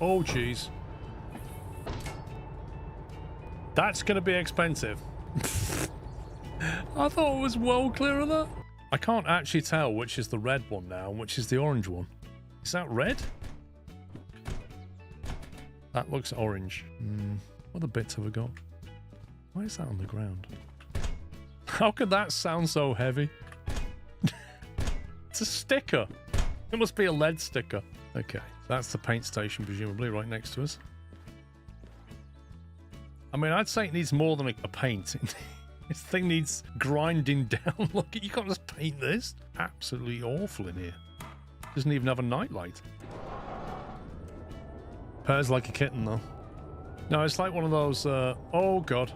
Oh, jeez. That's going to be expensive. I thought it was well clear of that. I can't actually tell which is the red one now and which is the orange one. Is that red? That looks orange. What other bits have we got? Why is that on the ground? How could that sound so heavy? It's a sticker. It must be a lead sticker. Okay, that's the paint station, presumably, right next to us. I mean, I'd say it needs more than a paint. This thing needs grinding down. Look, you can't just paint this. Absolutely awful in here. Doesn't even have a nightlight. Purrs like a kitten, though. No, it's like one of those, oh, God.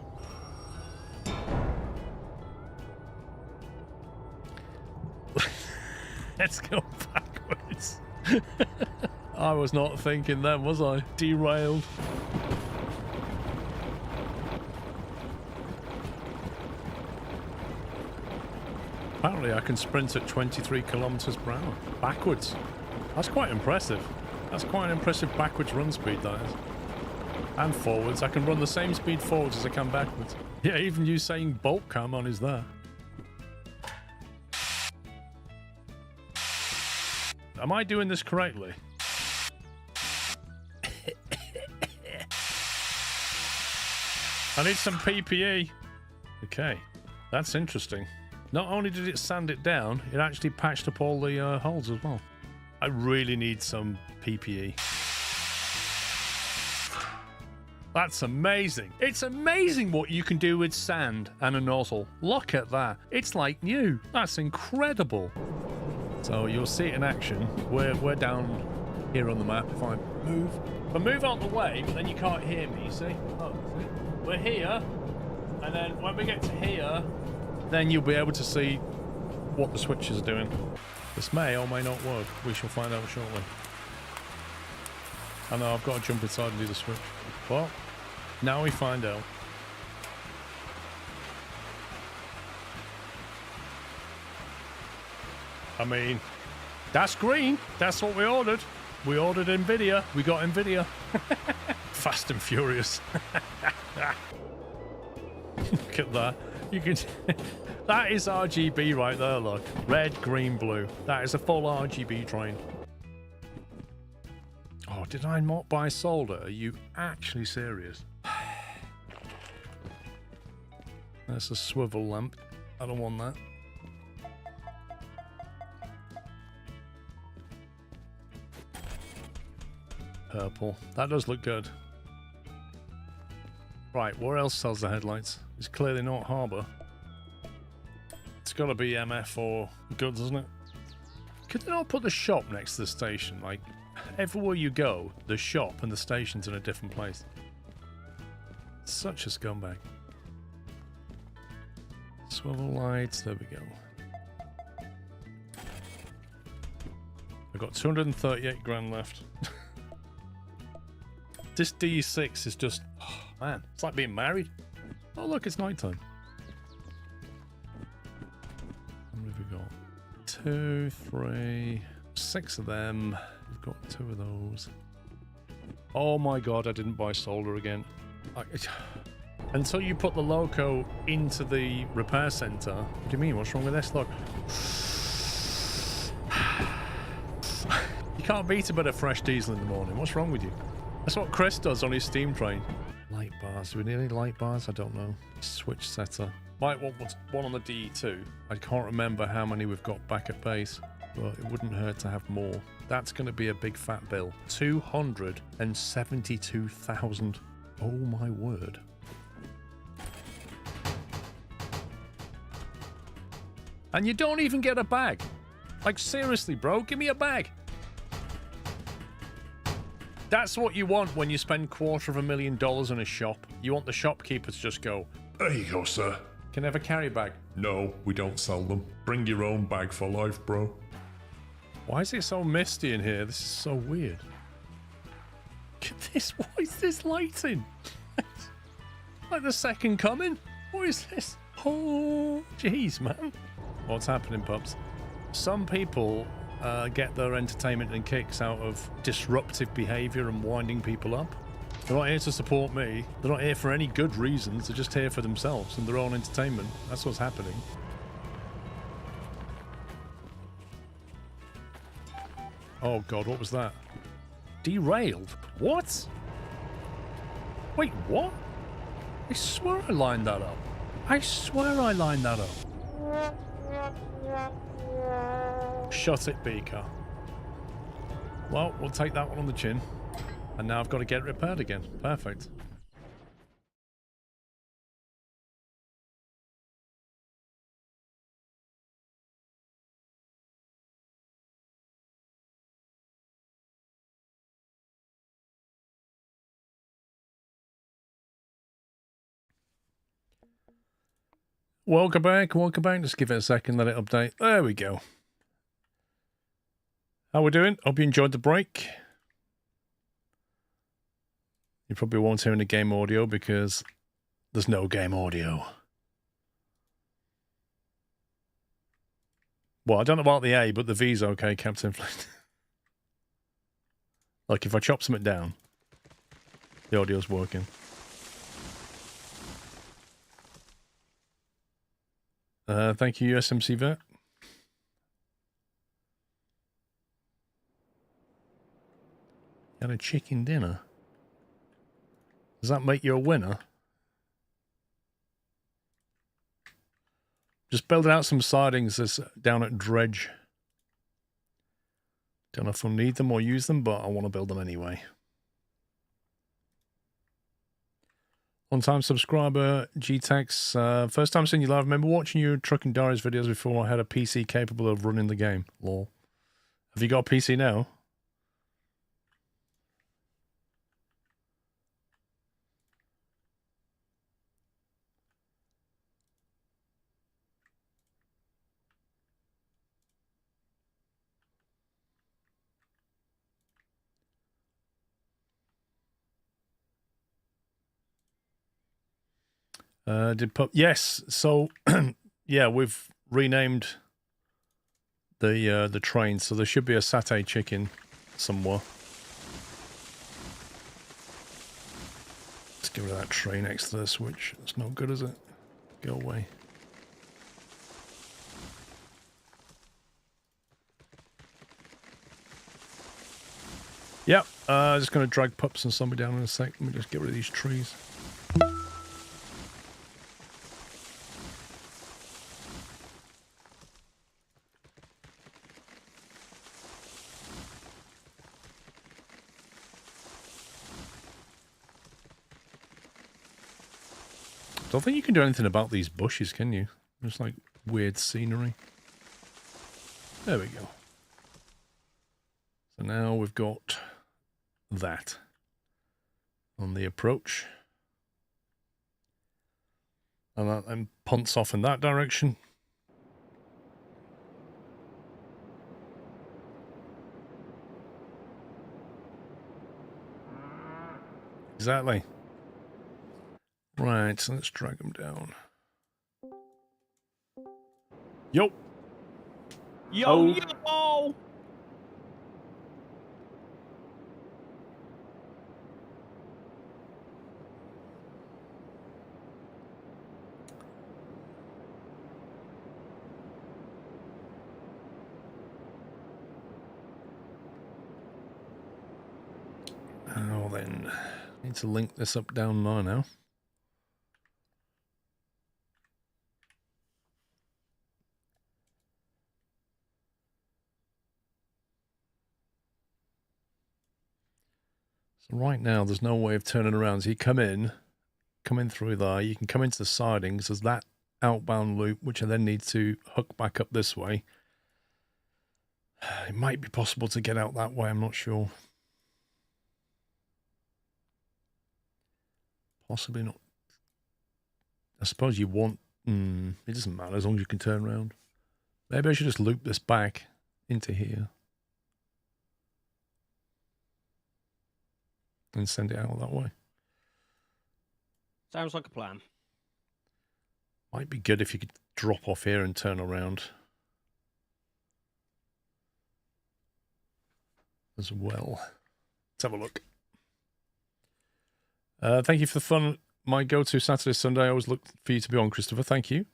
Let's go backwards. I was not thinking then, was I? Derailed. Apparently I can sprint at 23 kilometers per hour. Backwards. That's quite impressive. That's quite an impressive backwards run speed, that is. And forwards. I can run the same speed forwards as I can backwards. Yeah, even you saying bolt cam on is there. Am I doing this correctly? I need some PPE. Okay, that's interesting. Not only did it sand it down, it actually patched up all the holes as well. I really need some PPE. That's amazing. It's amazing what you can do with sand and a nozzle. Look at that. It's like new. That's incredible. So you'll see it in action. We're down here on the map. If I move out the way, but then you can't hear me, you see? Oh, see? We're here, and then when we get to here, then you'll be able to see what the switches are doing. This may or may not work. We shall find out shortly. I know I've got to jump inside and do the switch. Well, now we find out. I mean, that's green. That's what we ordered. We ordered NVIDIA. We got NVIDIA. Fast and furious. Look at that. You can... That is RGB right there, look. Red, green, blue. That is a full RGB train. Oh, did I not buy solder? Are you actually serious? That's a swivel lamp. I don't want that. Purple. That does look good. Right, where else sells the headlights? It's clearly not Harbour. It's got to be MF or Goods, isn't it? Could they not put the shop next to the station? Like, everywhere you go, the shop and the station's in a different place. Such a scumbag. Swivel lights, there we go. I've got 238 grand left. This D6 is just... Oh, man, it's like being married. Oh, look, it's nighttime. How many have we got? 2, 3, 6 of them. We've got 2 of those. Oh my god, I didn't buy solder again. Until you put the loco into the repair centre. What do you mean? What's wrong with this? Look. You can't beat a bit of fresh diesel in the morning. What's wrong with you? That's what Chris does on his steam train. Light bars. Do we need any light bars? I don't know. Switch setter. Might want one on the DE2. I can't remember how many we've got back at base, but it wouldn't hurt to have more. That's going to be a big fat bill. 272,000. Oh my word. And you don't even get a bag. Like, seriously, bro, give me a bag. That's what you want when you spend $250,000 in a shop. You want the shopkeeper to just go, There you go, sir. Can I have a carry bag? No, we don't sell them. Bring your own bag for life, bro. Why is it so misty in here? This is so weird. Look at this. What is this lighting? Like the second coming? What is this? Oh, jeez, man. What's happening, pups? Some people get their entertainment and kicks out of disruptive behaviour and winding people up. They're not here to support me. They're not here for any good reasons. They're just here for themselves and their own entertainment. That's what's happening. Oh god, what was that? Derailed? What? Wait, what? I swear I lined that up. I swear I lined that up. Shut it, Beaker. Well, we'll take that one on the chin. And now I've got to get it repaired again. Perfect. Welcome back, welcome back. Just give it a second, let it update. There we go. How we doing? Hope you enjoyed the break. You probably won't hear any game audio because there's no game audio. Well, I don't know about the A, but the V's okay, Captain Flint. Like, if I chop something down, the audio's working. Thank you, USMC Vet. You had a chicken dinner. Does that make you a winner? Just building out some sidings that's down at Dredge. Don't know if I'll need them or use them, but I want to build them anyway. On-time subscriber, GTEX. First time seeing you live. Remember watching your Trucking Diaries videos before I had a PC capable of running the game. Lol. Have you got a PC now? Yes, so yeah, we've renamed the train, so there should be a satay chicken somewhere. Let's get rid of that tray next to the switch. It's no good, is it? Go away. Yep, just gonna drag pups and zombie down in a sec. Let me just get rid of these trees. Don't think you can do anything about these bushes, can you? Just like weird scenery. There we go. So now we've got that on the approach. And that then punts off in that direction. Exactly. Right, so let's drag them down. Yo! Yo, yo! Now then, need to link this up down there now. So right now, there's no way of turning around. So you come in through there. You can come into the sidings. There's that outbound loop, which I then need to hook back up this way. It might be possible to get out that way. I'm not sure. Possibly not. I suppose you want... it doesn't matter as long as you can turn around. Maybe I should just loop this back into here. And send it out that way. Sounds like a plan. Might be good if you could drop off here and turn around. as well. Let's have a look. Thank you for the fun. My go-to Saturday, Sunday. I always look for you to be on, Christopher. Thank you.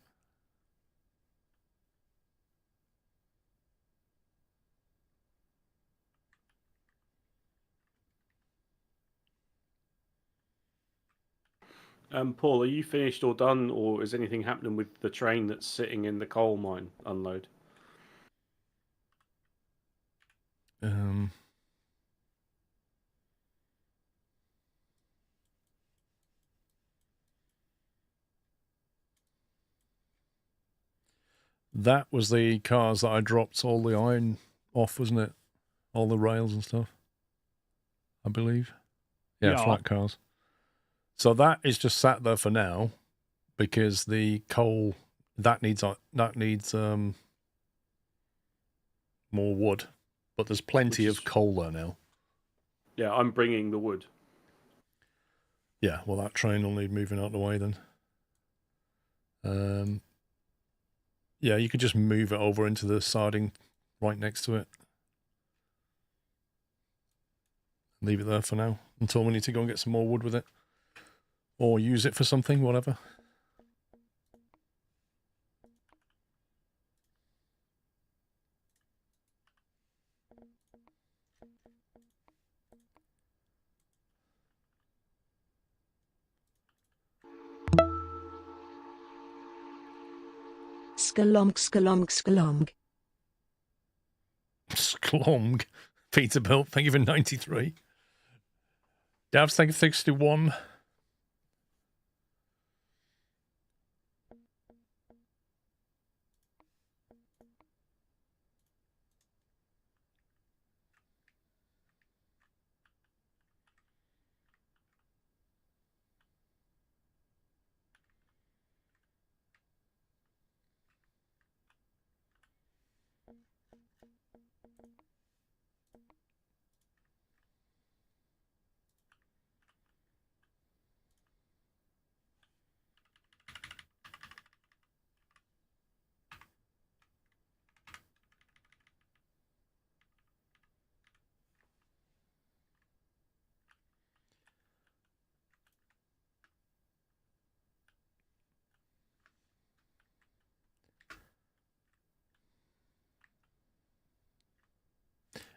Paul, are you finished or done, or is anything happening with the train that's sitting in the coal mine unload? That was the cars that I dropped all the iron off, wasn't it? All the rails and stuff, I believe. Yeah, flat cars. So that is just sat there for now because the coal that needs more wood, but there's plenty of coal there now. Yeah, I'm bringing the wood. Yeah, well, that train will need moving out of the way then. Yeah, you could just move it over into the siding right next to it. Leave it there for now until we need to go and get some more wood with it. Or use it for something, whatever. Skalomg, skalomg, skalomg. Sklomg. Peterbilt, thank you for 93. Davs, thank you for 61.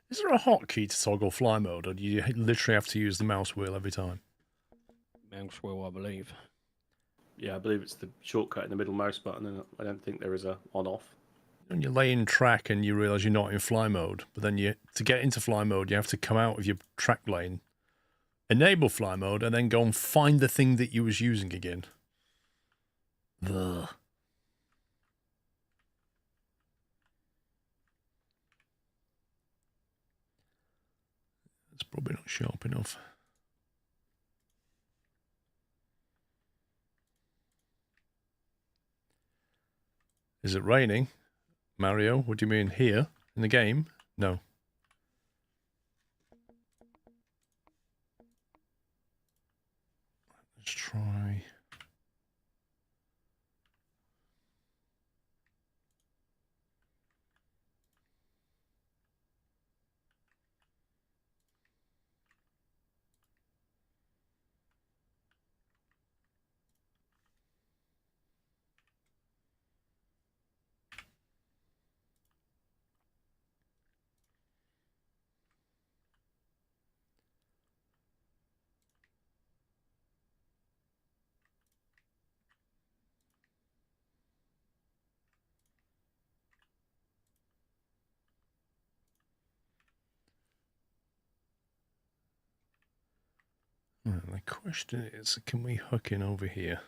Is there a hotkey to toggle fly mode, or do you literally have to use the mouse wheel every time? Mouse wheel, I believe. Yeah, I believe it's the shortcut in the middle mouse button, and I don't think there is a on-off. When you lay in track and you realise you're not in fly mode, but then to get into fly mode, you have to come out of your track lane, enable fly mode, and then go and find the thing that you was using again. Ugh. It's probably not sharp enough. Is it raining? Mario, what do you mean here? In the game? No. Let's try. The question is, can we hook in over here?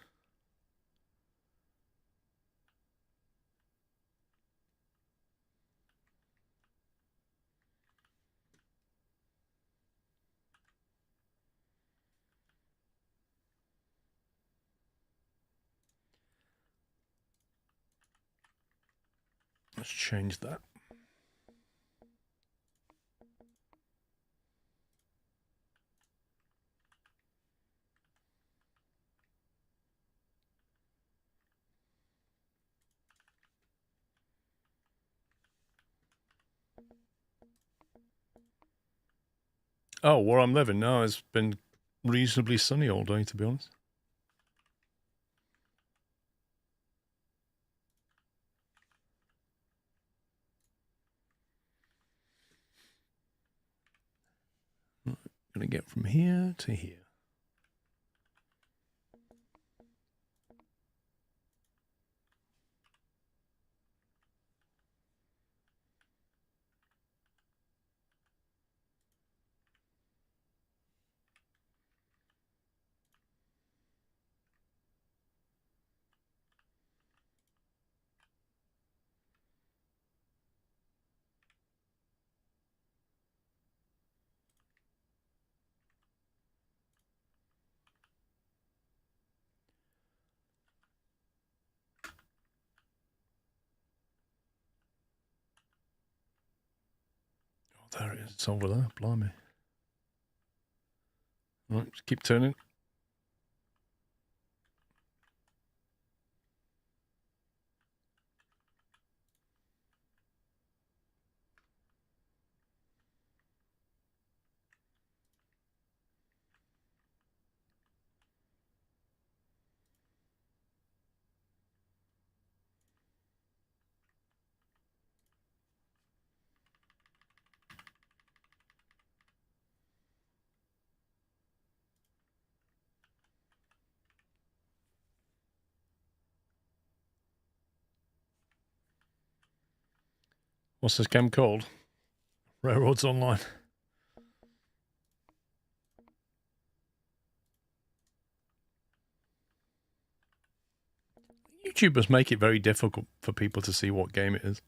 Let's change that. Oh, where I'm living now, it's been reasonably sunny all day, to be honest. Gonna get from here to here. Oh, there it is. It's over there. Blimey. All right, just keep turning. What's this game called? Railroads Online. YouTubers make it very difficult for people to see what game it is.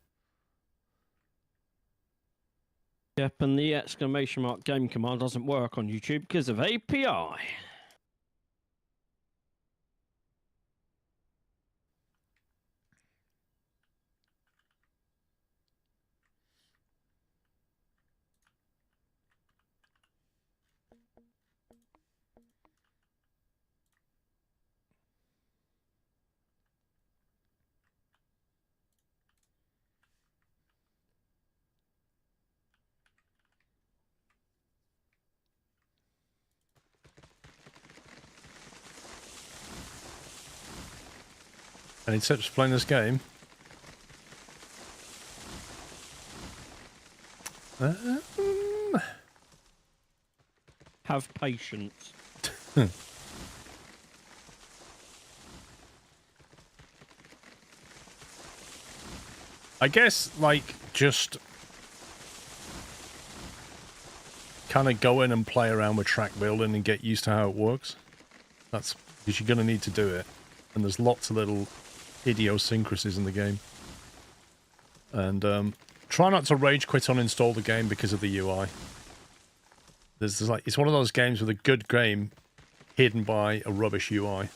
Yep, and the exclamation mark game command doesn't work on YouTube because of API. Any tips for playing this game? Have patience. I guess, like, just kind of go in and play around with track building and get used to how it works. That's because you're going to need to do it. And there's lots of little idiosyncrasies in the game. And try not to rage quit on install the game because of the UI. There's like, it's one of those games with a good game hidden by a rubbish UI.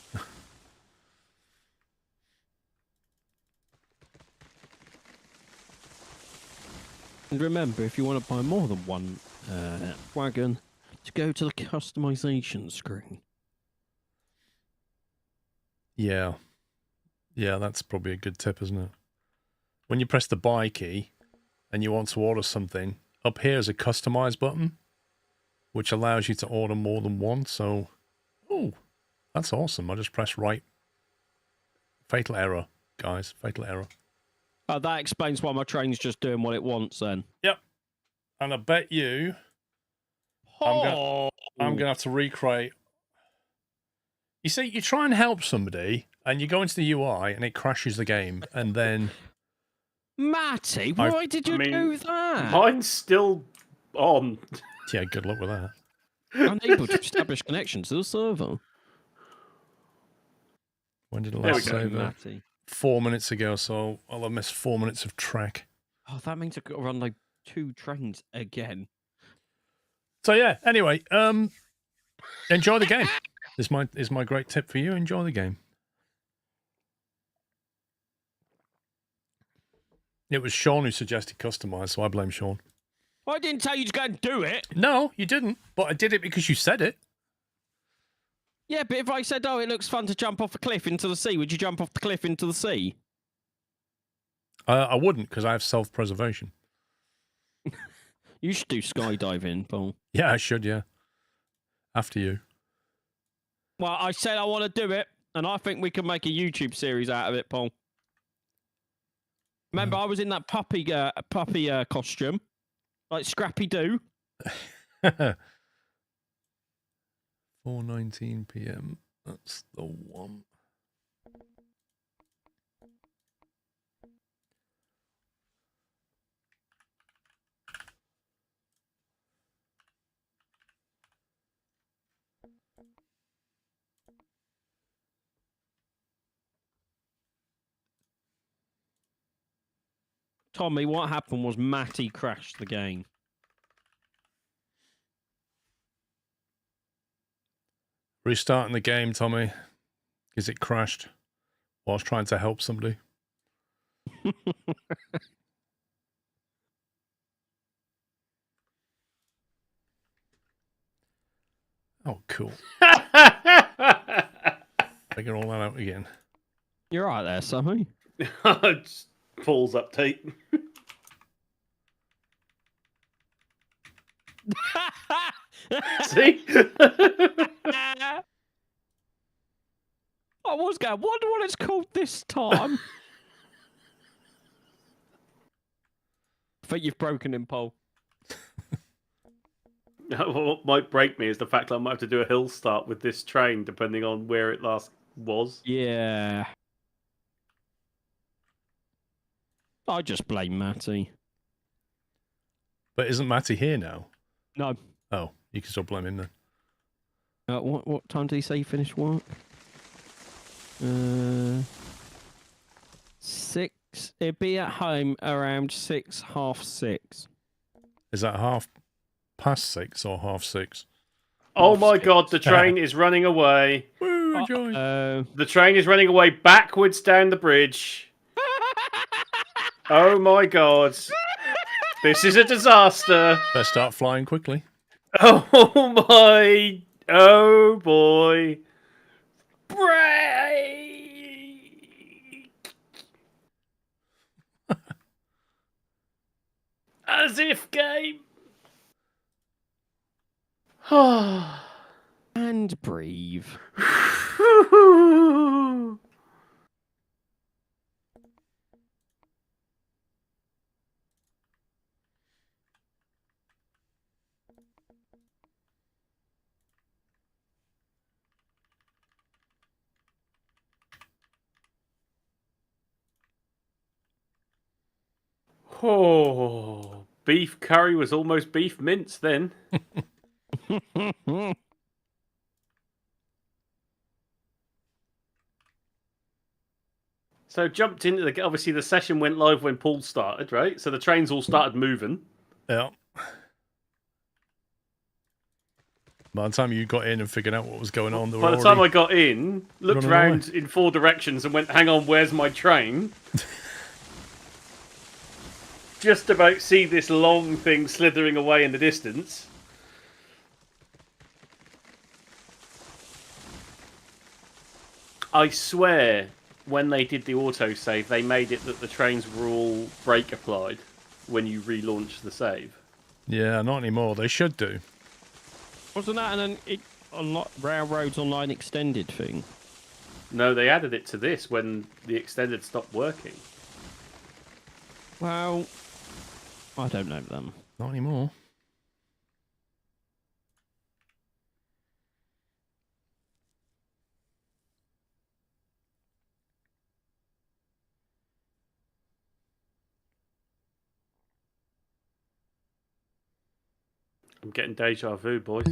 And remember, if you want to buy more than one wagon, to go to the customization screen. Yeah. Yeah, that's probably a good tip, isn't it? When you press the buy key and you want to order something, up here is a customize button, which allows you to order more than one. So, oh, that's awesome. I just pressed right. Fatal error, guys. Fatal error. That explains why my train's just doing what it wants then. Yep. And I bet you I'm going to have to recreate. You see, you try and help somebody and you go into the UI and it crashes the game and then... Matty, why did you do that? Mine's still on. Yeah, good luck with that. Unable to establish connection to the server. When did it There we last go, save? Matty. 4 minutes ago, so I'll have missed 4 minutes of track. Oh, that means I've got to run like 2 trains again. So yeah, anyway, enjoy the game. Is my great tip for you. Enjoy the game. It was Sean who suggested customize, so I blame Sean. I didn't tell you to go and do it. No, you didn't, but I did it because you said it. Yeah, but if I said, oh, it looks fun to jump off a cliff into the sea, would you jump off the cliff into the sea? I wouldn't, because I have self-preservation. You should do skydiving, Paul. Yeah, I should, yeah. After you. Well, I said I want to do it, and I think we can make a YouTube series out of it, Paul. Remember, I was in that puppy costume, like Scrappy Doo. 4:19 p.m. That's the one. Tommy, what happened was Matty crashed the game. Restarting the game, Tommy, because it crashed whilst trying to help somebody. Oh, cool. Figure all that out again. You're right there, Sammy. Just Paul's update. See? I was going, wonder what it's called this time. I think you've broken him, Paul. What might break me is the fact that I might have to do a hill start with this train, depending on where it last was. Yeah. I just blame Matty. But isn't Matty here now? No. Oh, you can still blame him then. What time did he say he finished work? 6. He'd be at home around 6, half 6. Is that 6:30 or 6:30? Oh my god, the train is running away. Woo, joy. The train is running away backwards down the bridge. Oh my god. This is a disaster. Better start flying quickly. Oh my. Oh boy. Break. As if game. And breathe. Oh, beef curry was almost beef mince then. So jumped into the... Obviously, the session went live when Paul started, right? So the trains all started moving. Yeah. By the time you got in and figured out what was going on, By the time I got in, looked running around in 4 directions and went, hang on, where's my train? Just about see this long thing slithering away in the distance. I swear, when they did the autosave, they made it that the trains were all brake applied when you relaunch the save. Yeah, not anymore. They should do. Wasn't that an Railroads Online Extended thing? No, they added it to this when the extended stopped working. Well, I don't know them. Not anymore. I'm getting deja vu, boys.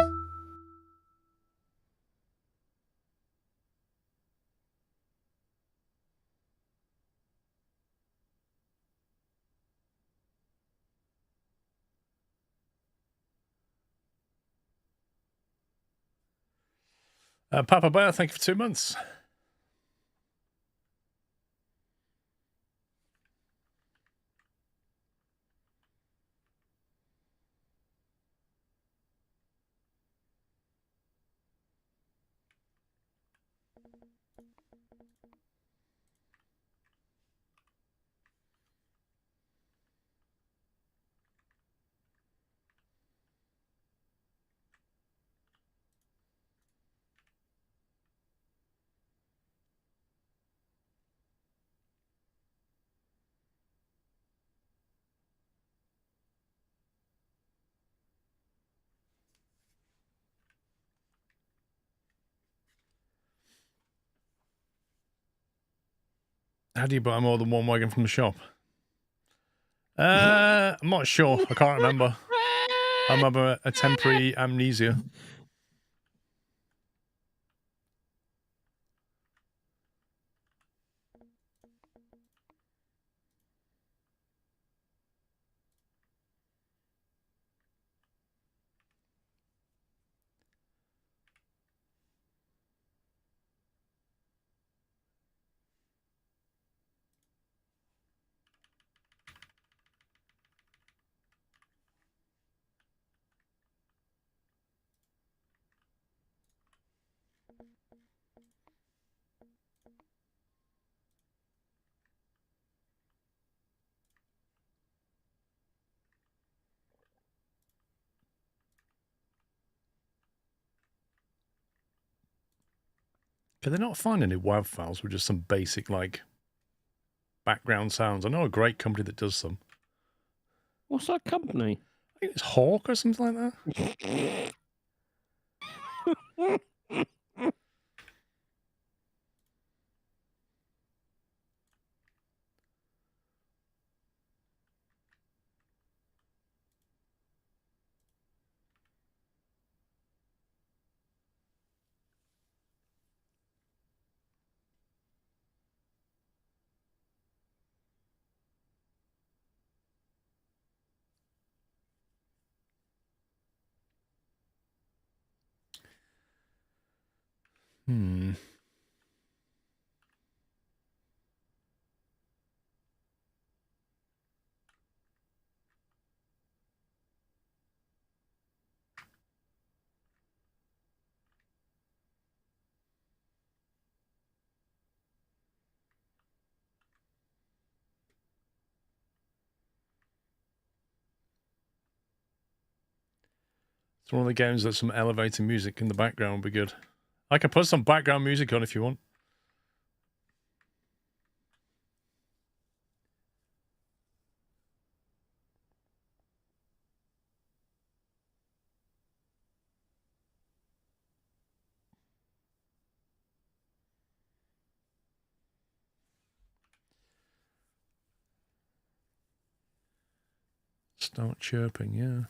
Papa Bear, thank you for 2 months. How do you buy more than one wagon from the shop? I'm not sure. I can't remember. I remember a temporary amnesia. Can they not find any WAV files with just some basic, like, background sounds? I know a great company that does some. What's that company? I think it's Hawk or something like that. Hmm. It's one of the games that some elevator music in the background would be good. I can put some background music on if you want. Start chirping, yeah.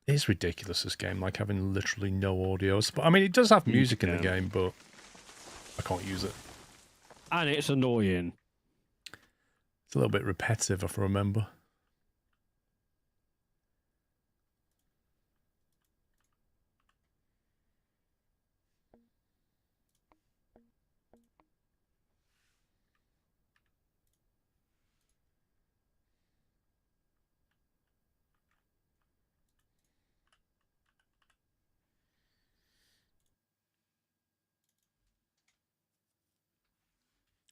It's ridiculous, this game, like having literally no audio. I mean, it does have music in the game, but I can't use it. And it's annoying. It's a little bit repetitive, if I remember.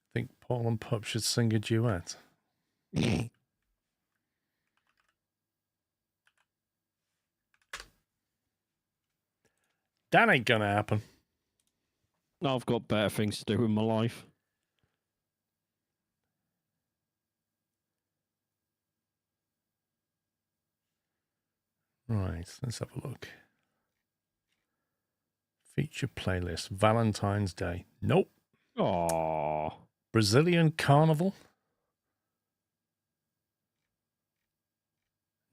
I think Paul and Pup should sing a duet. That ain't gonna happen. I've got better things to do in my life. Right, let's have a look. Feature playlist, Valentine's Day. Nope. Aww. Brazilian Carnival.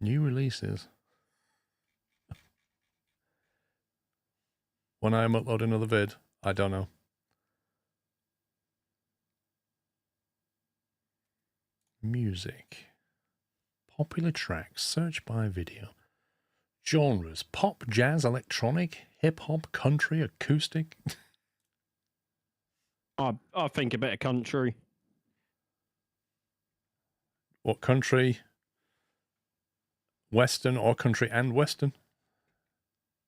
New releases. When I upload another vid, I don't know. Music. Popular tracks. Search by video. Genres. Pop, jazz, electronic, hip-hop, country, acoustic. I think a bit of country. What country? Western or country and Western?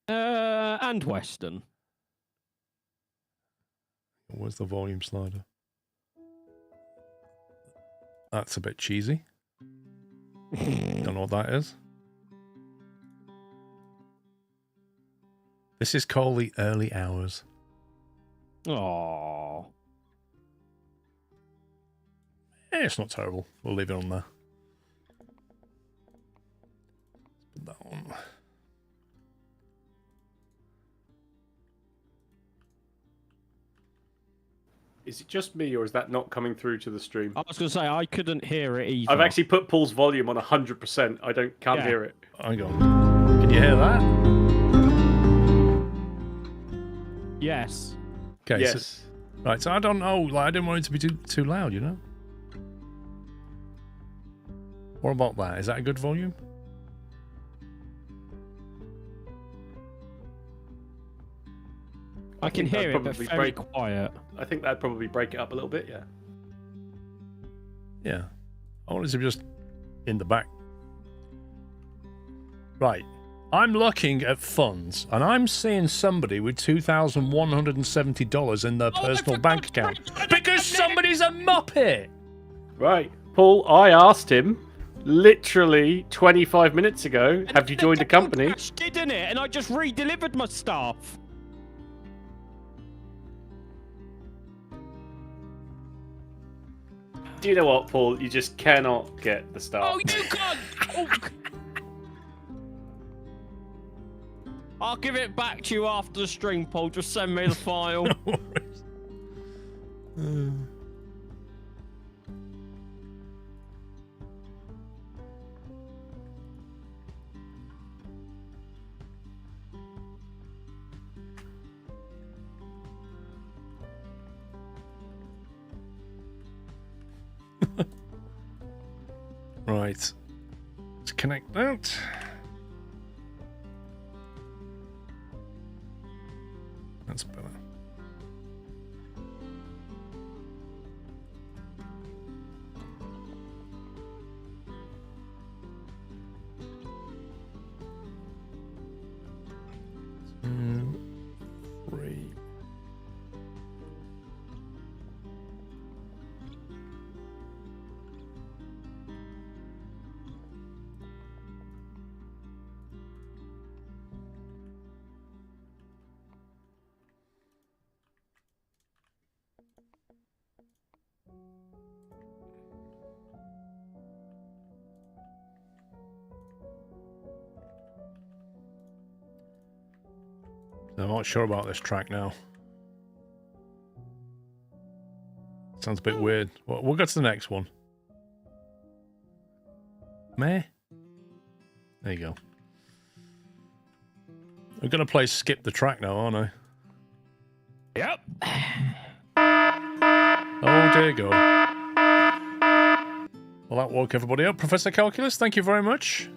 And Western. Where's the volume slider? That's a bit cheesy. Don't know what that is. This is called The Early Hours. Aww. It's not terrible. We'll leave it on there. Put that on. Is it just me, or is that not coming through to the stream? I was going to say, I couldn't hear it either. I've actually put Paul's volume on 100%. I can't Yeah. hear it. Hang on. Can you hear that? Yes. Okay. Yes. So, right. So I don't know. Like, I didn't want it to be too loud. You know. What about that? Is that a good volume? I can think hear that'd it, but probably very break- quiet. I think that'd probably break it up a little bit, yeah. Yeah. I want it to be just in the back. Right. I'm looking at funds, and I'm seeing somebody with $2,170 in their personal bank account because somebody's a muppet. Right. Paul, I asked him literally 25 minutes ago, have you joined a company? Didn't it? And I just re-delivered my stuff. Do you know what, Paul? You just cannot get the stuff. Oh, you can't! Oh. I'll give it back to you after the stream, Paul. Just send me the file. No worries. Right. Let's connect that. That's better. Three. I'm not sure about this track now. Sounds a bit weird. We'll go to the next one. Meh? There you go. I'm going to play Skip the Track now, aren't I? Yep. Oh, dear God. Well, that woke everybody up. Professor Calculus, thank you very much.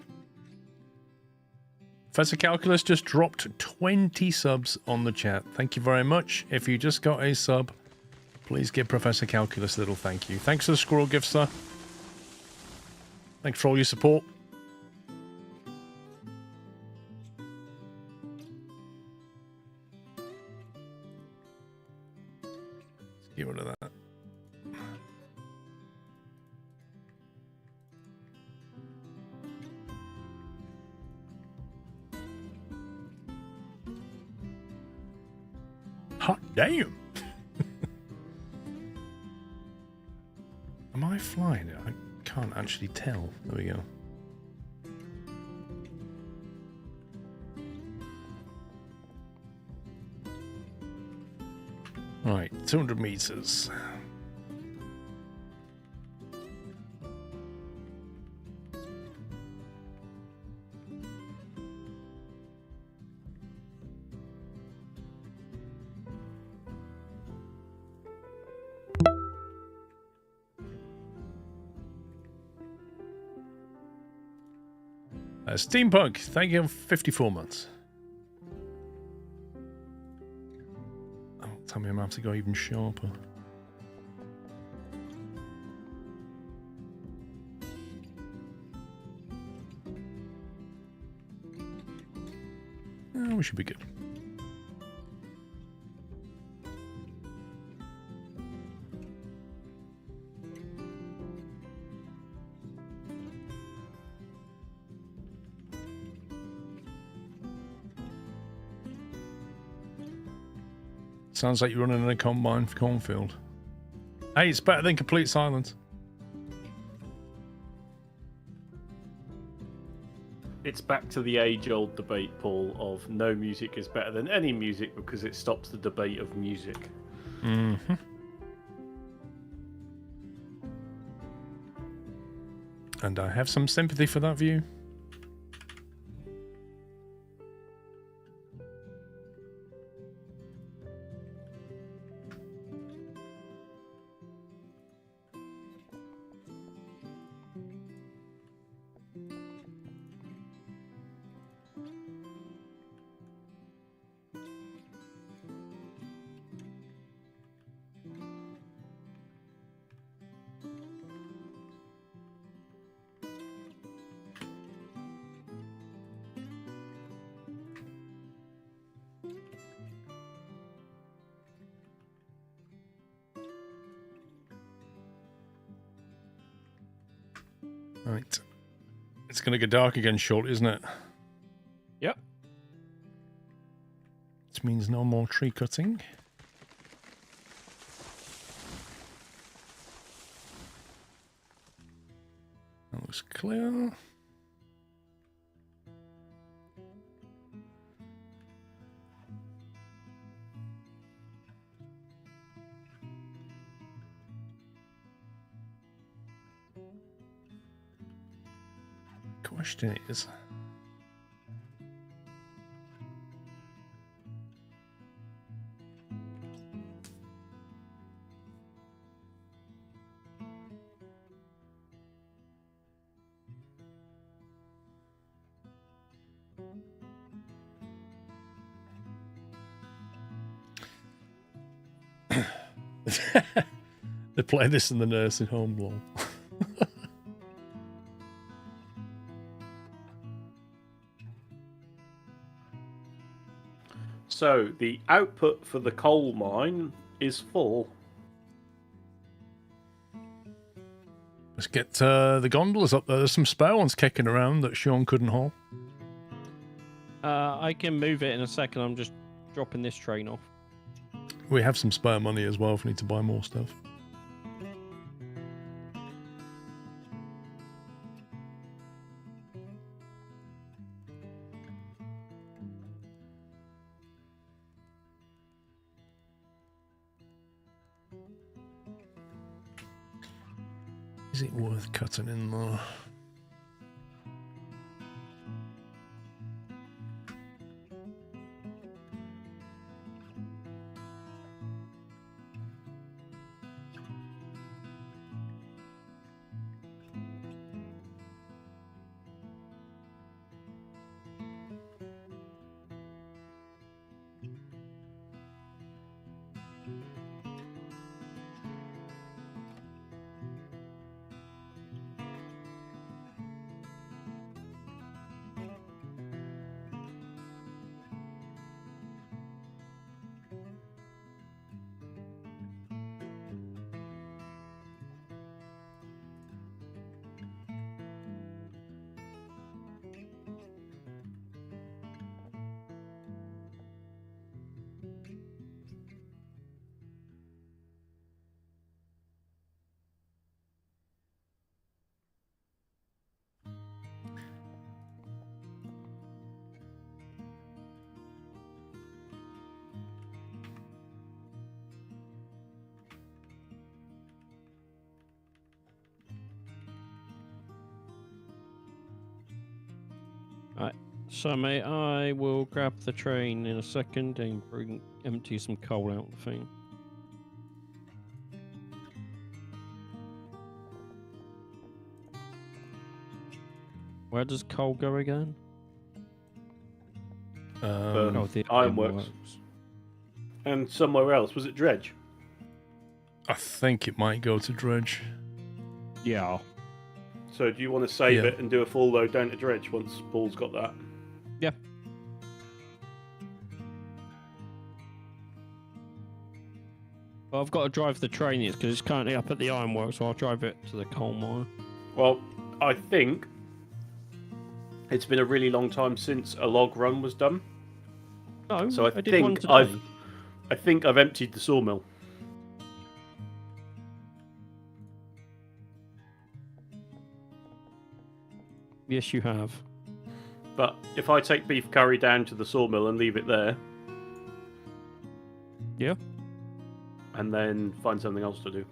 Professor Calculus just dropped 20 subs on the chat. Thank you very much. If you just got a sub, please give Professor Calculus a little thank you. Thanks for the squirrel gift, sir. Thanks for all your support. Let's get rid of that. Hot damn! Am I flying? I can't actually tell. There we go. Right, 200 meters. Steampunk, thank you for 54 months. Oh, tell me I'm going to have to go even sharper. Oh, we should be good. Sounds like you're running in a combined cornfield. Hey, it's better than complete silence. It's back to the age-old debate, Paul, of no music is better than any music because it stops the debate of music. Mm-hmm. And I have some sympathy for that view. Right. It's going to get dark again shortly, isn't it? Yep. Which means no more tree cutting. That looks clear. Question is, they play this in the nursing home, lol. So the output for the coal mine is full. Let's get the gondolas up there. There's some spare ones kicking around that Sean couldn't haul. I can move it in a second. I'm just dropping this train off. We have some spare money as well if we need to buy more stuff. Is it worth cutting in though? So, mate, I will grab the train in a second and empty some coal out the thing. Where does coal go again? The Ironworks. And somewhere else. Was it Dredge? I think it might go to Dredge. Yeah. So do you want to save Yeah. it and do a full load down to Dredge once Paul's got that? Yeah. Well, I've got to drive the train because it's currently up at the ironworks, so I'll drive it to the coal mine. Well, I think it's been a really long time since a log run was done. No, So I did one think today. I think I've emptied the sawmill. Yes, you have. But if I take beef curry down to the sawmill and leave it there, Yeah. and then find something else to do.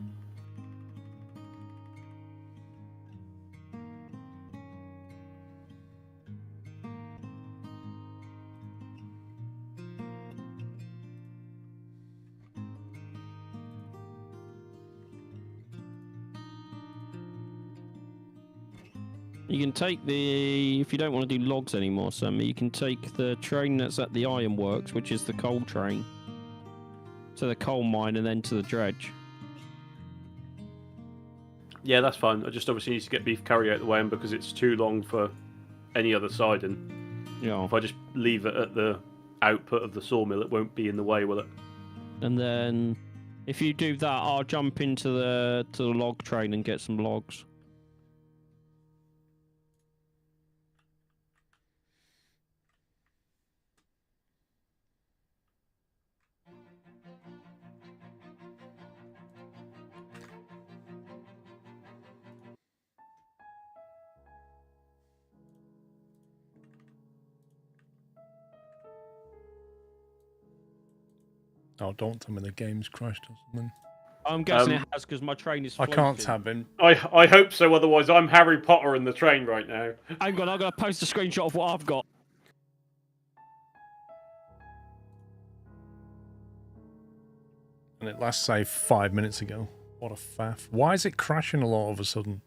You can take the... If you don't want to do logs anymore, Sammy, you can take the train that's at the ironworks, which is the coal train, to the coal mine and then to the dredge. Yeah, that's fine. I just obviously need to get beef curry out of the way, and because it's too long for any other side, and Yeah. if I just leave it at the output of the sawmill, it won't be in the way, will it? And then, if you do that, I'll jump into the log train and get some logs. Oh, don't tell me the game's crashed or something. I'm guessing it has because my train is I floating. can't tab in. I hope so, otherwise I'm Harry Potter in the train right now. Hang on, I'm going to post a screenshot of what I've got. And it last saved 5 minutes ago. What a faff. Why is it crashing all of a sudden?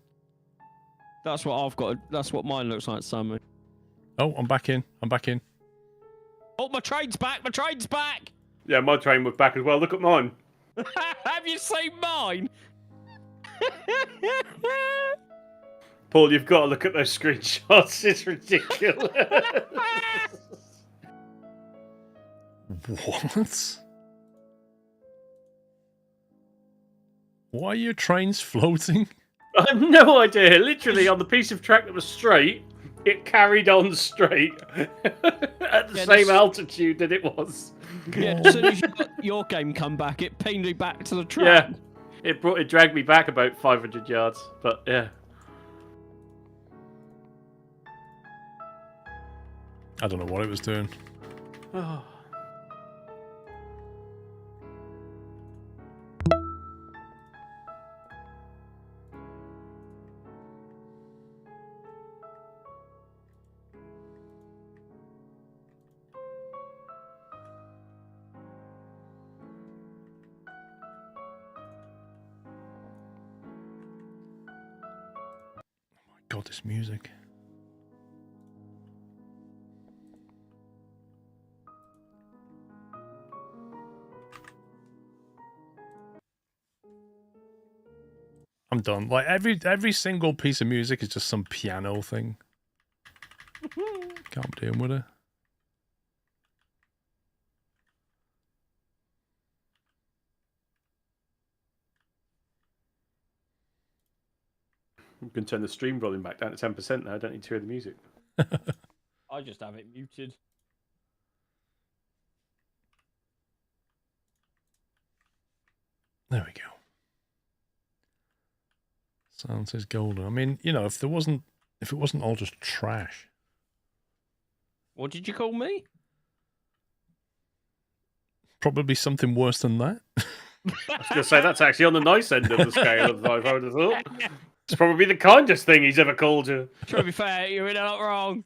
That's what I've got. That's what mine looks like, Sammy. Oh, I'm back in. I'm back in. Oh, my train's back! My train's back! Yeah, my train was back as well. Look at mine. Have you seen mine? Paul, you've got to look at those screenshots. It's ridiculous. What? Why are your trains floating? I have no idea. Literally, on the piece of track that was straight, it carried on straight at the same altitude that it was. Yeah, as soon as you got your game come back, it pinged me back to the track. Yeah, it dragged me back about 500 yards. But yeah, I don't know what it was doing. oh. God, this music. I'm done. Like every single piece of music is just some piano thing. Can't be dealing with it. You can turn the stream volume back down to 10% now. I don't need to hear the music. I just have it muted. There we go. Sound says golden. I mean, you know, if it wasn't all just trash. What did you call me? Probably something worse than that. I was going to say, that's actually on the nice end of the scale of life, I would have thought. It's probably the kindest thing he's ever called you. To be fair, you're not wrong.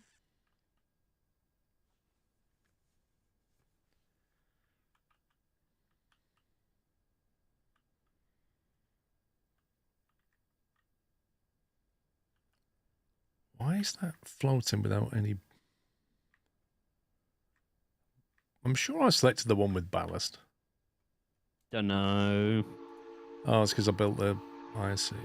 Why is that floating without any... I'm sure I selected the one with ballast. Don't know. Oh, it's because I built the... I see.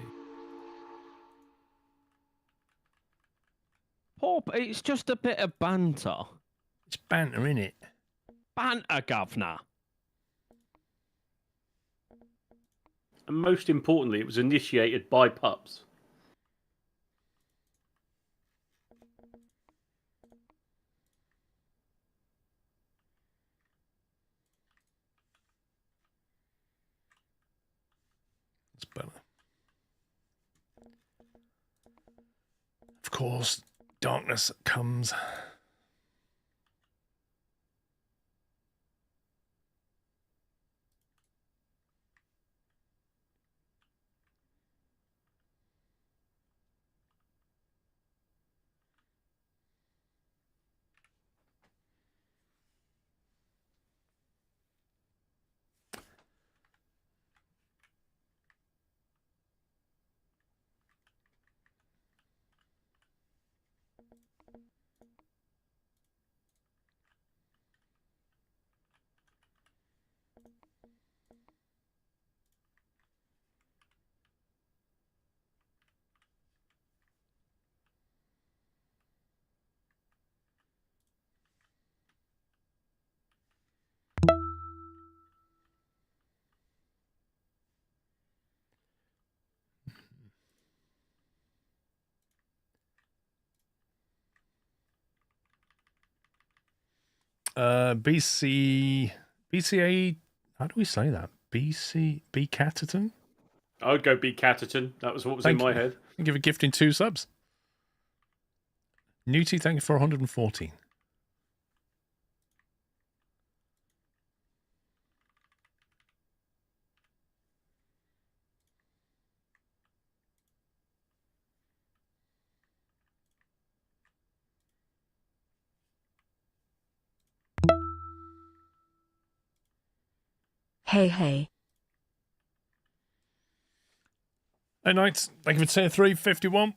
Pop, it's just a bit of banter. It's banter, innit? Banter, governor. And most importantly, it was initiated by pups. It's better. Of course, darkness comes. BCA. How do we say that? B Catterton. I would go be Catterton. That was what was Thank in my you. head. Thank you for gifting 2 subs. Newty, thank you for 114. Hey hey. Hey, Knights, thank you for tier 351.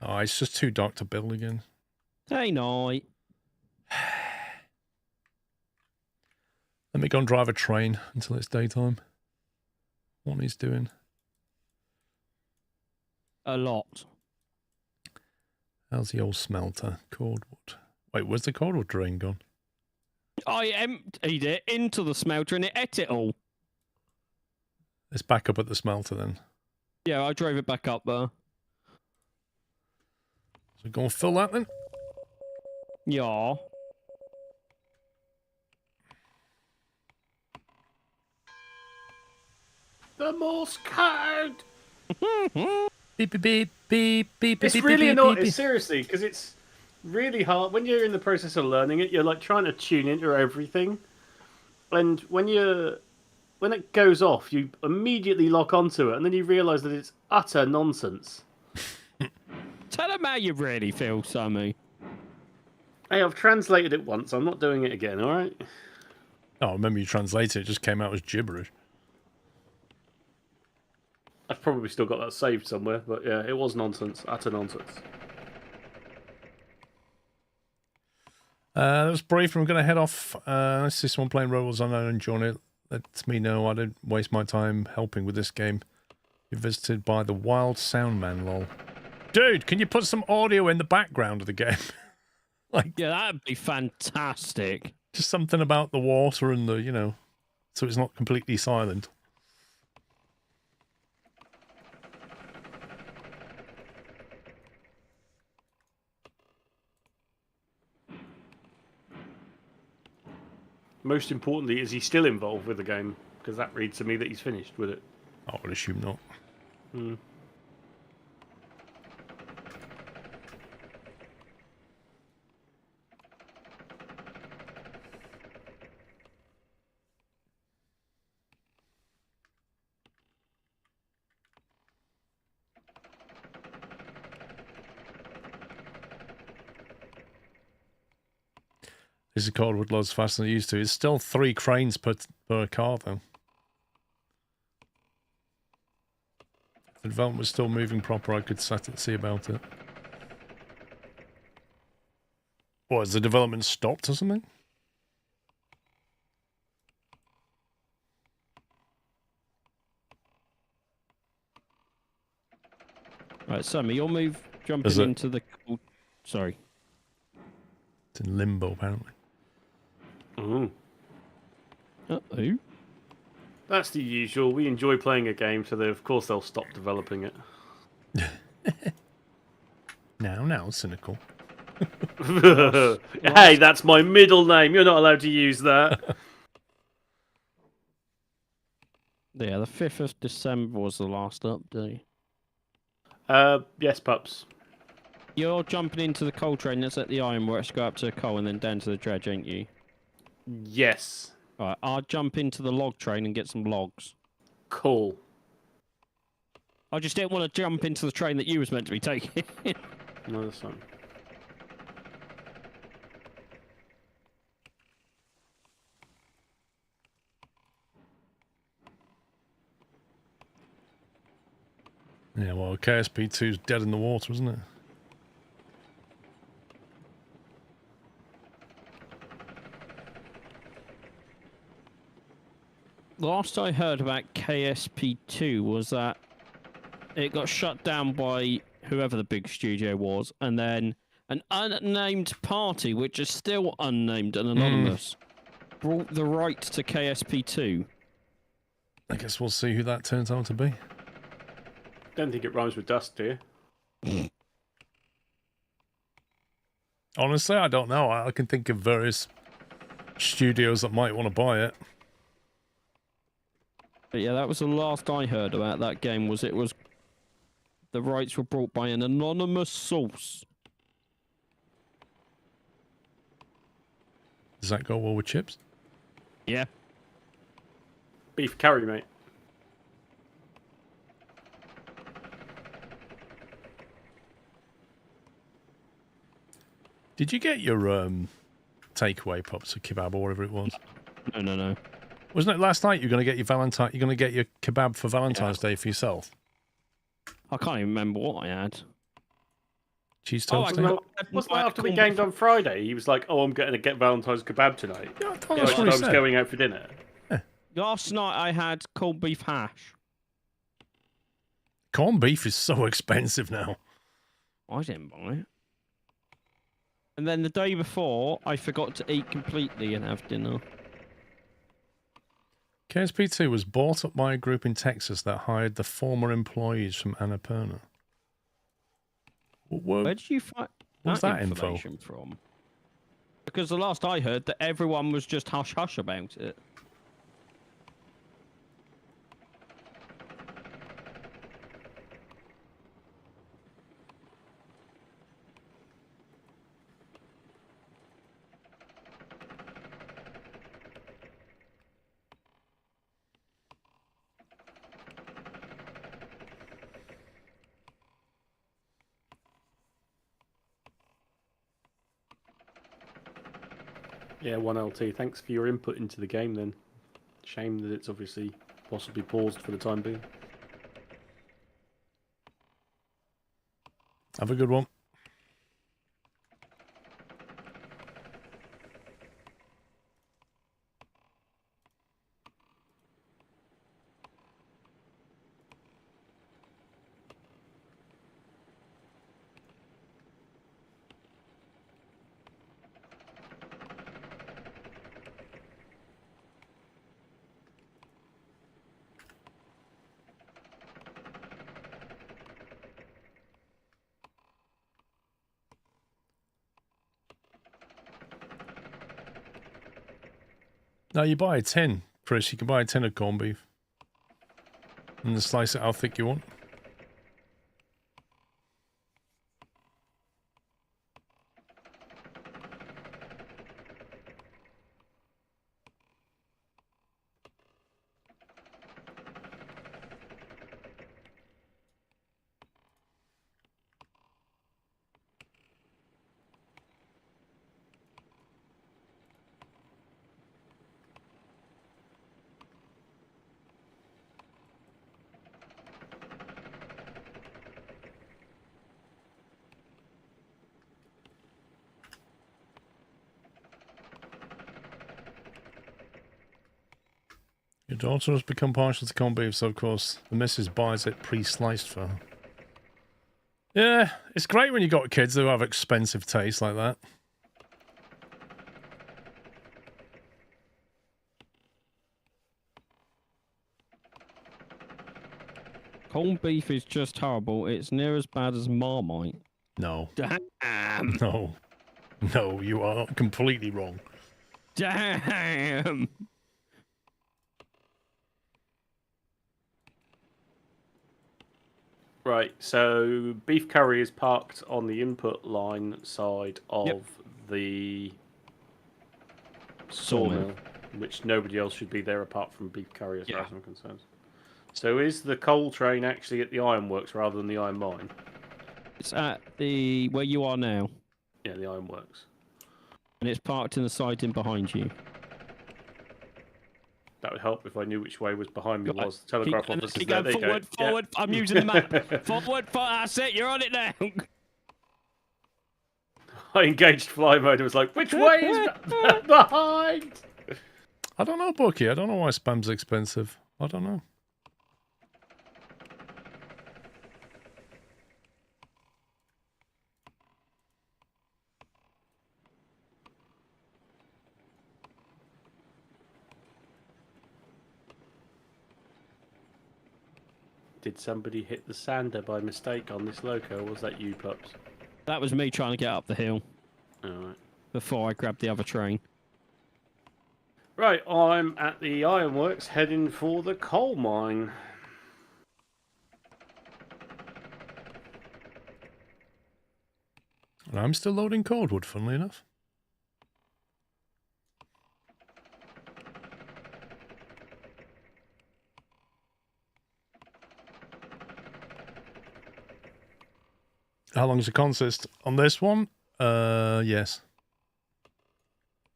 Oh, it's just too dark to build again. Hey, night. Let me go and drive a train until it's daytime. What he's doing. A lot. How's the old smelter? Cordwood. Wait, where's the cordwood drain gone? I emptied it into the smelter and it ate it all. It's back up at the smelter then. Yeah, I drove it back up there. So go and fill that then. Yeah. The Morse code. Beep, beep, beep, beep, beep, It's beep, really beep, annoying. beep, beep. Seriously, because it's really hard when you're in the process of learning it. You're like trying to tune into everything, and when it goes off, you immediately lock onto it, and then you realise that it's utter nonsense. Tell them how you really feel, Sammy. Hey, I've translated it once. I'm not doing it again. All right. Oh, remember you translated it, it just came out as gibberish. I've probably still got that saved somewhere, but yeah, it was nonsense. Utter nonsense. That was brief. I'm going to head off. I see someone playing Robles. I know and enjoying it. Lets me know I didn't waste my time helping with this game. You're visited by the Wild Sound Man, lol. Dude, can you put some audio in the background of the game? Like, Yeah, that'd be fantastic. just something about the water and the, so it's not completely silent. Most importantly, is he still involved with the game? Because that reads to me that he's finished with it. I would assume not. Hmm. This is cordwood loads faster than it used to. It's still 3 cranes per car, though. If the development was still moving proper, I could see about it. What, has the development stopped or something? Right, Sammy, you'll move Is jumping it? into the... Sorry. It's in limbo, apparently. Ooh. Uh-oh. That's the usual. We enjoy playing a game, so of course they'll stop developing it. Now, cynical. Hey, that's my middle name. You're not allowed to use that. Yeah, the 5th of December was the last update. Yes, pups. You're jumping into the coal train that's at the ironworks, go up to the coal and then down to the dredge, ain't you? Yes. Right, I'll jump into the log train and get some logs. Cool. I just didn't want to jump into the train that you was meant to be taking. No, that's fine. Yeah, well, KSP2's dead in the water, isn't it? Last I heard about KSP2 was that it got shut down by whoever the big studio was, and then an unnamed party, which is still unnamed and anonymous, brought the right to KSP2. I guess we'll see who that turns out to be. Don't think it rhymes with dust, do you? Honestly, I don't know. I can think of various studios that might want to buy it. But yeah, that was the last I heard about that game. Was the rights were brought by an anonymous source. Does that go well with chips? Yeah. Beef curry, mate. Did you get your takeaway pops or kebab or whatever it was? No. Wasn't it last night you're going to get your You're going to get your kebab for Valentine's Day for yourself? I can't even remember what I had. Cheese Oh, toast? Wasn't that after we gamed on Friday? He was like, "Oh, I'm going to get Valentine's kebab tonight." Yeah, I thought Yeah, that's I what he was said. going out for dinner. Last night I had corned beef hash. Corned beef is so expensive now. I didn't buy it. And then the day before, I forgot to eat completely and have dinner. KSP2 was bought up by a group in Texas that hired the former employees from Annapurna. Where did you find What's that info? information from? Because the last I heard, that everyone was just hush-hush about it. Yeah, 1LT. Thanks for your input into the game then. Shame that it's obviously possibly paused for the time being. Have a good one. No, you buy a tin, Chris. You can buy a tin of corned beef. And then slice it how thick you want. Your daughter has become partial to corned beef, so of course the missus buys it pre-sliced for her. Yeah, it's great when you got kids who have expensive tastes like that. Corned beef is just horrible. It's near as bad as Marmite. No. Damn. No. No, you are completely wrong. Damn. Right, so beef curry is parked on the input line side of the sawmill, which nobody else should be there apart from beef curry as far as I'm concerned. So is the coal train actually at the ironworks rather than the iron mine? It's at the where you are now, Yeah, the ironworks. and it's parked in the siding behind you. That would help if I knew which way was behind me Right. was. The telegraph Keep, office is keep there. going There you forward, go. forward. Yeah. I'm using the map. Forward, that's it. You're on it now. I engaged fly mode and was like, which way is behind? I don't know, Bucky. I don't know why spam's expensive. I don't know. Did somebody hit the sander by mistake on this loco, or was that you, Pups? That was me trying to get up the hill Alright. before I grabbed the other train. Right, I'm at the ironworks heading for the coal mine. And I'm still loading cordwood, funnily enough. How long does it consist on this one? Yes.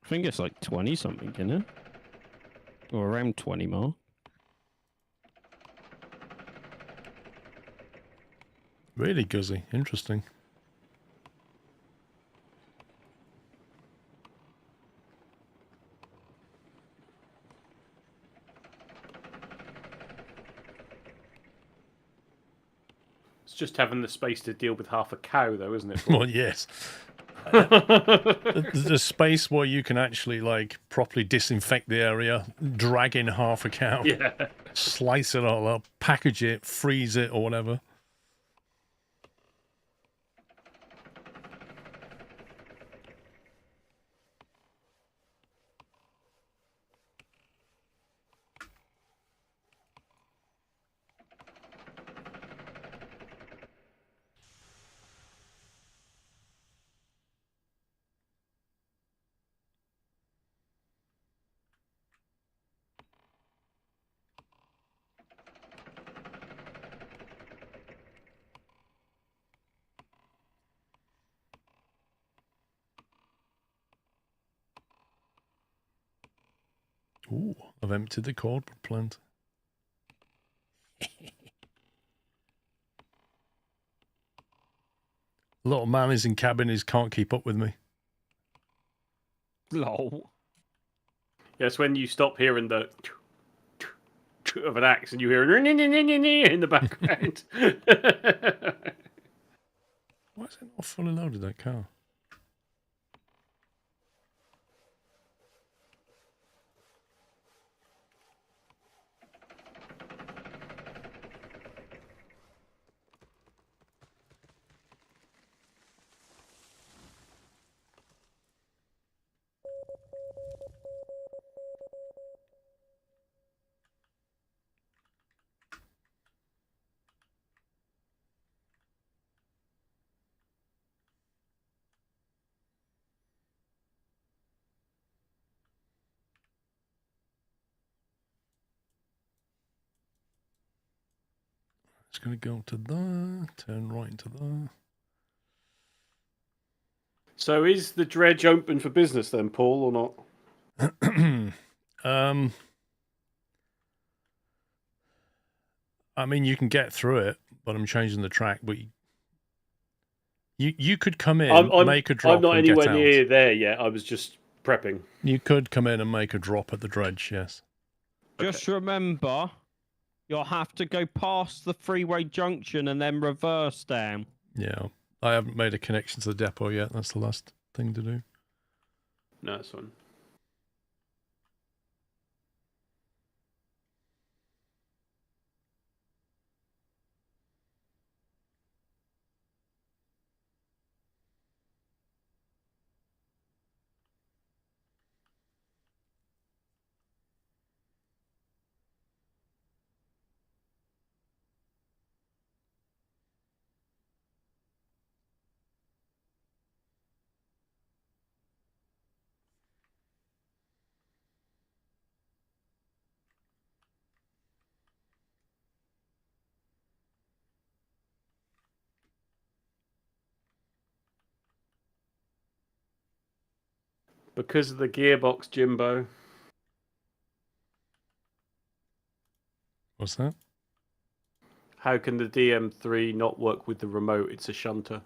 I think it's like 20 something, isn't it? Or around 20 more. Really guzzy. Interesting. It's just having the space to deal with half a cow, though, isn't it? Well, yes. The space where you can actually, like, properly disinfect the area, drag in half a cow, Yeah. slice it all up, package it, freeze it, or whatever. Ooh, I've emptied the cordwood plant. Little man is in cabin, he can't keep up with me. Lol. Yes, when you stop hearing the of an axe and you hear in the background. Why is it not fully loaded, that car? It's going to go to there, turn right into there. So is the dredge open for business then, Paul, or not? I mean, you can get through it, but I'm changing the track. But you could come in, make a drop, I'm not and get anywhere out. near there yet. I was just prepping. You could come in and make a drop at the dredge, yes. Just remember, you'll have to go past the freeway junction and then reverse down. Yeah, I haven't made a connection to the depot yet. That's the last thing to do. No, that's fine. Because of the gearbox, Jimbo. What's that? How can the DM3 not work with the remote? It's a shunter.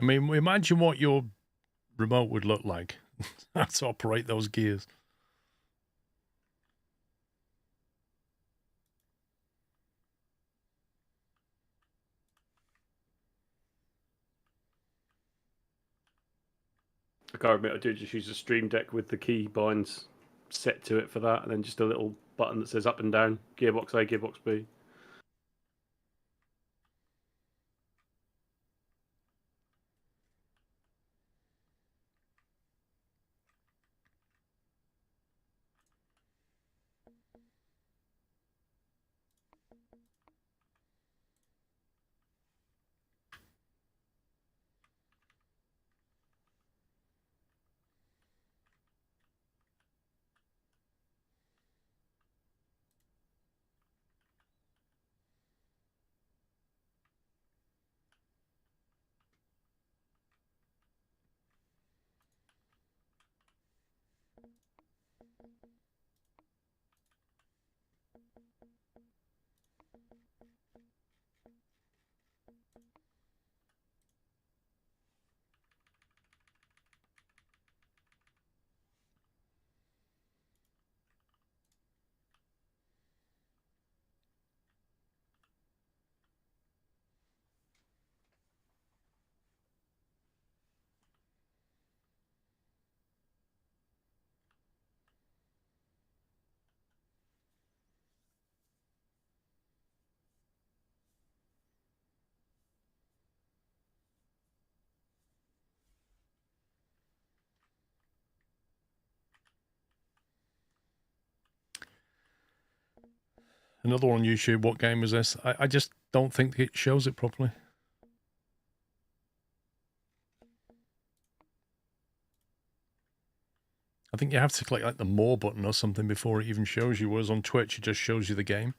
I mean, imagine what your remote would look like. How to operate those gears. I can't admit I do just use a Stream Deck with the key binds set to it for that, and then just a little button that says up and down, gearbox A, gearbox B. Another one on YouTube. What game was this? I just don't think it shows it properly. I think you have to click like the more button or something before it even shows you, whereas on Twitch it just shows you the game.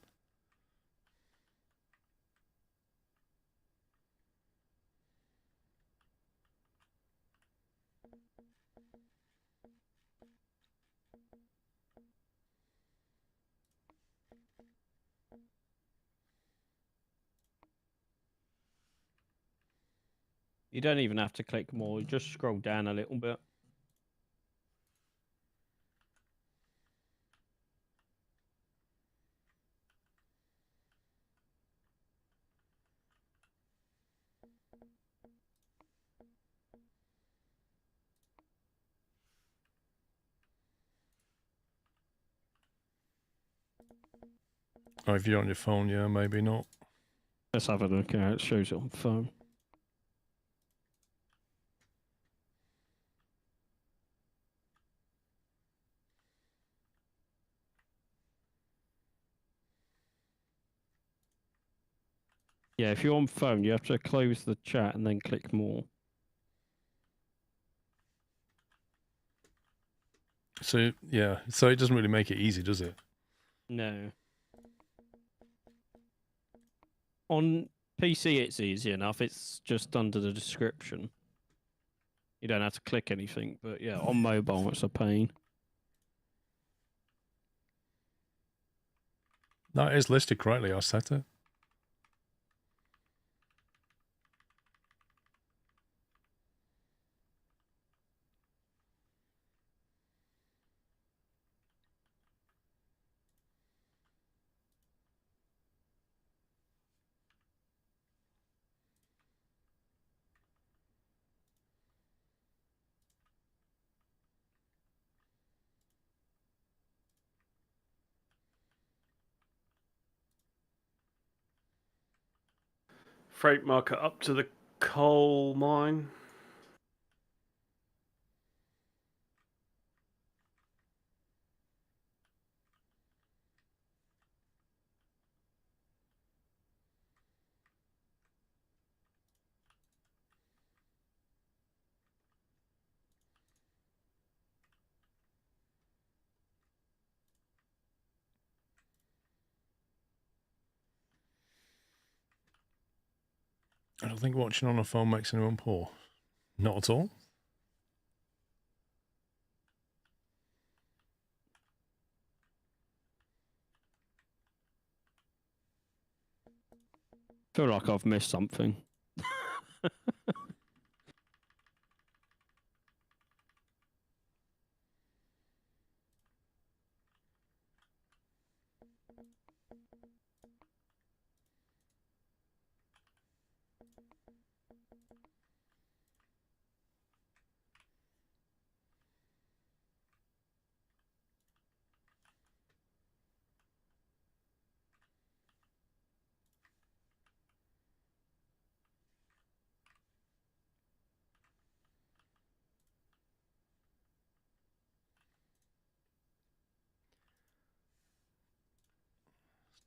You don't even have to click more. You just scroll down a little bit. Oh, if you're on your phone, yeah, maybe not. Let's have a look how it shows it on phone. Yeah, if you're on phone, you have to close the chat and then click more. So, yeah. So it doesn't really make it easy, does it? No. On PC, it's easy enough. It's just under the description. You don't have to click anything, but yeah, on mobile, it's a pain. No, it is listed correctly. I set it. Freight marker up to the coal mine. I don't think watching on a phone makes anyone poor. Not at all. Feel like I've missed something.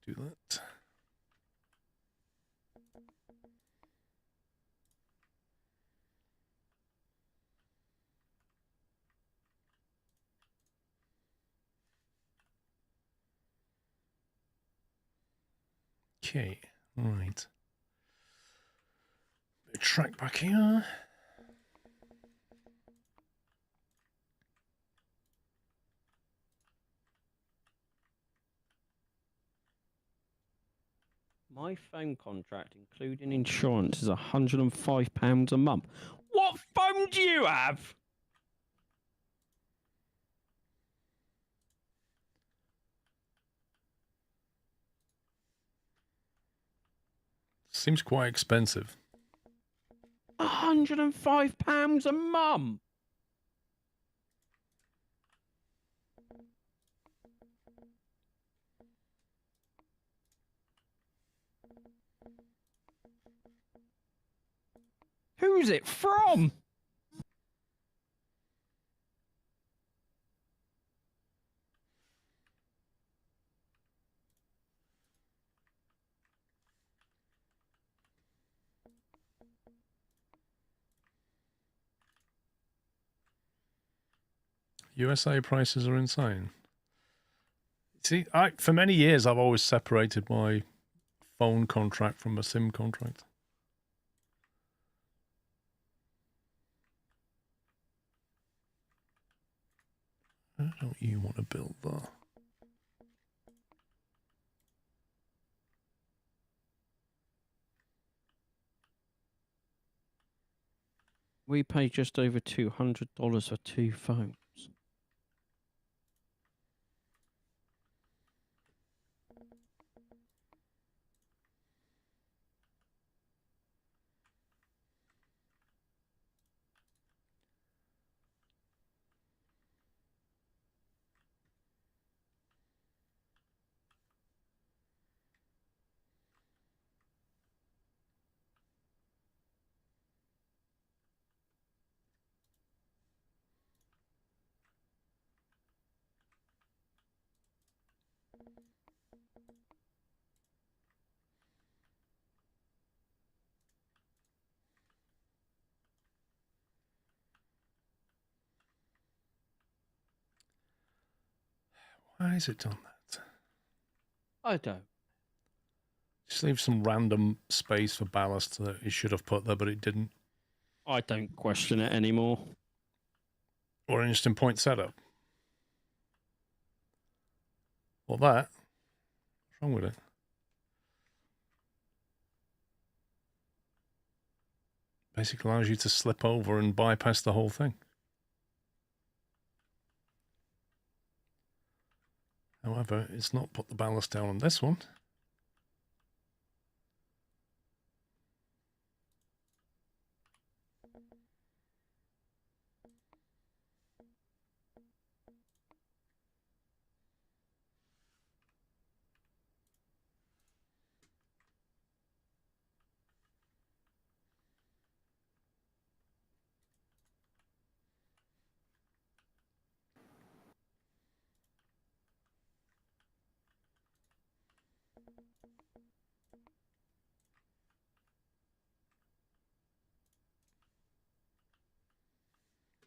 Do that. Okay, right. Bit of track back here. My phone contract, including insurance, is £105 a month. What phone do you have? Seems quite expensive. £105 a month. Who's it from? USA prices are insane. See, for many years I've always separated my phone contract from a SIM contract. Why don't you want to build that? We pay just over $200 for 2 phones. Why has it done that? I don't. Just leave some random space for ballast that it should have put there, but it didn't. I don't question it anymore. Or an instant point setup. Well, that. What's wrong with it? Basically allows you to slip over and bypass the whole thing. However, it's not put the ballast down on this one.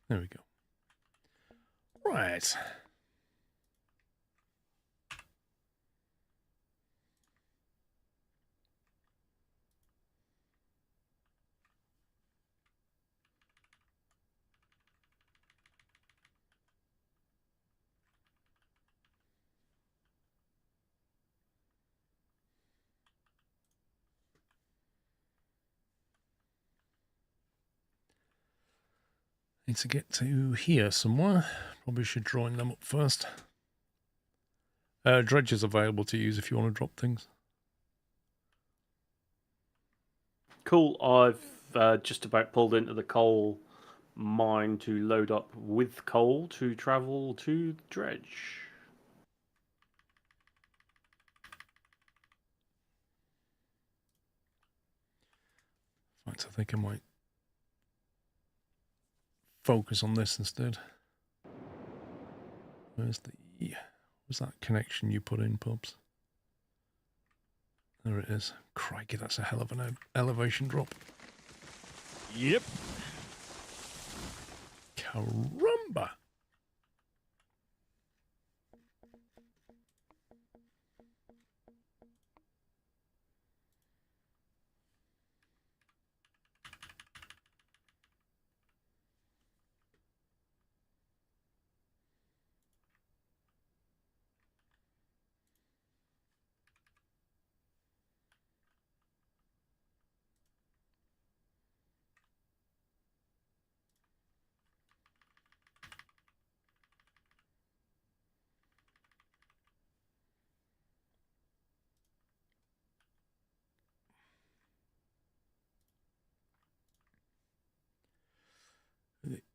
There we go. Right. Need to get to here somewhere. Probably should join them up first. Dredge is available to use if you want to drop things. Cool. I've just about pulled into the coal mine to load up with coal to travel to Dredge. In fact, I think I might focus on this instead. Where's that connection you put in, Pubs? There it is. Crikey, that's a hell of an elevation drop. Yep. Caramba!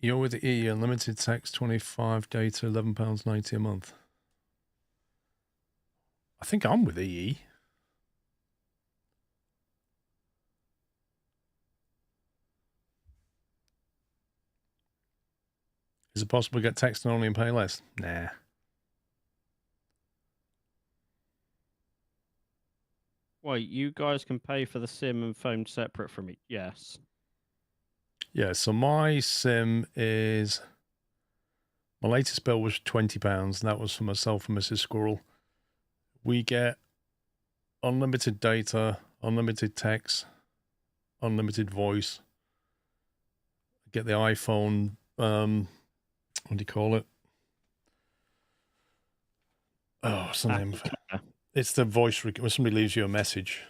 You're with E, unlimited text, 25 data, £11.90 a month. I think I'm with EE. Is it possible to get text only and pay less? Nah. Wait, you guys can pay for the SIM and phone separate from it? Yes. Yeah, so my SIM is... My latest bill was £20, and that was for myself and Mrs. Squirrel. We get unlimited data, unlimited text, unlimited voice. Get the iPhone, what do you call it? Oh, what's the name of it? It's the voice, when somebody leaves you a message,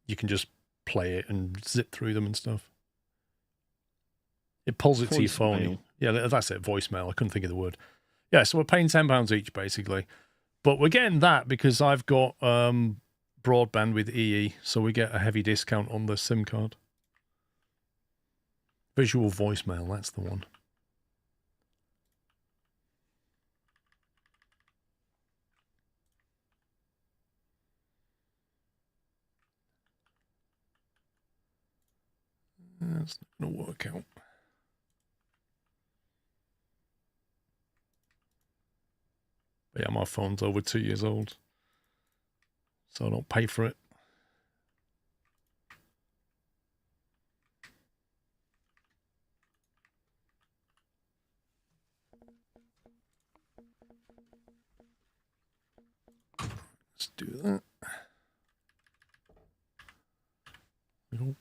you can just play it and zip through them and stuff. It pulls it to your phone. Yeah, that's it, voicemail. I couldn't think of the word. Yeah, so we're paying £10 each, basically. But we're getting that because I've got broadband with EE, so we get a heavy discount on the SIM card. Visual voicemail, that's the one. That's not going to work out. But yeah, my phone's over 2 years old, so I don't pay for it. Let's do that. Nope.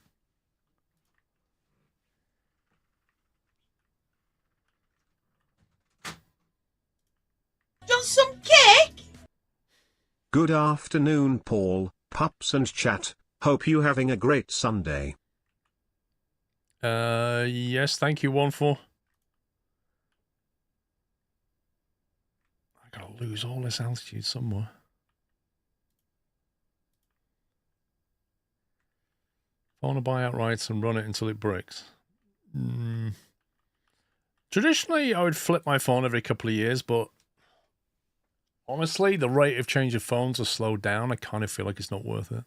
Want some cake? Good afternoon, Paul, pups and chat. Hope you having a great Sunday. Yes, thank you, 1-4. I gotta lose all this altitude somewhere. I want to buy outright and run it until it breaks. Traditionally, I would flip my phone every couple of years, but honestly, the rate of change of phones has slowed down. I kind of feel like it's not worth it.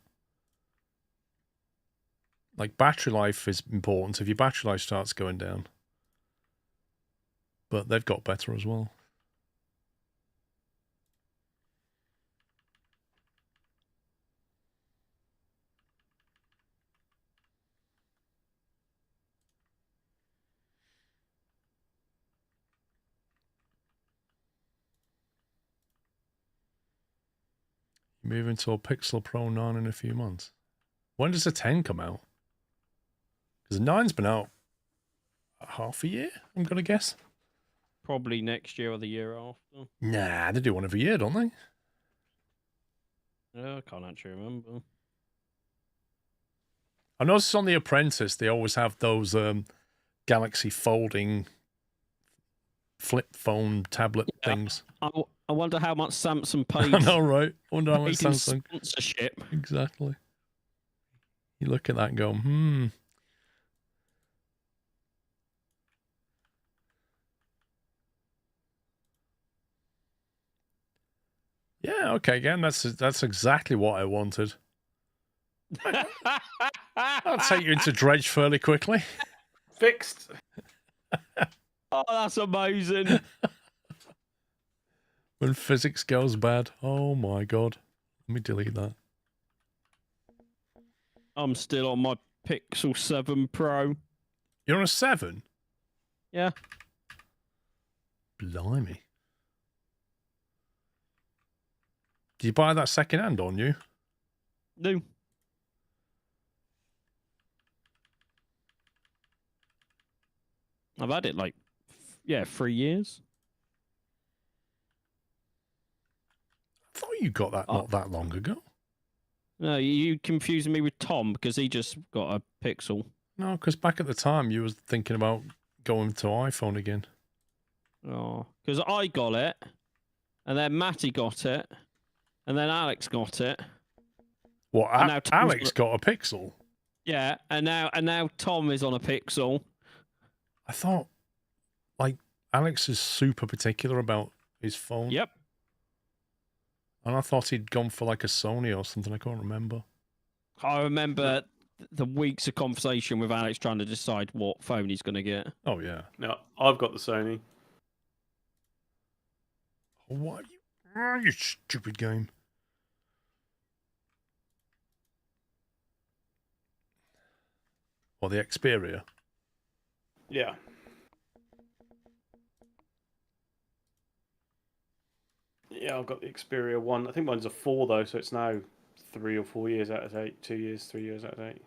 Like, battery life is important if your battery life starts going down. But they've got better as well. Moving to a Pixel Pro 9 in a few months. When does the 10 come out? Because the 9's been out half a year, I'm going to guess. Probably next year or the year after. Nah, they do one every year, don't they? I can't actually remember. I noticed on The Apprentice, they always have those Galaxy folding flip phone tablet things. I wonder how much Samsung I pays. know, right? Wonder how much paid in Samsung. sponsorship. Exactly. You look at that and go, Yeah, okay, again, that's exactly what I wanted. I'll take you into Dredge fairly quickly. Fixed. Oh, that's amazing. When physics goes bad. Oh my god. Let me delete that. I'm still on my Pixel 7 Pro. You're on a 7? Yeah. Blimey. Did you buy that second hand on you? No. I've had it like, 3 years. I thought you got that not that long ago. No, you confusing me with Tom because he just got a Pixel. No, because back at the time you was thinking about going to iPhone again. Oh, because I got it, and then Matty got it, and then Alex got it. What? And now Tom's Alex got a Pixel? Yeah, and now Tom is on a Pixel. I thought, like, Alex is super particular about his phone. Yep. And I thought he'd gone for like a Sony or something. I can't remember. I remember the weeks of conversation with Alex trying to decide what phone he's going to get. Oh, yeah. No, I've got the Sony. What? You stupid game. Or the Xperia? Yeah. Yeah, I've got the Xperia 1. I think mine's a 4 though, so it's now 3 or 4 years out of 8. 2 years, 3 years out of 8.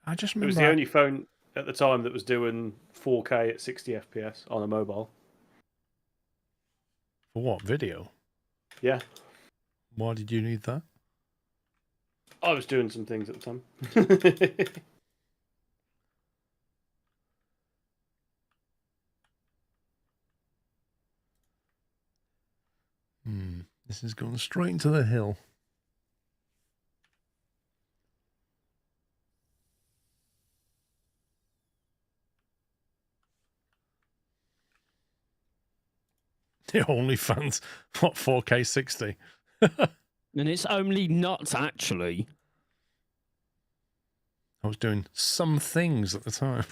I just It remember was the only phone at the time that was doing 4K at 60 FPS on a mobile. For what? Video? Yeah. Why did you need that? I was doing some things at the time. This is going straight into the hill. The OnlyFans, what, 4K 60? And it's only nuts, actually. I was doing some things at the time.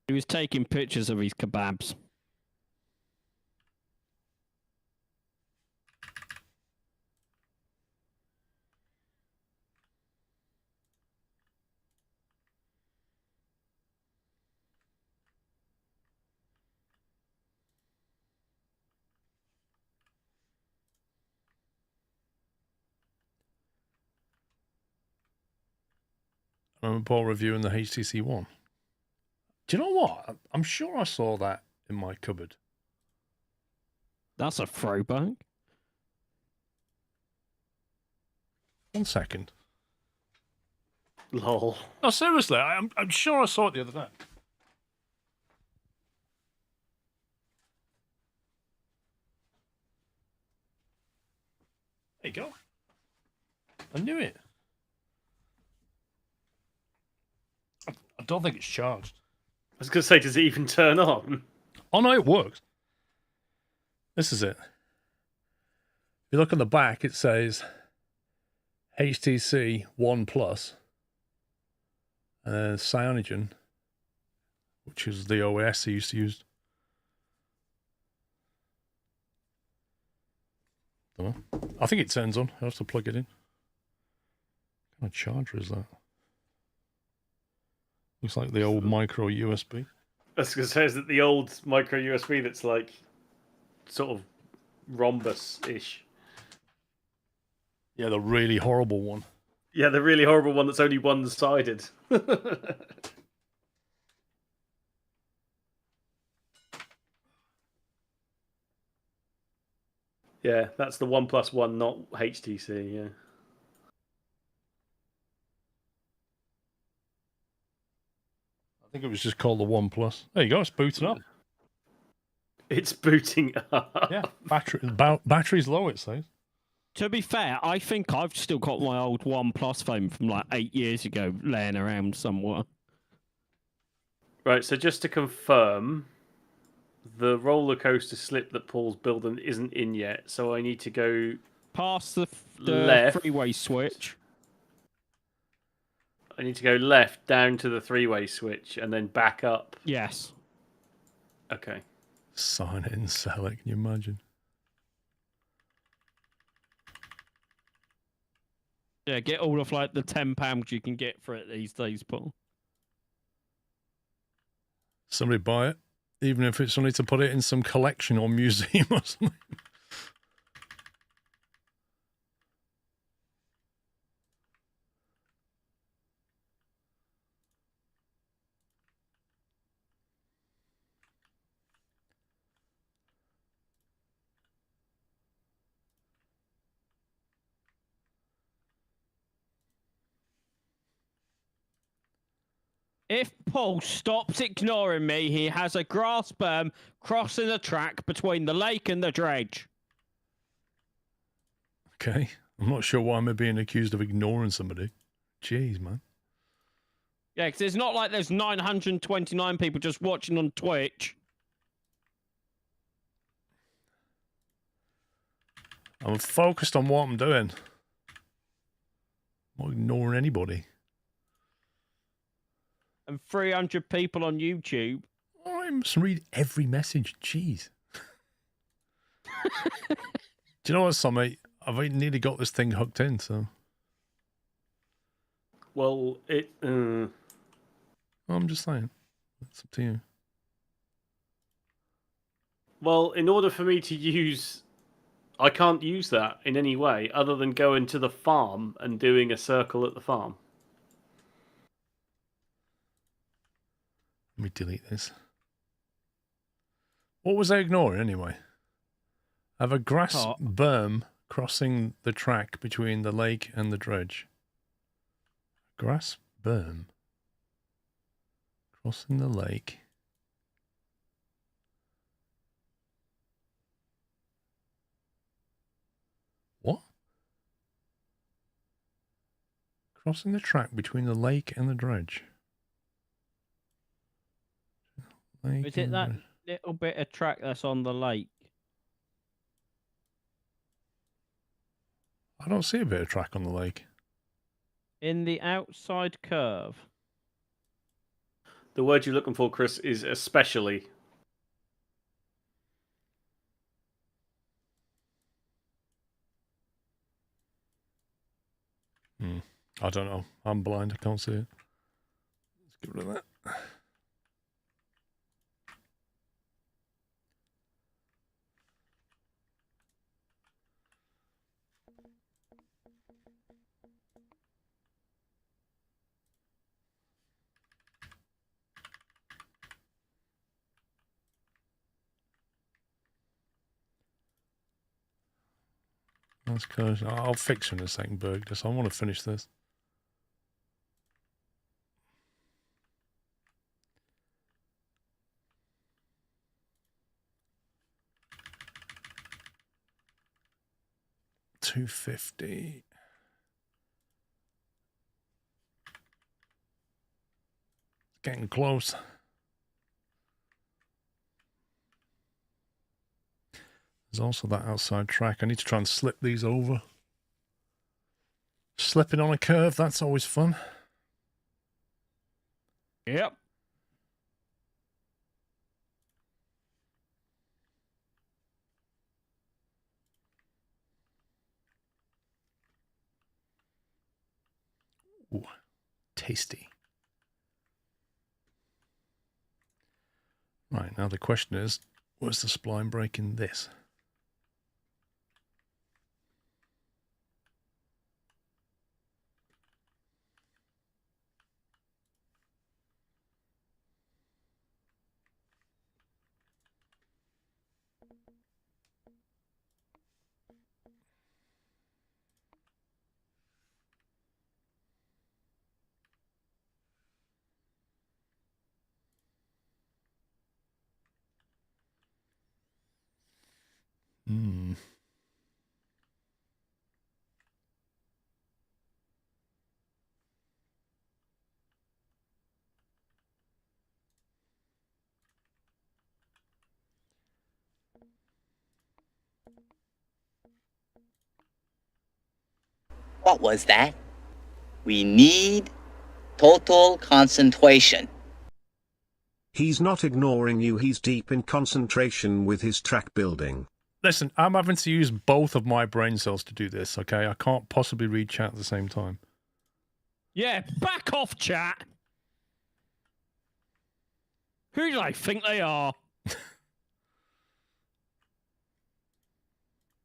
He was taking pictures of his kebabs. I remember Paul reviewing the HTC One. Do you know what? I'm sure I saw that in my cupboard. That's a throwback. 1 second. Lol. No, seriously, I'm sure I saw it the other day. There you go. I knew it. I don't think it's charged. I was going to say, does it even turn on? Oh, no, it works. This is it. If you look on the back, it says HTC One Plus, Cyanogen, which is the OS he used to use. Don't know. I think it turns on. I have to plug it in. What kind of charger is that? Looks like the old micro USB. I was going to say, is it the old micro USB that's like sort of rhombus-ish? Yeah, the really horrible one. Yeah, the really horrible one that's only one-sided. Yeah, that's the 1+1, not HTC, yeah. think it was just called the One Plus. There you go. It's booting up. It's booting up. Yeah, battery's low. It says. To be fair, I think I've still got my old OnePlus phone from like 8 years ago laying around somewhere. Right, so just to confirm, the roller coaster slip that Paul's building isn't in yet, so I need to go Past the left. freeway switch. I need to go left down to the three-way switch and then back up. Yes. Okay. Sign it and sell it. Can you imagine? Yeah, get all of like the £10 you can get for it these days, Paul. Somebody buy it, even if it's only to put it in some collection or museum or something. If Paul stops ignoring me, he has a grass berm crossing the track between the lake and the dredge. Okay. I'm not sure why I'm being accused of ignoring somebody. Jeez, man. Yeah, because it's not like there's 929 people just watching on Twitch. I'm focused on what I'm doing. I'm not ignoring anybody. And 300 people on YouTube. Oh, I must read every message. Jeez. Do you know what, Sammy? I've nearly got this thing hooked in, so... Well, I'm just saying. It's up to you. Well, in order for me to use... I can't use that in any way other than going to the farm and doing a circle at the farm. Let me delete this. What was I ignoring anyway? I have a grass berm crossing the track between the lake and the dredge. Grass berm crossing the lake. What? Crossing the track between the lake and the dredge. Is it that little bit of track that's on the lake? I don't see a bit of track on the lake. In the outside curve. The word you're looking for, Chris, is especially. I don't know. I'm blind. I can't see it. Let's get rid of that. That's good. I'll fix you in a second, Berg. I want to finish this. $250. Getting close. There's also that outside track. I need to try and slip these over. Slipping on a curve, that's always fun. Yep. Ooh, tasty. Right, now the question is, where's the spline break in this? Hmm. What was that? We need total concentration. He's not ignoring you, he's deep in concentration with his track building. Listen, I'm having to use both of my brain cells to do this, okay? I can't possibly read chat at the same time. Yeah, back off, chat. Who do they think they are?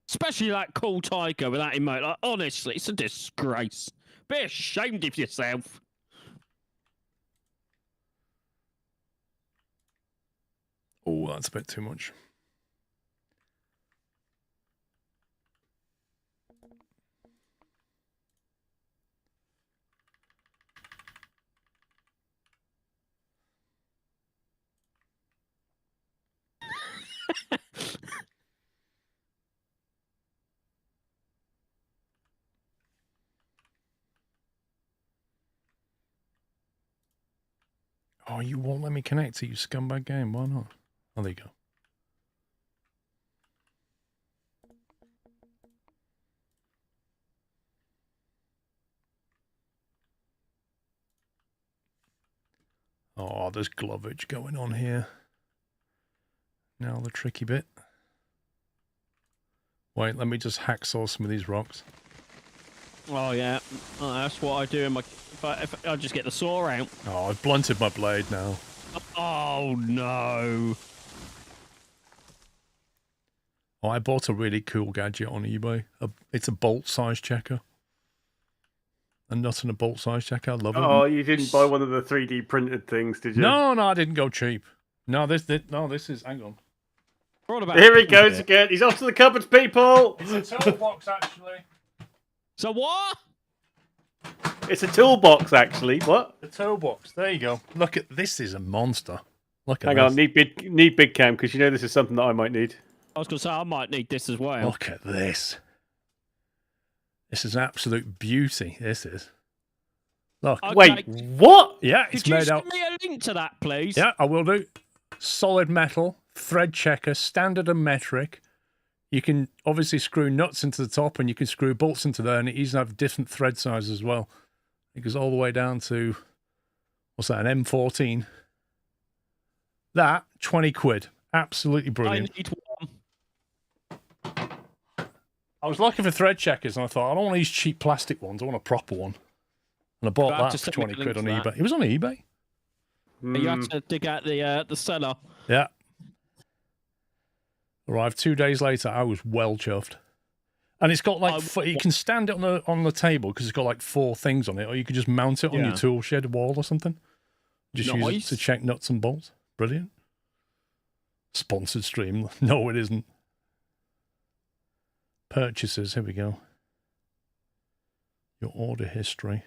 Especially that cool tiger with that emote. Like, honestly, it's a disgrace. Be ashamed of yourself. Oh, that's a bit too much. Oh, you won't let me connect to you scumbag game. Why not? Oh, there you go. Oh, there's glovage going on here. Now the tricky bit. Wait, let me just hacksaw some of these rocks. Oh, yeah. Oh, that's what I do in my... If I just get the saw out. Oh, I've blunted my blade now. Oh, no. Oh, I bought a really cool gadget on eBay. It's a bolt size checker. A nut and a bolt size checker. I love it. Oh, you didn't buy one of the 3D printed things, did you? No, I didn't go cheap. No, this is. Hang on. What about Here he goes again. He's off to the cupboards, people. It's a toolbox, actually. So what? It's a toolbox, actually. What? The toolbox. There you go. Look at this. Is a monster. Look at Hang this. on, need big cam because you know this is something that I might need. I was going to say, I might need this as well. Look at this. This is absolute beauty. This is. Look. Okay. Wait, what? Yeah, it's Could you made out. send me a link to that, please? Yeah, I will do. Solid metal, thread checker, standard and metric. You can obviously screw nuts into the top and you can screw bolts into there, and it even have different thread sizes as well. It goes all the way down to, what's that, an M14. That, 20 quid. Absolutely brilliant. I need one. I was looking for thread checkers and I thought, I don't want these cheap plastic ones. I want a proper one. And I bought You'll have that to for send me 20 a link quid on to that. eBay. It was on eBay. You have to dig out the cellar. Yeah. Arrived 2 days later. I was well chuffed. And it's got like, you can stand it on the table because it's got like 4 things on it, or you could just mount it on your tool shed wall or something. Just use it to check nuts and bolts. Brilliant. Sponsored stream. No, it isn't. Purchases. Here we go. Your order history.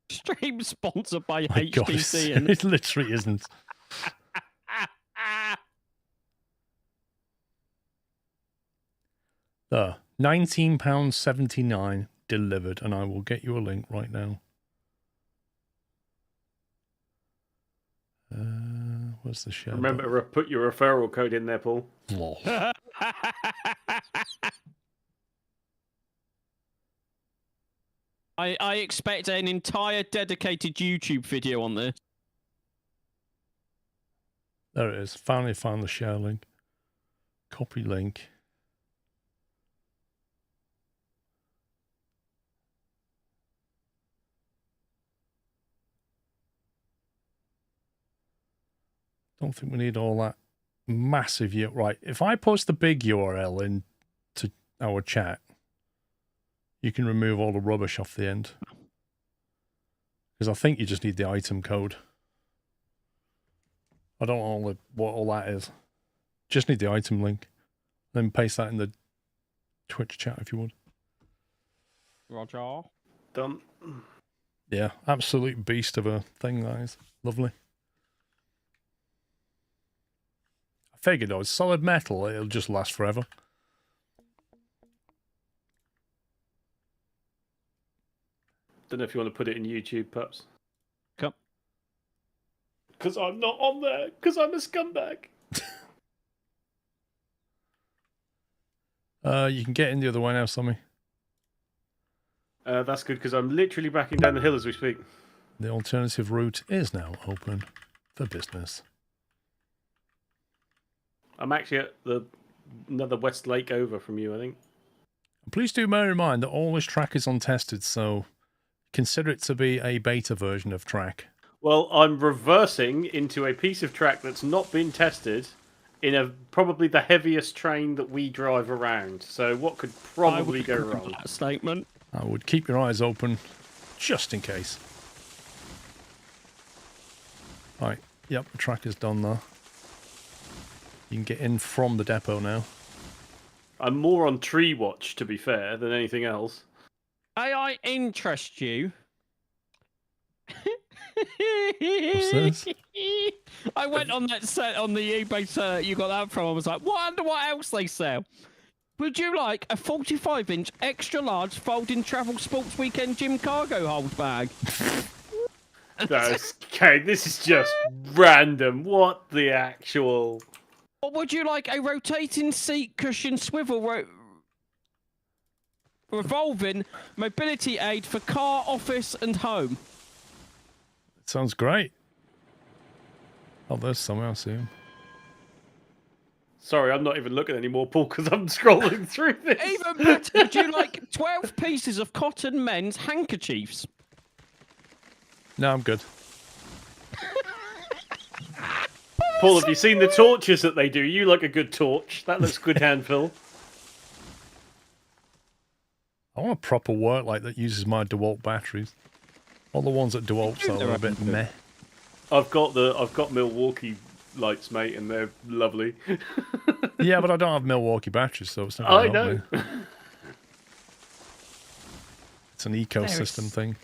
Stream sponsored by My God, HTC. And... it literally isn't. £19.79 delivered, and I will get you a link right now. Where's the share? Remember to put your referral code in there, Paul. Lol. I expect an entire dedicated YouTube video on this. There it is. Finally found the share link. Copy link. Don't think we need all that massive right. If I post the big URL into our chat, you can remove all the rubbish off the end. Because I think you just need the item code. I don't know what all that is. Just need the item link. Then paste that in the Twitch chat if you would. Roger. Done. Yeah, absolute beast of a thing, that is. Lovely. I figured though, it's solid metal, it'll just last forever. Don't know if you want to put it in YouTube, perhaps. Come. Because I'm not on there. Because I'm a scumbag. You can get in the other way now, Sammy. That's good because I'm literally backing down the hill as we speak. The alternative route is now open for business. I'm actually at another West Lake over from you, I think. Please do bear in mind that all this track is untested, so consider it to be a beta version of track. Well, I'm reversing into a piece of track that's not been tested in probably the heaviest train that we drive around. So what could probably go wrong? That statement. I would keep your eyes open just in case. Right, yep, the track is done there. You can get in from the depot now. I'm more on tree watch, to be fair, than anything else. May I interest you? What's this? I went on that set on the eBay set you got that from. I was like, wonder what else they sell. Would you like a 45-inch extra large folding travel sports weekend gym cargo hold bag? Okay, this is just random. What the actual... Or would you like a rotating seat cushion swivel revolving mobility aid for car, office and home? Sounds great. Oh, there's someone else here. Sorry, I'm not even looking anymore, Paul, because I'm scrolling through this. Even better, would you like 12 pieces of cotton men's handkerchiefs? No, I'm good. Paul, have you seen the torches that they do? You like a good torch. That looks good handful. I want a proper work light that uses my DeWalt batteries. All the ones at DeWalt are a bit meh. I've got Milwaukee lights, mate, and they're lovely. Yeah, but I don't have Milwaukee batteries, so it's not going to help me. It's an ecosystem thing.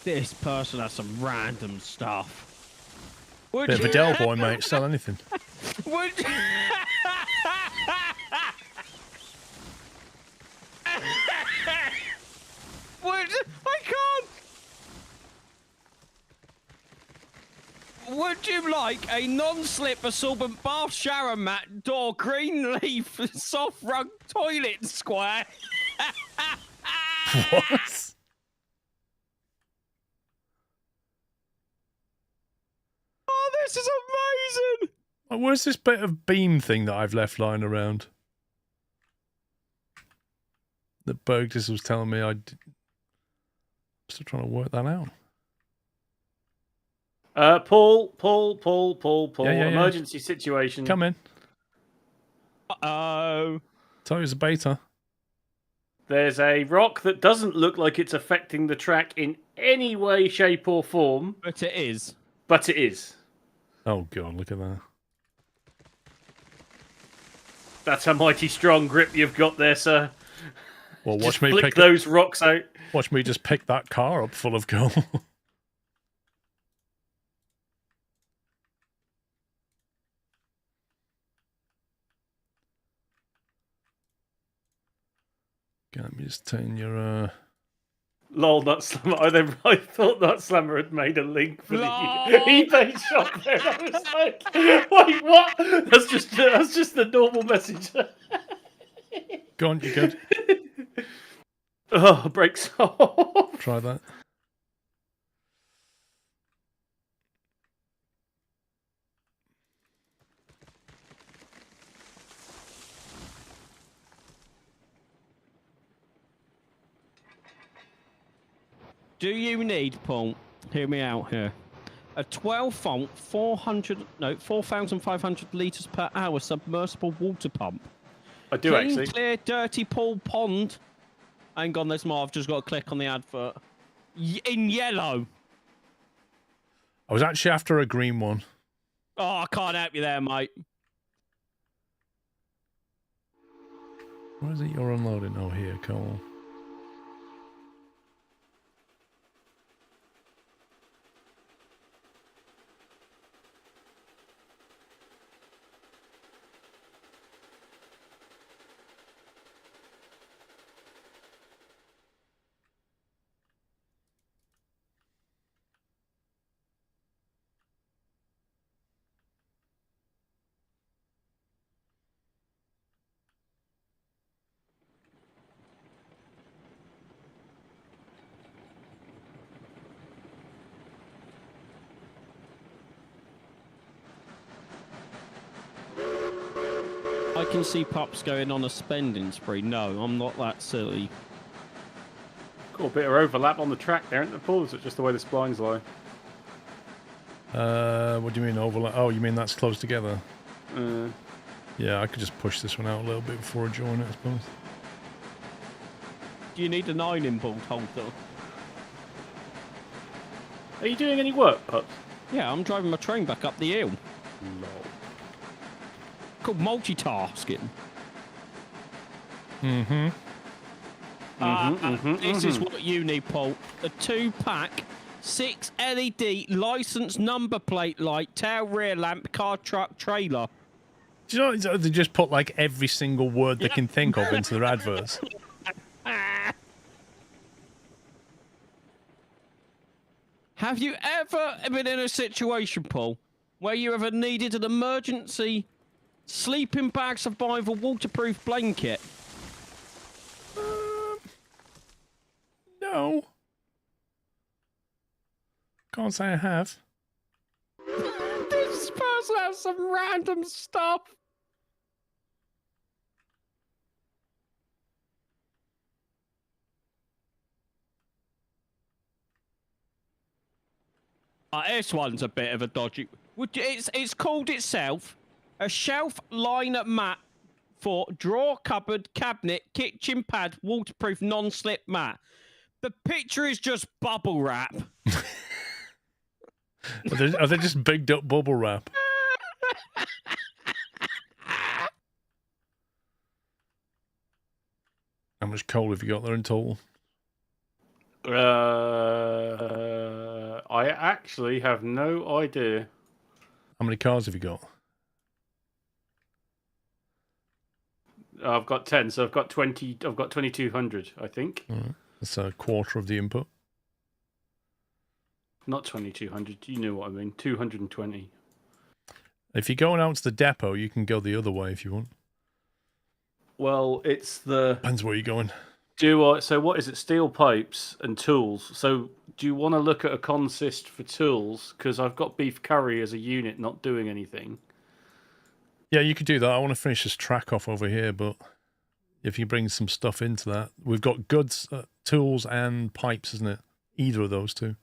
This person has some random stuff. Would Bit of a Del boy, mate. Sell anything. Would you... I can't. Would you like a non-slip absorbent bath shower mat door green leaf soft rug toilet square? What? Oh, this is amazing! Where's this bit of beam thing that I've left lying around? That Burgess was telling me I'm still trying to work that out. Paul. Yeah. Emergency situation. Come in. Uh-oh. Tell you it's a beta. There's a rock that doesn't look like it's affecting the track in any way, shape, or form. But it is. But it is. Oh, God, look at that. That's a mighty strong grip you've got there, sir. Well, watch Just me flick pick those rocks out. Watch me just pick that car up full of gold. Okay, let me just turn your Lol, Nut Slammer. I thought Nut Slammer had made a link for the eBay shop there. I was like, wait, what? That's just the normal message. Go on, you good? Oh, brakes off. Try that. Do you need, Paul, hear me out here, a 12-volt, 4,500 litres per hour submersible water pump? I do, Clean, actually. Clear, dirty pool pond. Hang on, there's more. I've just got to click on the advert. In yellow. I was actually after a green one. Oh, I can't help you there, mate. Where is it you're unloading? Oh, here, cool. I can see Pups going on a spending spree. No, I'm not that silly. Got a bit of overlap on the track there, isn't there, Paul? Is it just the way the splines lie? What do you mean overlap? Oh, you mean that's close together? Uh, Yeah, I could just push this one out a little bit before I join it, I suppose. Do you need a 9-in-bolt holder? Are you doing any work, Pups? Yeah, I'm driving my train back up the hill. No. Called multitasking. Mm-hmm. This is what you need, Paul. A 2-pack, 6 LED license number plate light, tail rear lamp, car, truck, trailer. Do you know they just put like every single word they can think of into their adverts? Have you ever been in a situation, Paul, where you ever needed an emergency sleeping bag survival waterproof blanket? No. Can't say I have. This person has some random stuff. This one's a bit of a dodgy. It's called itself a shelf liner mat for drawer, cupboard, cabinet, kitchen pad, waterproof non-slip mat. The picture is just bubble wrap. Are they just bigged up bubble wrap? How much coal have you got there in total? I actually have no idea. How many cars have you got? I've got 10, so I've got 20. I've got 2,200, I think. Right. That's a quarter of the input. Not 2,200. You know what I mean? 220. If you're going out to the depot, you can go the other way if you want. Well, it's the. Depends where you're going. So what is it? Steel pipes and tools. So do you want to look at a consist for tools? Because I've got beef curry as a unit not doing anything. Yeah, you could do that. I want to finish this track off over here, but if you bring some stuff into that, we've got goods, tools, and pipes, isn't it? Either of those two.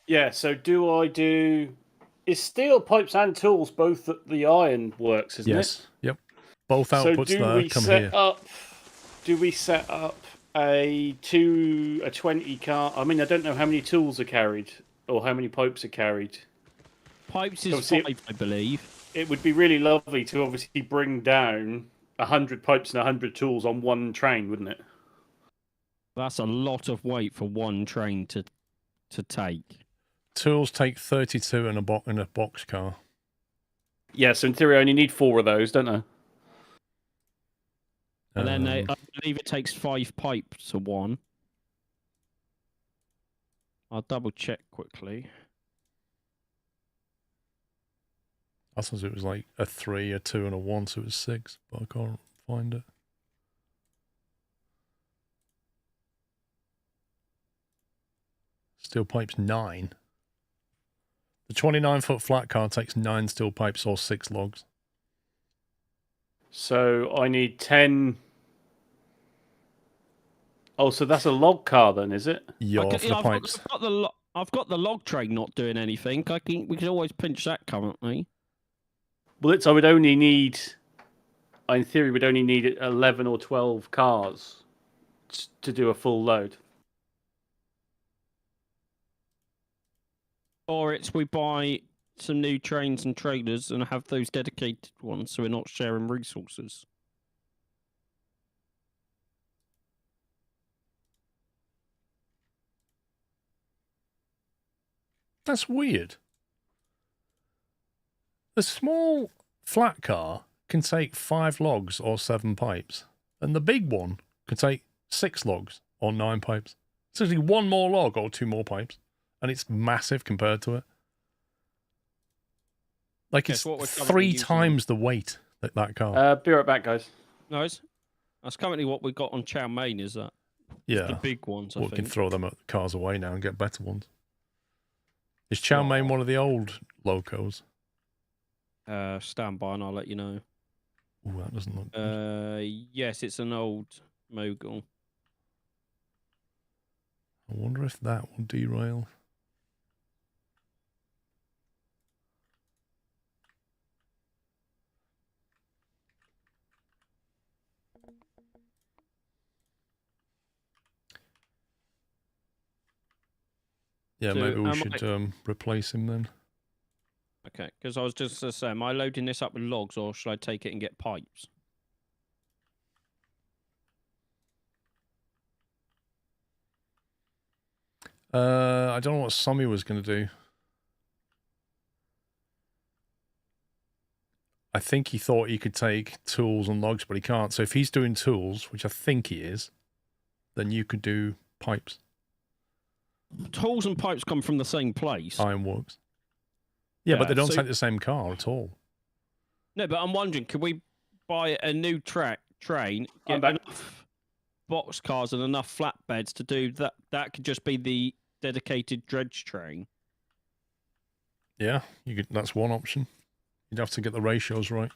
Yeah. So is steel pipes and tools both at the iron works? Isn't it? Yes. Yep. Both outputs there come here. Do we set up a 20 car? I mean, I don't know how many tools are carried or how many pipes are carried. Pipes is 5, I believe. It would be really lovely to obviously bring down 100 pipes and 100 tools on one train, wouldn't it? That's a lot of weight for one train to take. Tools take 32 in a box car. Yeah, so in theory, I only need 4 of those, don't I? And then I believe it takes 5 pipes to one. I'll double check quickly. I thought it was like a 3, a 2, and a 1, so it was 6, but I can't find it. Steel pipes 9. The 29-foot flat car takes 9 steel pipes or 6 logs. So I need 10. Oh, so that's a log car then, is it? Yeah, for the pipes. I've got the log train not doing anything. We can always pinch that currently. Well, I would only need. In theory, we'd only need 11 or 12 cars to do a full load. Or we buy some new trains and trailers and have those dedicated ones so we're not sharing resources. That's weird. The small flat car can take 5 logs or 7 pipes, and the big one can take 6 logs or 9 pipes. It's actually 1 more log or 2 more pipes, and it's massive compared to it. Like it's 3 times the weight that car. Be right back, guys. No, that's currently what we've got on Chow Mein, is that? Yeah. The big ones, I We think. can throw them cars away now and get better ones. Is Chow Mein one of the old locos? Stand by and I'll let you know. Ooh, that doesn't look good. Yes, it's an old mogul. I wonder if that will derail. Yeah, So, maybe we am should I- replace him then. Okay, because I was just going to say, am I loading this up with logs or should I take it and get pipes? I don't know what Sammy was going to do. I think he thought he could take tools and logs, but he can't. So if he's doing tools, which I think he is, then you could do pipes. Tools and pipes come from the same place. Ironworks. Yeah, but Yeah, they don't so- take the same car at all. No, but I'm wondering, could we buy a new train, I'm get back. enough box cars and enough flatbeds to do that? That could just be the dedicated dredge train. Yeah, you could. That's one option. You'd have to get the ratios right.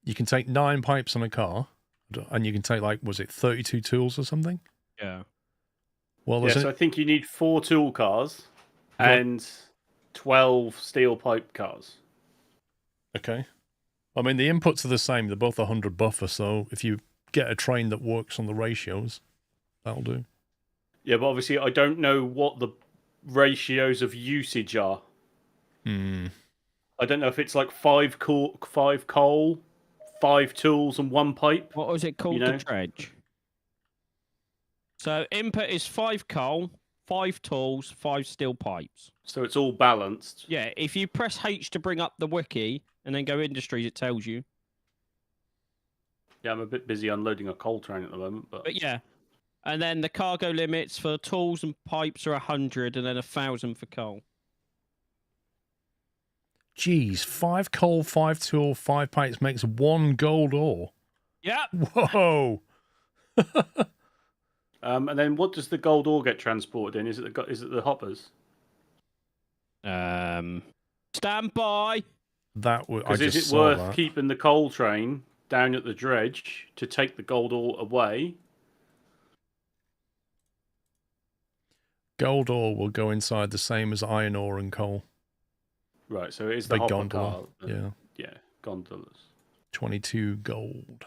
You can take 9 pipes on a car, and you can take, like, was it 32 tools or something? Yeah. Well, Yeah, there's so I think you need 4 tool cars and 12 steel pipe cars. okay. I mean, the inputs are the same. They're both 100 buffer, so if you get a train that works on the ratios, that'll do. Yeah, but obviously I don't know what the ratios of usage are. I don't know if it's like 5 coal, 5 tools, and 1 pipe. What was it called? You know? The dredge. So input is 5 coal, 5 tools, 5 steel pipes. So it's all balanced. Yeah, if you press H to bring up the wiki and then go industries, it tells you. Yeah, I'm a bit busy unloading a coal train at the moment, but But yeah, and then the cargo limits for tools and pipes are 100, and then 1,000 for coal. Geez, 5 coal, 5 tool, 5 pipes makes 1 gold ore. Yeah. Whoa! and then what does the gold ore get transported in? Is it the hoppers? Stand by. That would. I Because just is it saw worth that. keeping the coal train down at the dredge to take the gold ore away? Gold ore will go inside the same as iron ore and coal. Right, so it is the Big hopper gondola. car. Yeah. Yeah, gondolas. 22 gold.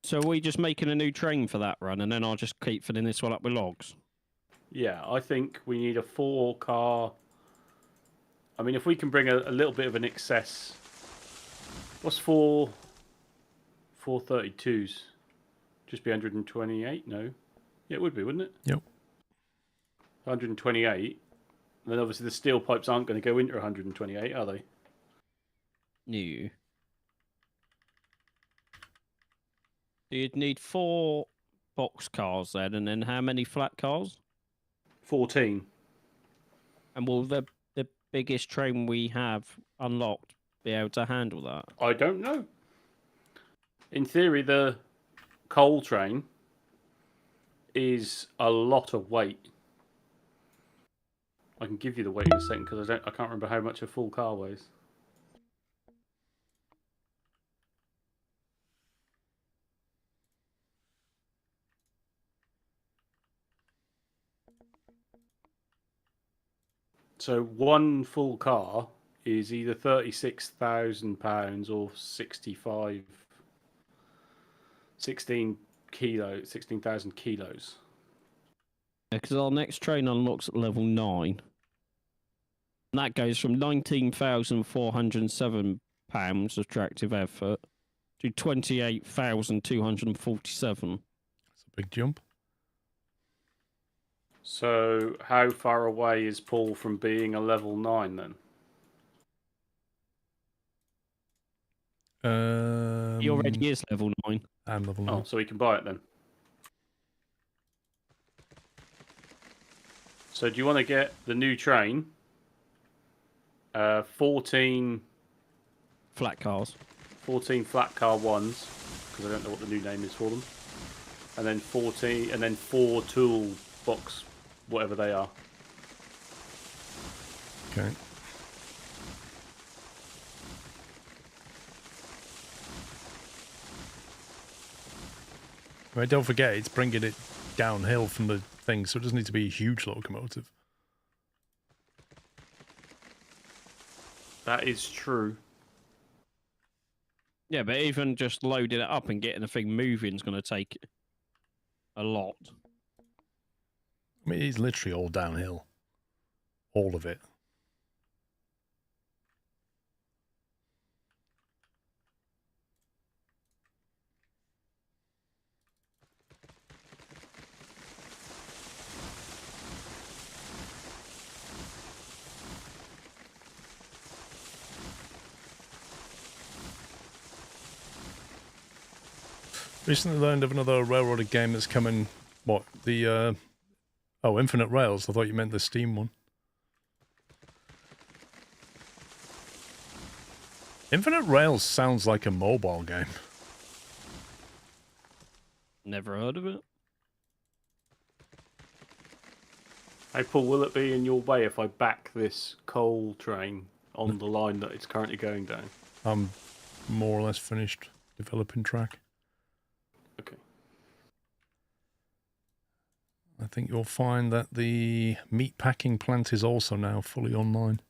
So are we just making a new train for that run, and then I'll just keep filling this one up with logs? Yeah, I think we need a 4-car. I mean, if we can bring a little bit of an excess. What's 432s? Just be 128? No. Yeah, it would be, wouldn't it? Yep. 128. And then obviously the steel pipes aren't going to go into 128, are they? New. You'd need 4 box cars then, and then how many flat cars? 14. And will the biggest train we have unlocked be able to handle that? I don't know. In theory, the coal train is a lot of weight. I can give you the weight in a second because I can't remember how much a full car weighs. So one full car is either £36,000 or 16,000 kilos. Because our next train unlocks at level 9. And that goes from £19,407 of tractive effort to 28,247. That's a big jump. So how far away is Paul from being a level 9 then? He already is level 9. I'm level 9. Oh, so he can buy it then. So do you want to get the new train? 14 Flat cars. flat car ones, because I don't know what the new name is for them. And then 14, and then 4 tool box, whatever they are. Okay. I mean, don't forget, it's bringing it downhill from the thing, so it doesn't need to be a huge locomotive. That is true. Yeah, but even just loading it up and getting the thing moving is going to take a lot. I mean, it's literally all downhill. All of it. Recently learned of another railroaded game that's coming. What? The, oh, Infinite Rails. I thought you meant the Steam one. Infinite Rails sounds like a mobile game. Never heard of it. Hey, Paul, will it be in your way if I back this coal train on the line that it's currently going down? I'm more or less finished developing track. Okay. I think you'll find that the meat packing plant is also now fully online.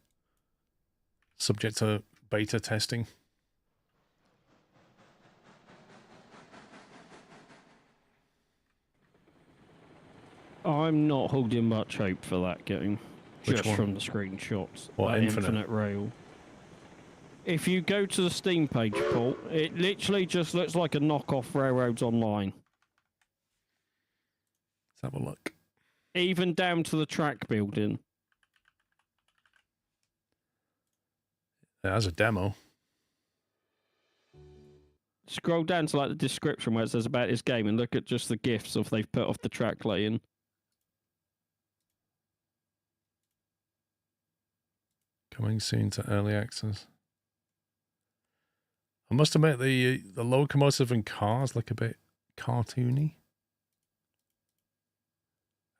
Subject to beta testing. I'm not holding much hope for that game. Which Just one? from the screenshots. What, That Infinite? Rail. If you go to the Steam page, Paul, it literally just looks like a knockoff Railroads Online. Let's have a look. Even down to the track building. It has a demo. Scroll down to like the description where it says about this game and look at just the GIFs of they've put off the track laying. Coming soon to early access. I must admit the locomotive and cars look a bit cartoony.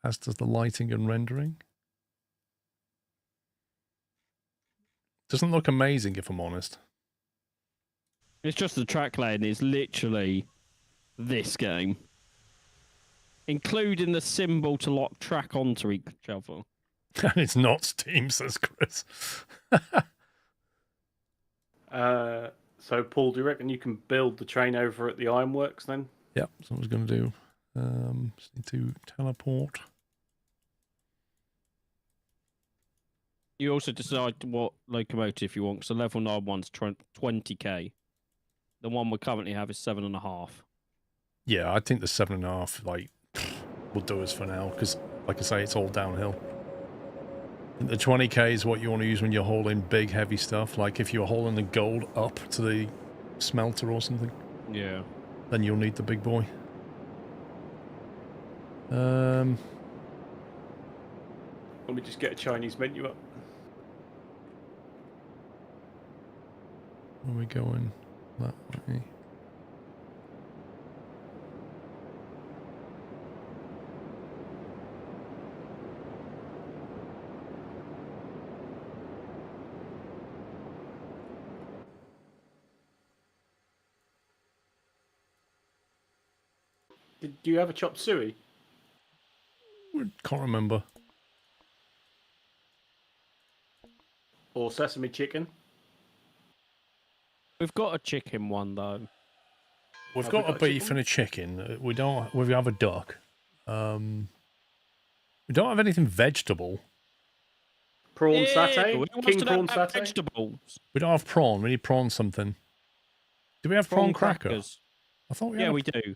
As does the lighting and rendering. Doesn't look amazing if I'm honest. It's just the track laying is literally this game. Including the symbol to lock track onto each other. And it's not Steam, says Chris. So, Paul, do you reckon you can build the train over at the ironworks then? Yep, that's what I was going to do. Just need to teleport. You also decide what locomotive you want, because the level 9 one's 20k. The one we currently have is 7.5. Yeah, I think the 7.5 like will do us for now, because like I say, it's all downhill. The 20k is what you want to use when you're hauling big, heavy stuff. Like if you're hauling the gold up to the smelter or something. Yeah. Then you'll need the big boy. Let me just get a Chinese menu up. Where are we going? That way. Do you have a chop suey? Can't remember. Or sesame chicken? We've got a chicken one, though. We've Have got we a got a beef chicken? and a chicken. We don't. We have a duck. We don't have anything vegetable. Prawn Ew, satay? who wants King to prawn have satay? vegetables? We don't have prawn. We need prawn something. Do we have prawn cracker? crackers. I thought we Yeah, had. we do.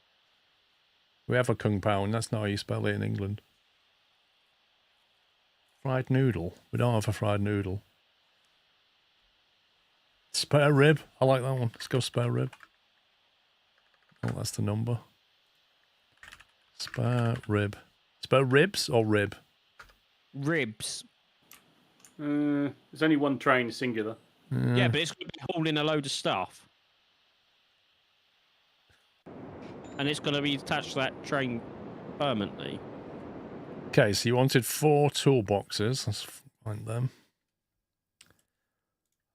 We have a kung pao, and that's not how you spell it in England. Fried noodle. We don't have a fried noodle. Spare rib. I like that one. Let's go spare rib. Oh, that's the number. Spare rib. Spare ribs or rib? Ribs. There's only one train, singular. Yeah, but it's going to be hauling a load of stuff. And it's going to be attached to that train permanently. Okay, so you wanted 4 toolboxes. Let's find them.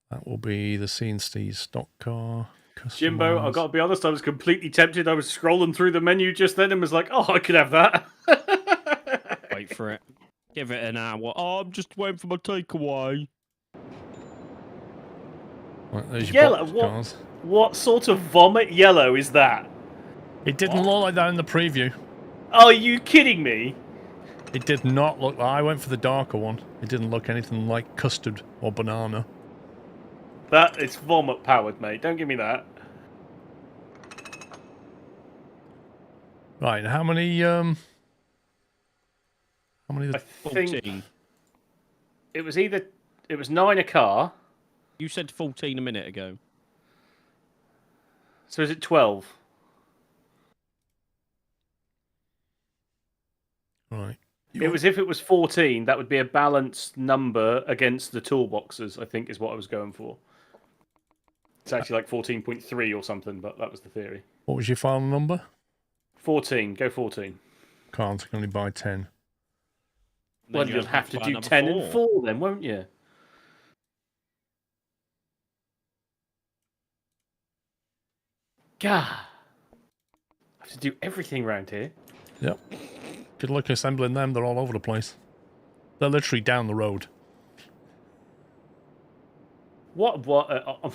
That will be the C&C stock car. Jimbo, I've Customise. got to be honest, I was completely tempted. I was scrolling through the menu just then and was like, oh, I could have that. Wait for it. Give it an hour. Oh, I'm just waiting for my takeaway. Right, there's your Yellow, box what? cars. What sort of vomit yellow is that? It didn't look like that in the preview. Are you kidding me? It did not look. I went for the darker one. It didn't look anything like custard or banana. That it's vomit powered, mate. Don't give me that. Right, how many? How many? I think 14. it was 9 a car. You said 14 a minute ago. So is it 12? Right. It was if it was 14, that would be a balanced number against the toolboxes, I think is what I was going for. It's actually like 14.3 or something, but that was the theory. What was your final number? 14, go 14. Can't. I can only buy 10. Then Well, you you'll have to buy do number 10 and 4 then, won't you? God. I have to do everything around here. Yep. Good luck assembling them. They're all over the place. They're literally down the road. What? Oh,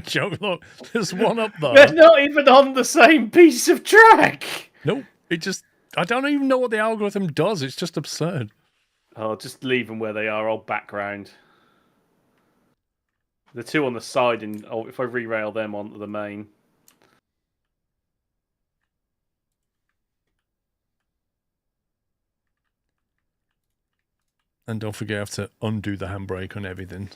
joke. Look, there's one up They're there. not even on the same piece of track! Nope. It just... I don't even know what the algorithm does. It's just absurd. Oh, just leave them where they are. I'll background. The two on the side, and if I re-rail them onto the main. And don't forget, I have to undo the handbrake on everything.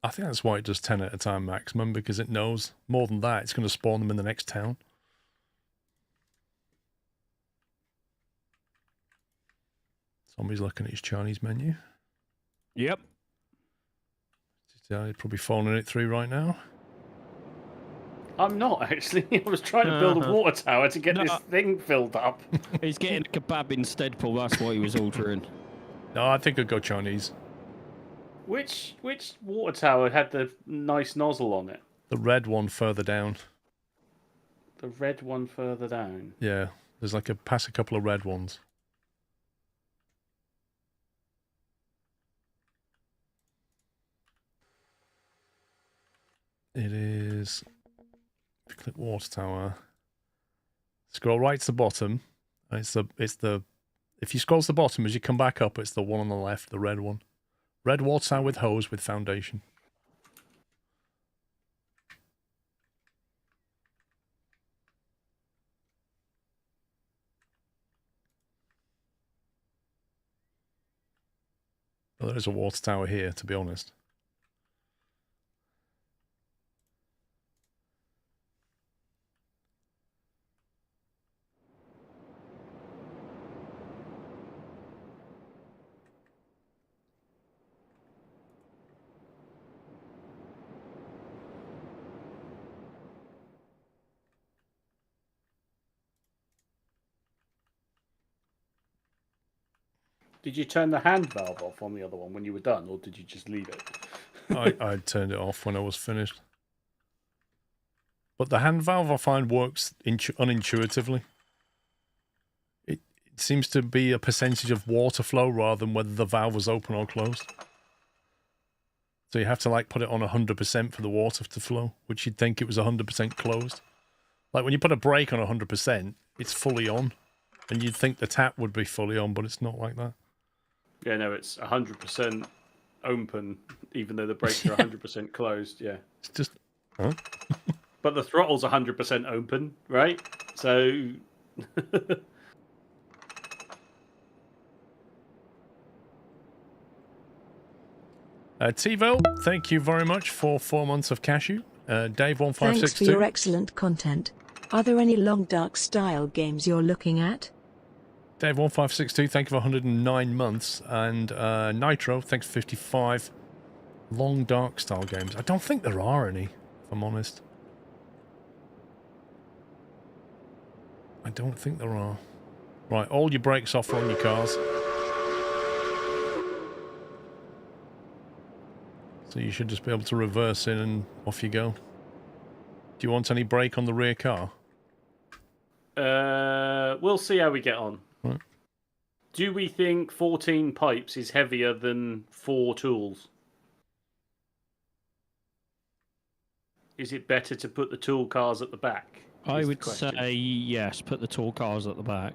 I think that's why it does 10 at a time maximum, because it knows more than that, it's going to spawn them in the next town. Zombie's looking at his Chinese menu. Yep. He's probably phoning it through right now. I'm not, actually. I was trying to build a water tower to get this thing filled up. He's getting a kebab instead, Paul. That's what he was ordering. No, I think I'd go Chinese. Which water tower had the nice nozzle on it? The red one further down. The red one further down. Yeah, there's like past a couple of red ones. It is... If you click water tower, scroll right to the bottom. And it's the if you scroll to the bottom as you come back up, it's the one on the left, the red one. Red water tower with hose with foundation. Well, there is a water tower here, to be honest. Did you turn the hand valve off on the other one when you were done, or did you just leave it? I turned it off when I was finished. But the hand valve I find works unintuitively. It seems to be a percentage of water flow rather than whether the valve was open or closed. So you have to like put it on 100% for the water to flow, which you'd think it was 100% closed. Like when you put a brake on 100%, it's fully on. And you'd think the tap would be fully on, but it's not like that. Yeah, no, it's 100% open, even though the brakes are 100% closed. Yeah. It's just... Huh? But the throttle's 100% open, right? So... Tivo, thank you very much for 4 months of cashew. Dave1562. Thanks for your excellent content. Are there any long dark style games you're looking at? Dave1562, thank you for 109 months. And Nitro, thanks for 55. Long dark style games. I don't think there are any, if I'm honest. I don't think there are. Right, all your brakes off on your cars. So you should just be able to reverse in and off you go. Do you want any brake on the rear car? We'll see how we get on. Right. Do we think 14 pipes is heavier than 4 tools? Is it better to put the tool cars at the back? I would say yes, put the tall cars at the back.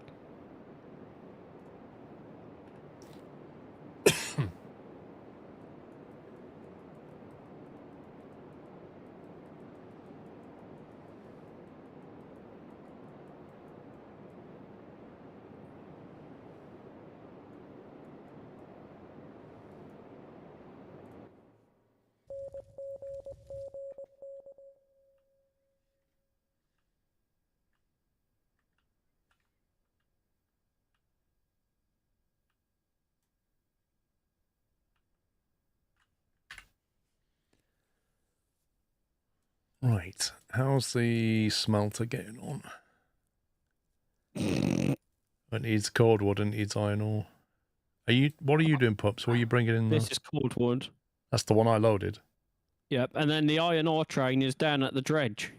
Right, how's the smelter getting on? It needs cordwood and it needs iron ore. What are you doing, Pups? What are you bringing in there? This is cordwood. That's the one I loaded. Yep, and then the iron ore train is down at the dredge.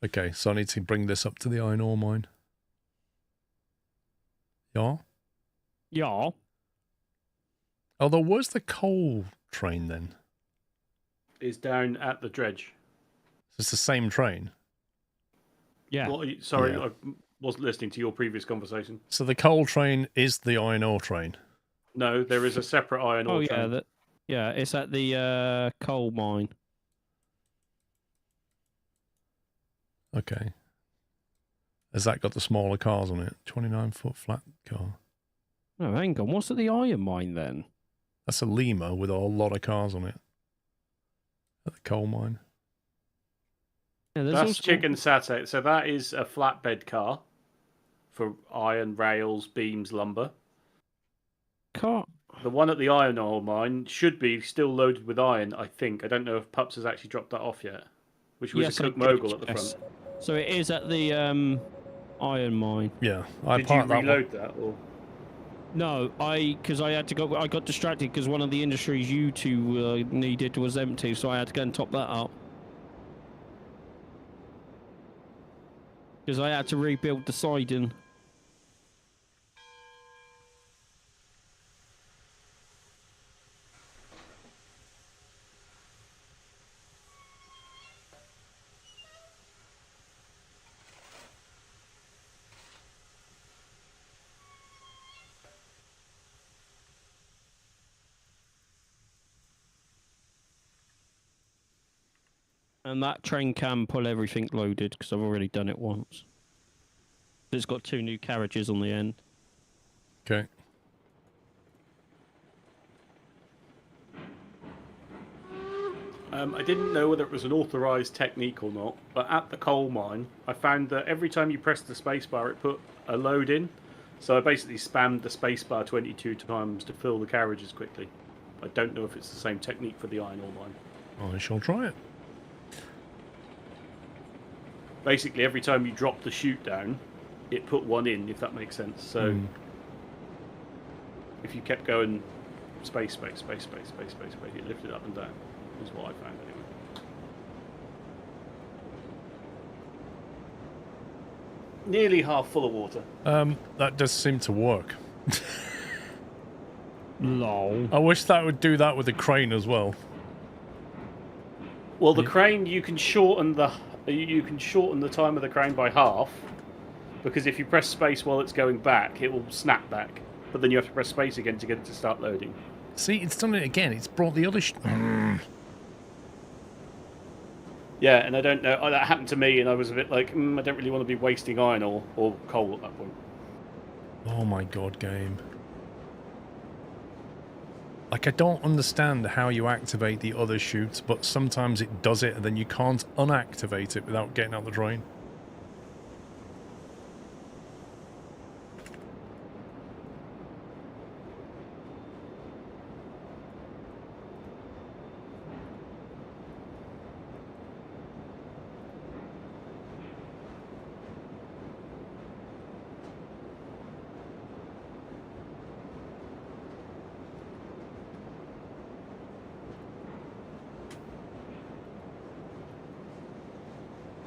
Okay, so I need to bring this up to the iron ore mine. Yeah? Yeah. Although, where's the coal train then? Is down at the dredge. It's the same train? Yeah. Sorry, Yeah. I wasn't listening to your previous conversation. So the coal train is the iron ore train? No, there is a separate iron ore train. Yeah, it's at the coal mine. Okay. Has that got the smaller cars on it? 29-foot flat car. Oh, hang on. What's at the iron mine then? That's a Lima with a lot of cars on it. At the coal mine. Yeah, That's chicken satay. So that is a flatbed car for iron, rails, beams, lumber. Car. The one at the iron ore mine should be still loaded with iron, I think. I don't know if Pups has actually dropped that off yet. Which was Yes, a I Cook did, Mogul at the yes. front. So it is at the iron mine. Yeah, I Did you parked that one. reload that? Or... No, because I had to go. I got distracted because one of the industries you two needed was empty, so I had to go and top that up. Because I had to rebuild the siding. And that train can pull everything loaded because I've already done it once. It's got 2 new carriages on the end. Okay. I didn't know whether it was an authorised technique or not, but at the coal mine, I found that every time you pressed the spacebar, it put a load in. So I basically spammed the spacebar 22 times to fill the carriages quickly. I don't know if it's the same technique for the iron ore mine. I shall try it. Basically, every time you drop the chute down, it put one in, if that makes sense. So if you kept going space, it lifted up and down, is what I found anyway. Nearly half full of water. That does seem to work. Lol. I wish that would do that with the crane as well. Well, the crane, you can shorten the time of the crane by half, because if you press space while it's going back, it will snap back. But then you have to press space again to get it to start loading. See, it's done it again. It's brought the other... Yeah, and I don't know. Oh, that happened to me, and I was a bit like, I don't really want to be wasting iron or coal at that point. Oh my god, game. Like, I don't understand how you activate the other chutes, but sometimes it does it, and then you can't unactivate it without getting out the drain.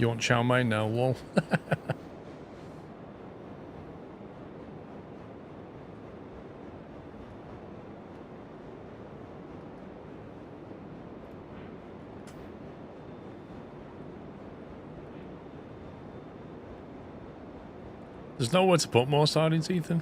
You want chow mein now, lol? There's nowhere to put more sardines, Ethan.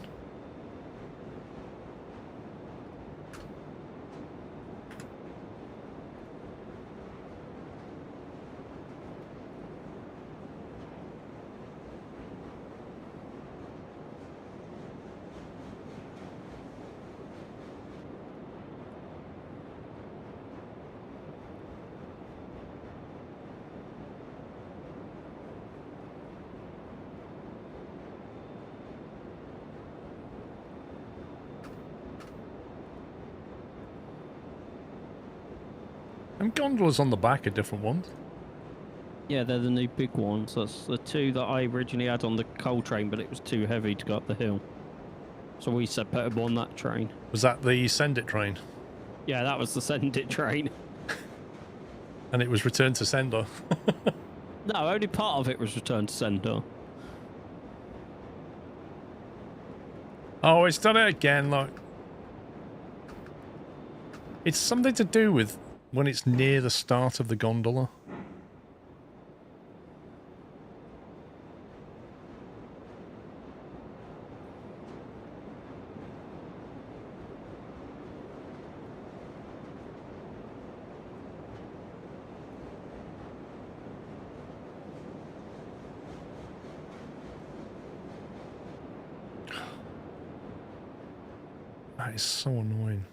And gondolas on the back are different ones. Yeah, they're the new big ones. That's the two that I originally had on the coal train, but it was too heavy to go up the hill. So we said put them on that train. Was that the Send It train? Yeah, that was the Send It train. And it was returned to sender. No, only part of it was returned to sender. Oh, it's done it again, look. It's something to do with when it's near the start of the gondola. That is so annoying.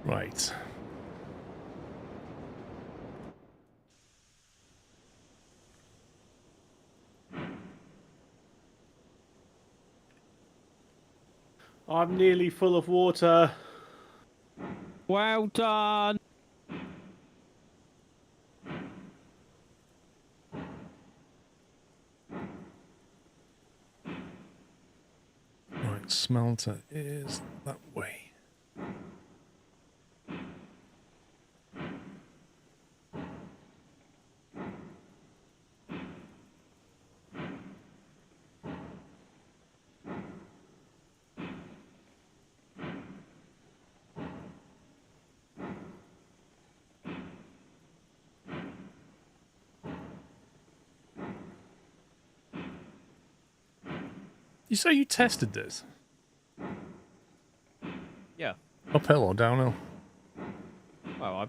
Right. I'm nearly full of water. Well done. Right, smelter is that way. You say you tested this? Yeah. Uphill or downhill? Well, I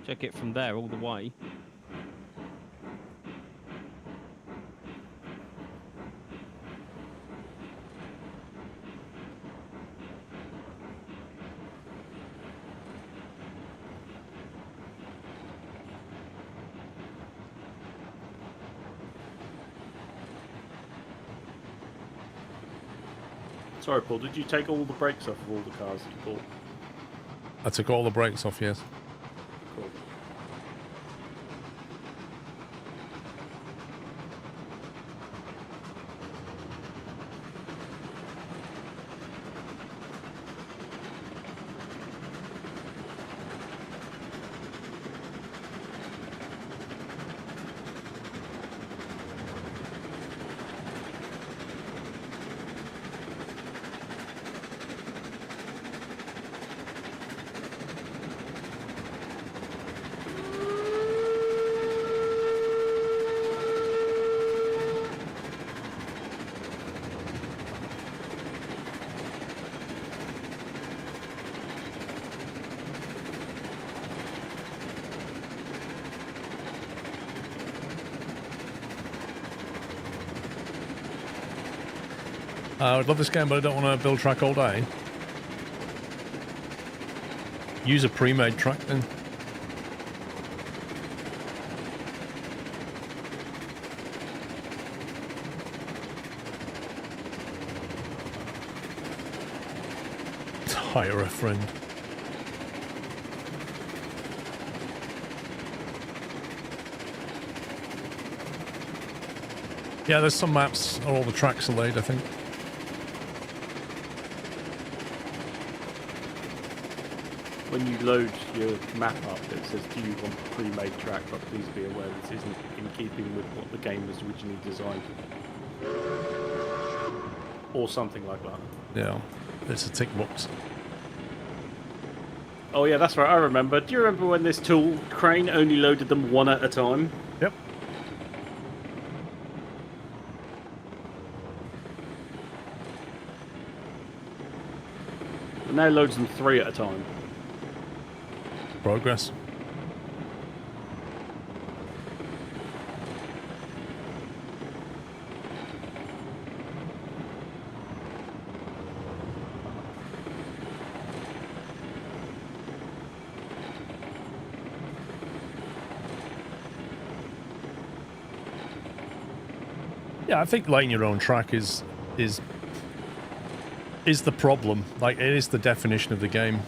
check it from there all the way. Sorry, Paul, did you take all the brakes off of all the cars that you bought? I took all the brakes off, yes. Cool. I would love this game, but I don't want to build track all day. Use a pre-made track then. Hire a friend. Yeah, there's some maps where all the tracks are laid, I think. When you load your map up, it says, do you want a pre-made track, but please be aware this isn't in keeping with what the game was originally designed. Or something like that. Yeah, it's a tick box. Oh yeah, that's right, I remember. Do you remember when this tool crane only loaded them one at a time? Yep. It now loads them 3 at a time. Progress. Yeah, I think laying your own track is the problem. Like, it is the definition of the game.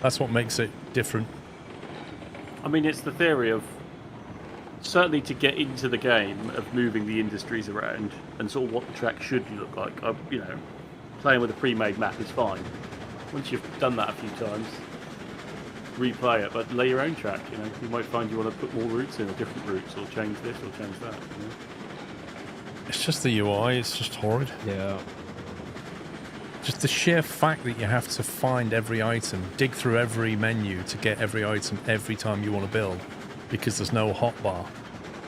That's what makes it different. I mean, it's the theory of, certainly to get into the game, of moving the industries around and sort of what the track should look like. You know, playing with a pre-made map is fine. Once you've done that a few times, replay it, but lay your own track, you know. You might find you want to put more routes in, or different routes, or change this, or change that, you know? It's just the UI, it's just horrid. Yeah. Just the sheer fact that you have to find every item, dig through every menu to get every item every time you want to build, because there's no hotbar.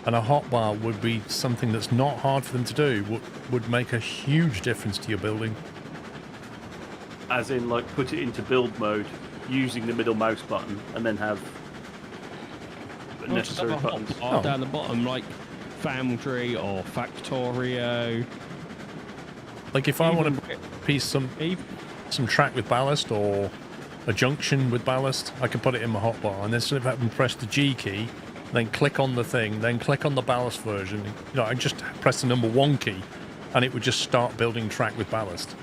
And a hotbar would be something that's not hard for them to do, would make a huge difference to your building. As in, like, put it into build mode using the middle mouse button, and then have necessary buttons. Oh. Down the bottom, like Foundry or Factorio. Like if I want to piece some track with ballast or a junction with ballast, I can put it in my hotbar, and then instead of having to press the G key, then click on the thing, then click on the ballast version. You know, I just press the number 1 key, and it would just start building track with ballast.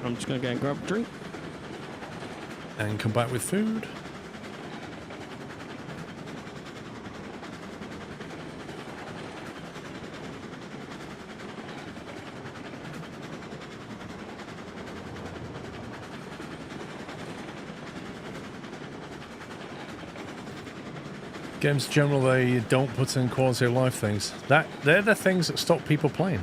I'm just going to go and grab a drink. And come back with food. Games in general, they don't put in quality of life things. They're the things that stop people playing.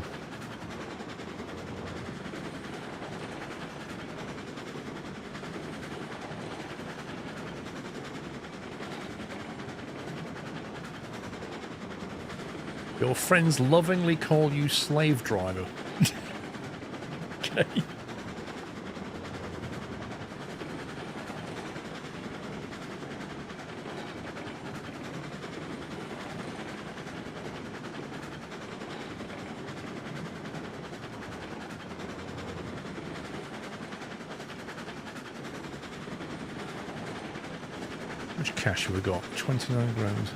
Your friends lovingly call you slave driver. Okay. How much cash have we got? 29 grand.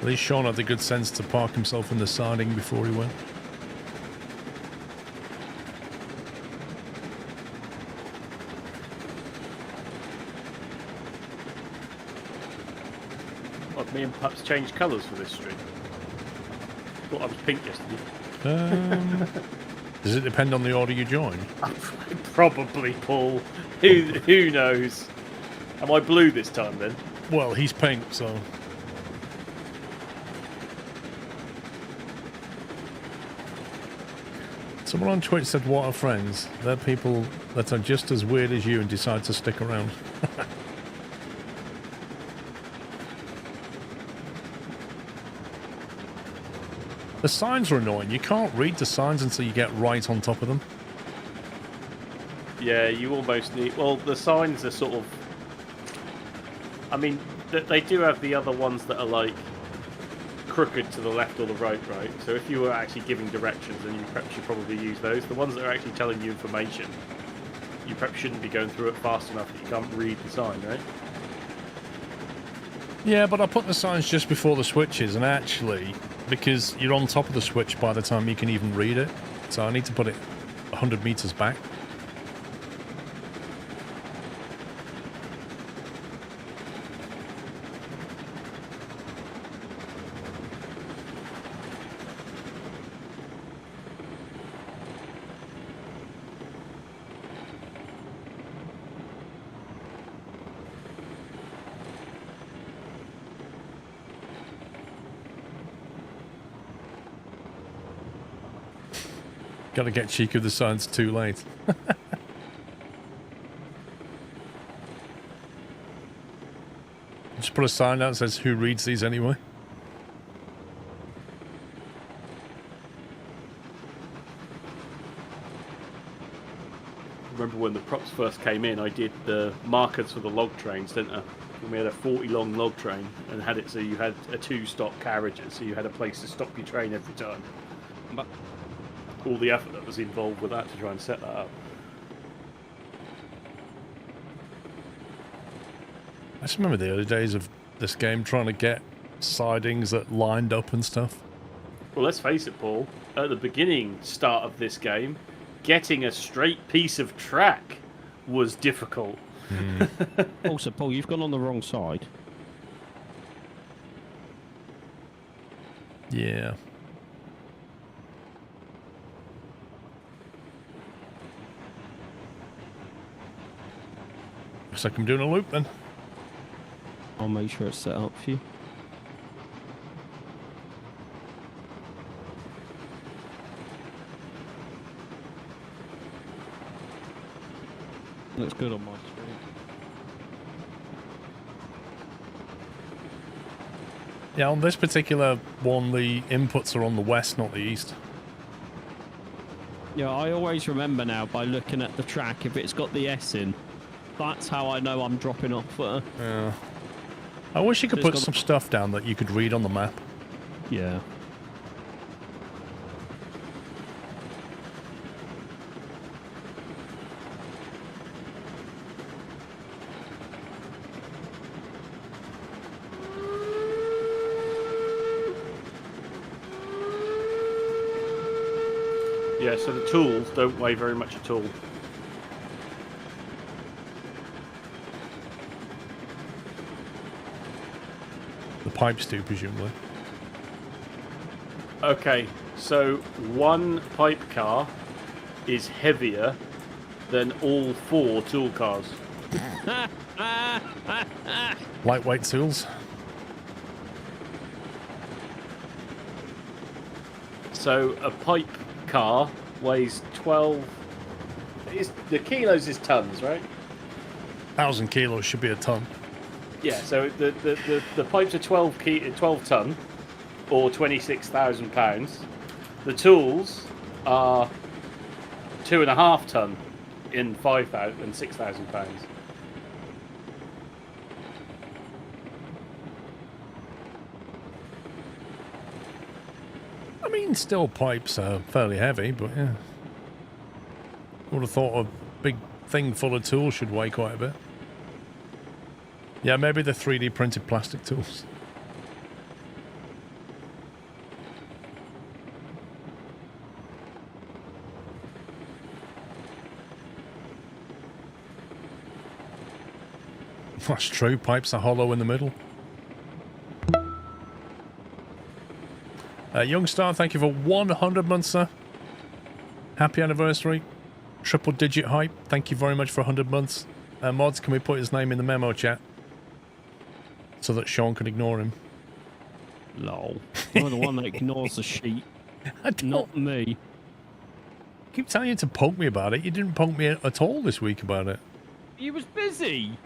At least Sean had the good sense to park himself in the siding before he went. What, me and Pups changed colours for this stream? Thought I was pink yesterday. Does it depend on the order you join? Probably, Paul. Who knows? Am I blue this time then? Well, he's pink, so... Someone on Twitch said, what are friends? They're people that are just as weird as you and decide to stick around. The signs are annoying. You can't read the signs until you get right on top of them. Yeah, you almost need... Well, the signs are sort of... I mean, they do have the other ones that are like crooked to the left or the right, right? So if you were actually giving directions, then you perhaps should probably use those. The ones that are actually telling you information, you perhaps shouldn't be going through it fast enough that you can't read the sign, right? Yeah, but I put the signs just before the switches, and actually, because you're on top of the switch by the time you can even read it, so I need to put it 100 meters back. Gotta get cheeky with the signs too late. Just put a sign out that says, who reads these anyway? Remember when the props first came in, I did the markers for the log trains, didn't I? And we had a 40-long log train and had it so you had a 2-stop carriages, so you had a place to stop your train every time. But all the effort that was involved with that to try and set that up. I just remember the early days of this game trying to get sidings that lined up and stuff. Well, let's face it, Paul. At the beginning start of this game, getting a straight piece of track was difficult. Also, Paul, you've gone on the wrong side. Yeah. Looks like I'm doing a loop then. I'll make sure it's set up for you. Looks good on my screen. Yeah, on this particular one, the inputs are on the west, not the east. Yeah, I always remember now by looking at the track, if it's got the S in, that's how I know I'm dropping off. Yeah. I wish you could put some stuff down that you could read on the map. Yeah. Yeah, so the tools don't weigh very much at all. The pipes do, presumably. Okay, so one pipe car is heavier than all 4 tool cars. Lightweight tools. So a pipe car weighs 12... the kilos is tons, right? 1,000 kilos should be a ton. Yeah, so the pipes are 12 ton, or 26,000 pounds. The tools are 2.5 ton in 5,000 and 6,000 pounds. I mean, still pipes are fairly heavy, but yeah. Would have thought a big thing full of tools should weigh quite a bit. Yeah, maybe the 3D printed plastic tools. That's true, pipes are hollow in the middle. Youngstar, thank you for 100 months, sir. Happy anniversary. Triple digit hype. Thank you very much for 100 months. Mods, can we put his name in the memo chat? So that Sean can ignore him. Lol. You're the one that ignores the sheet, I don't not me. keep telling you to poke me about it. You didn't poke me at all this week about it. You was busy.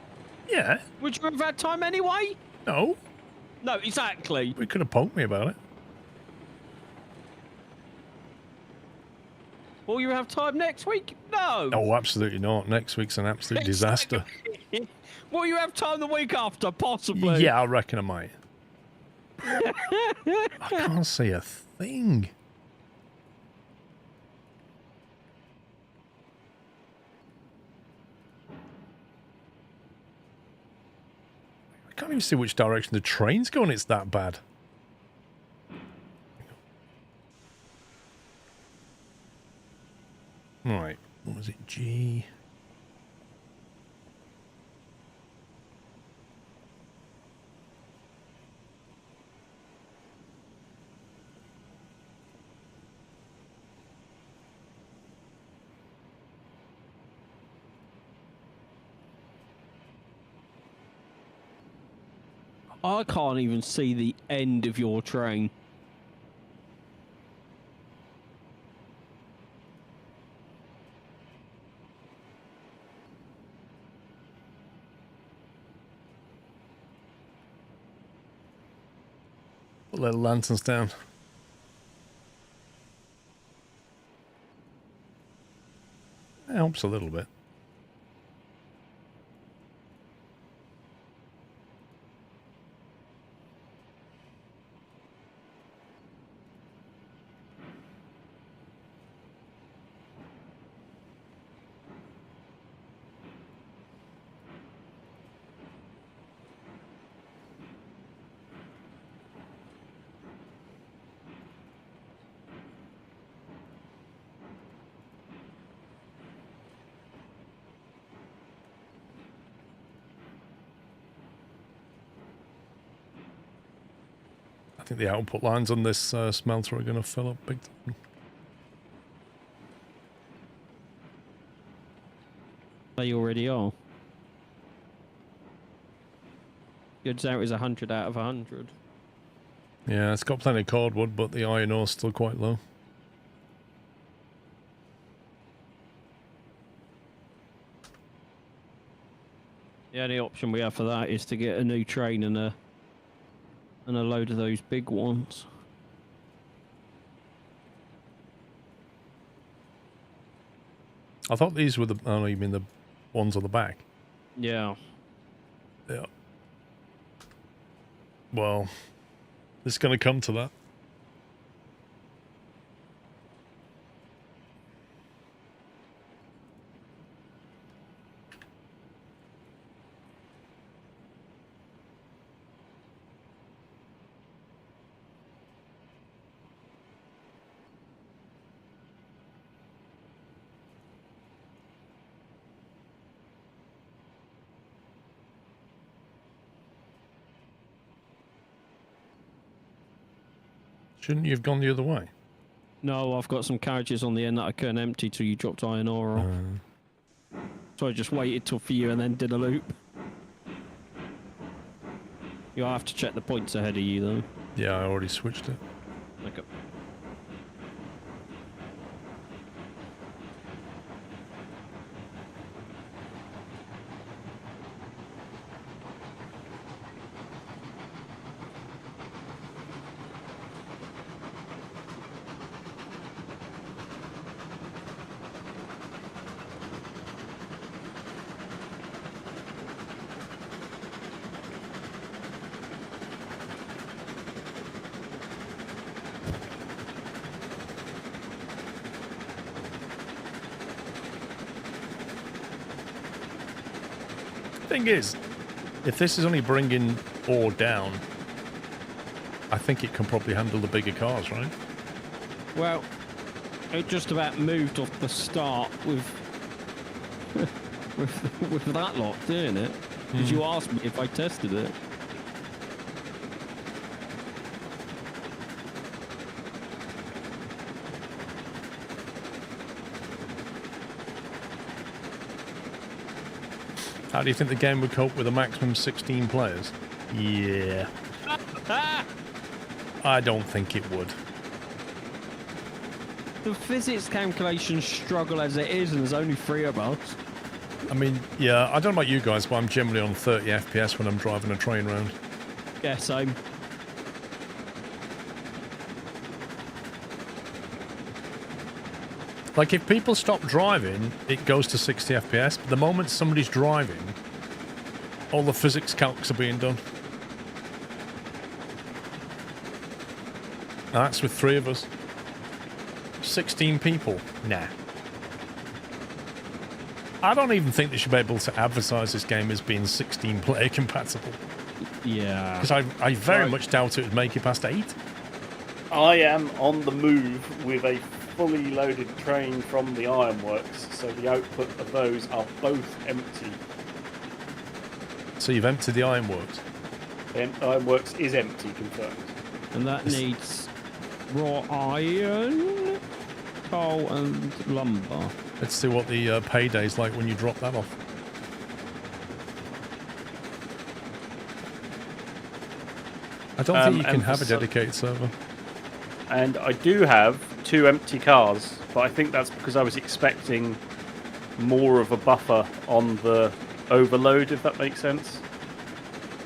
Yeah. Would you have had time anyway? No. No, exactly. We could have poked me about it. Will you have time next week? No. Oh, absolutely not. Next week's an absolute disaster. Will you have time the week after? Possibly. Yeah, I reckon I might. I can't see a thing. I can't even see which direction the train's going. It's that bad. Right. What was it? G. I can't even see the end of your train. Put little lanterns down. It helps a little bit. I think the output lines on this smelter are going to fill up big time. They already are. Goods out is 100 out of 100. Yeah, it's got plenty of cordwood, but the iron ore's still quite low. The only option we have for that is to get a new train and a load of those big ones. I thought these were the... Oh, no, you mean the ones on the back? Yeah. Yeah. Well, it's going to come to that. Shouldn't you have gone the other way? No, I've got some carriages on the end that I couldn't empty till you dropped iron ore off. So I just waited till for you and then did a loop. You'll have to check the points ahead of you though. Yeah, I already switched it. Okay. Thing is, if this is only bringing ore down, I think it can probably handle the bigger cars, right? Well, it just about moved off the start with with that lot doing it. Because you asked me if I tested it. How do you think the game would cope with a maximum 16 players? Yeah. I don't think it would. The physics calculations struggle as it is, and there's only 3 of us. I mean, yeah, I don't know about you guys, but I'm generally on 30 FPS when I'm driving a train round. Yeah, same. Like, if people stop driving, it goes to 60 FPS, but the moment somebody's driving, all the physics calcs are being done. That's with 3 of us. 16 people? Nah. I don't even think they should be able to advertise this game as being 16-player compatible. Yeah. Because I very much doubt it would make it past 8. I am on the move with a fully loaded train from the ironworks, so the output of those are both empty. So you've emptied the ironworks? The ironworks is empty, confirmed. And that needs raw iron, coal, and lumber. Let's see what the payday's like when you drop that off. I don't think you can have a dedicated server. And I do have 2 empty cars, but I think that's because I was expecting more of a buffer on the overload, if that makes sense.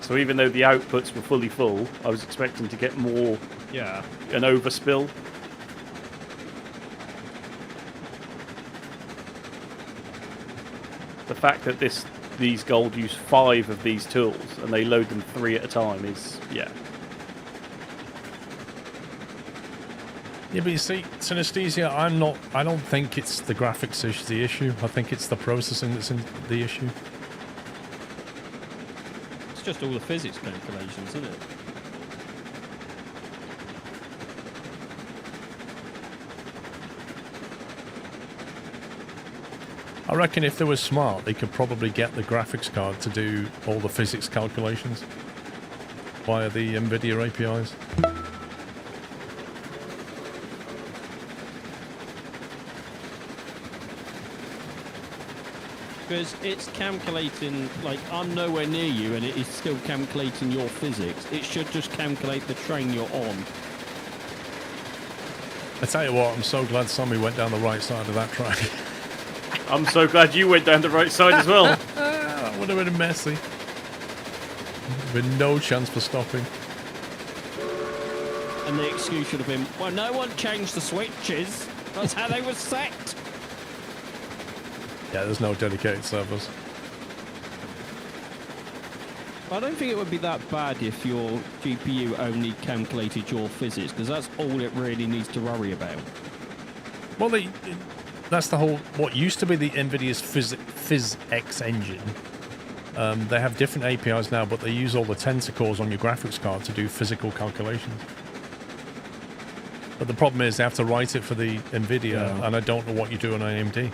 So even though the outputs were fully full, I was expecting to get more, an overspill. The fact that these gold use 5 of these tools and they load them 3 at a time is, yeah. Yeah, but you see, Synesthesia, I don't think it's the graphics is the issue. I think it's the processing that's the issue. It's just all the physics calculations, isn't it? I reckon if they were smart, they could probably get the graphics card to do all the physics calculations via the NVIDIA APIs. Because it's calculating, like, I'm nowhere near you and it is still calculating your physics. It should just calculate the train you're on. I tell you what, I'm so glad somebody went down the right side of that track. I'm so glad you went down the right side as well. That would have been messy. With no chance for stopping. And the excuse should have been, well, no one changed the switches. That's how they were set. Yeah, there's no dedicated servers. I don't think it would be that bad if your GPU only calculated your physics, because that's all it really needs to worry about. Well, that's the whole... What used to be the NVIDIA's PhysX engine. They have different APIs now, but they use all the tensor cores on your graphics card to do physical calculations. But the problem is they have to write it for the NVIDIA, and I don't know what you do on AMD.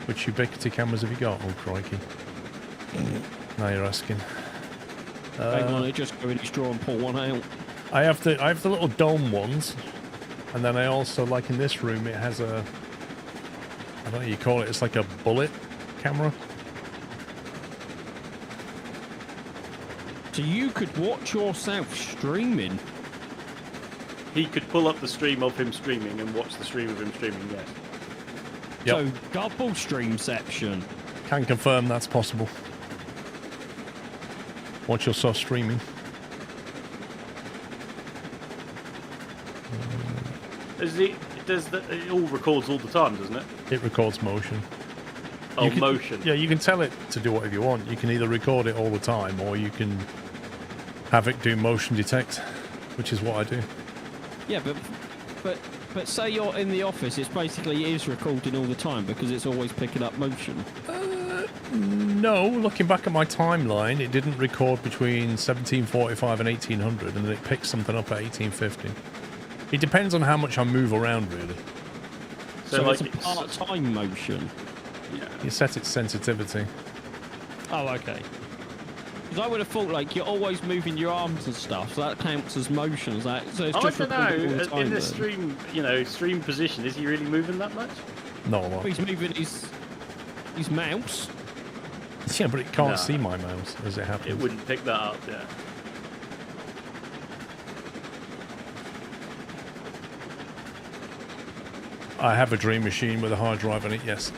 Which Ubiquity cameras have you got? Oh, crikey. Now you're asking. Hang on, it just go in his drawer and pull one out. I have the little dome ones, and then I also, like in this room, it has a... I don't know what you call it. It's like a bullet camera. So you could watch yourself streaming? He could pull up the stream of him streaming and watch the stream of him streaming, yes. Yep. So, double streamception. Can confirm that's possible. Watch yourself streaming. It all records all the time, doesn't it? It records motion. Oh, motion. Yeah, you can tell it to do whatever you want. You can either record it all the time, or you can have it do motion detect, which is what I do. Yeah, but say you're in the office, it's basically is recording all the time because it's always picking up motion. No, looking back at my timeline, it didn't record between 1745 and 1800, and then it picked something up at 1850. It depends on how much I move around, really. So like it's a part-time motion. Yeah. You set its sensitivity. Oh, okay. Because I would have thought, like, you're always moving your arms and stuff, so that counts as motion. So it's I just don't recording all the know. time In this then. stream position, is he really moving that much? No, Well, he's moving his mouse. Yeah, but it can't No. see my mouse as it happens. It wouldn't pick that up, yeah. I have a Dream Machine with a hard drive on it, yes.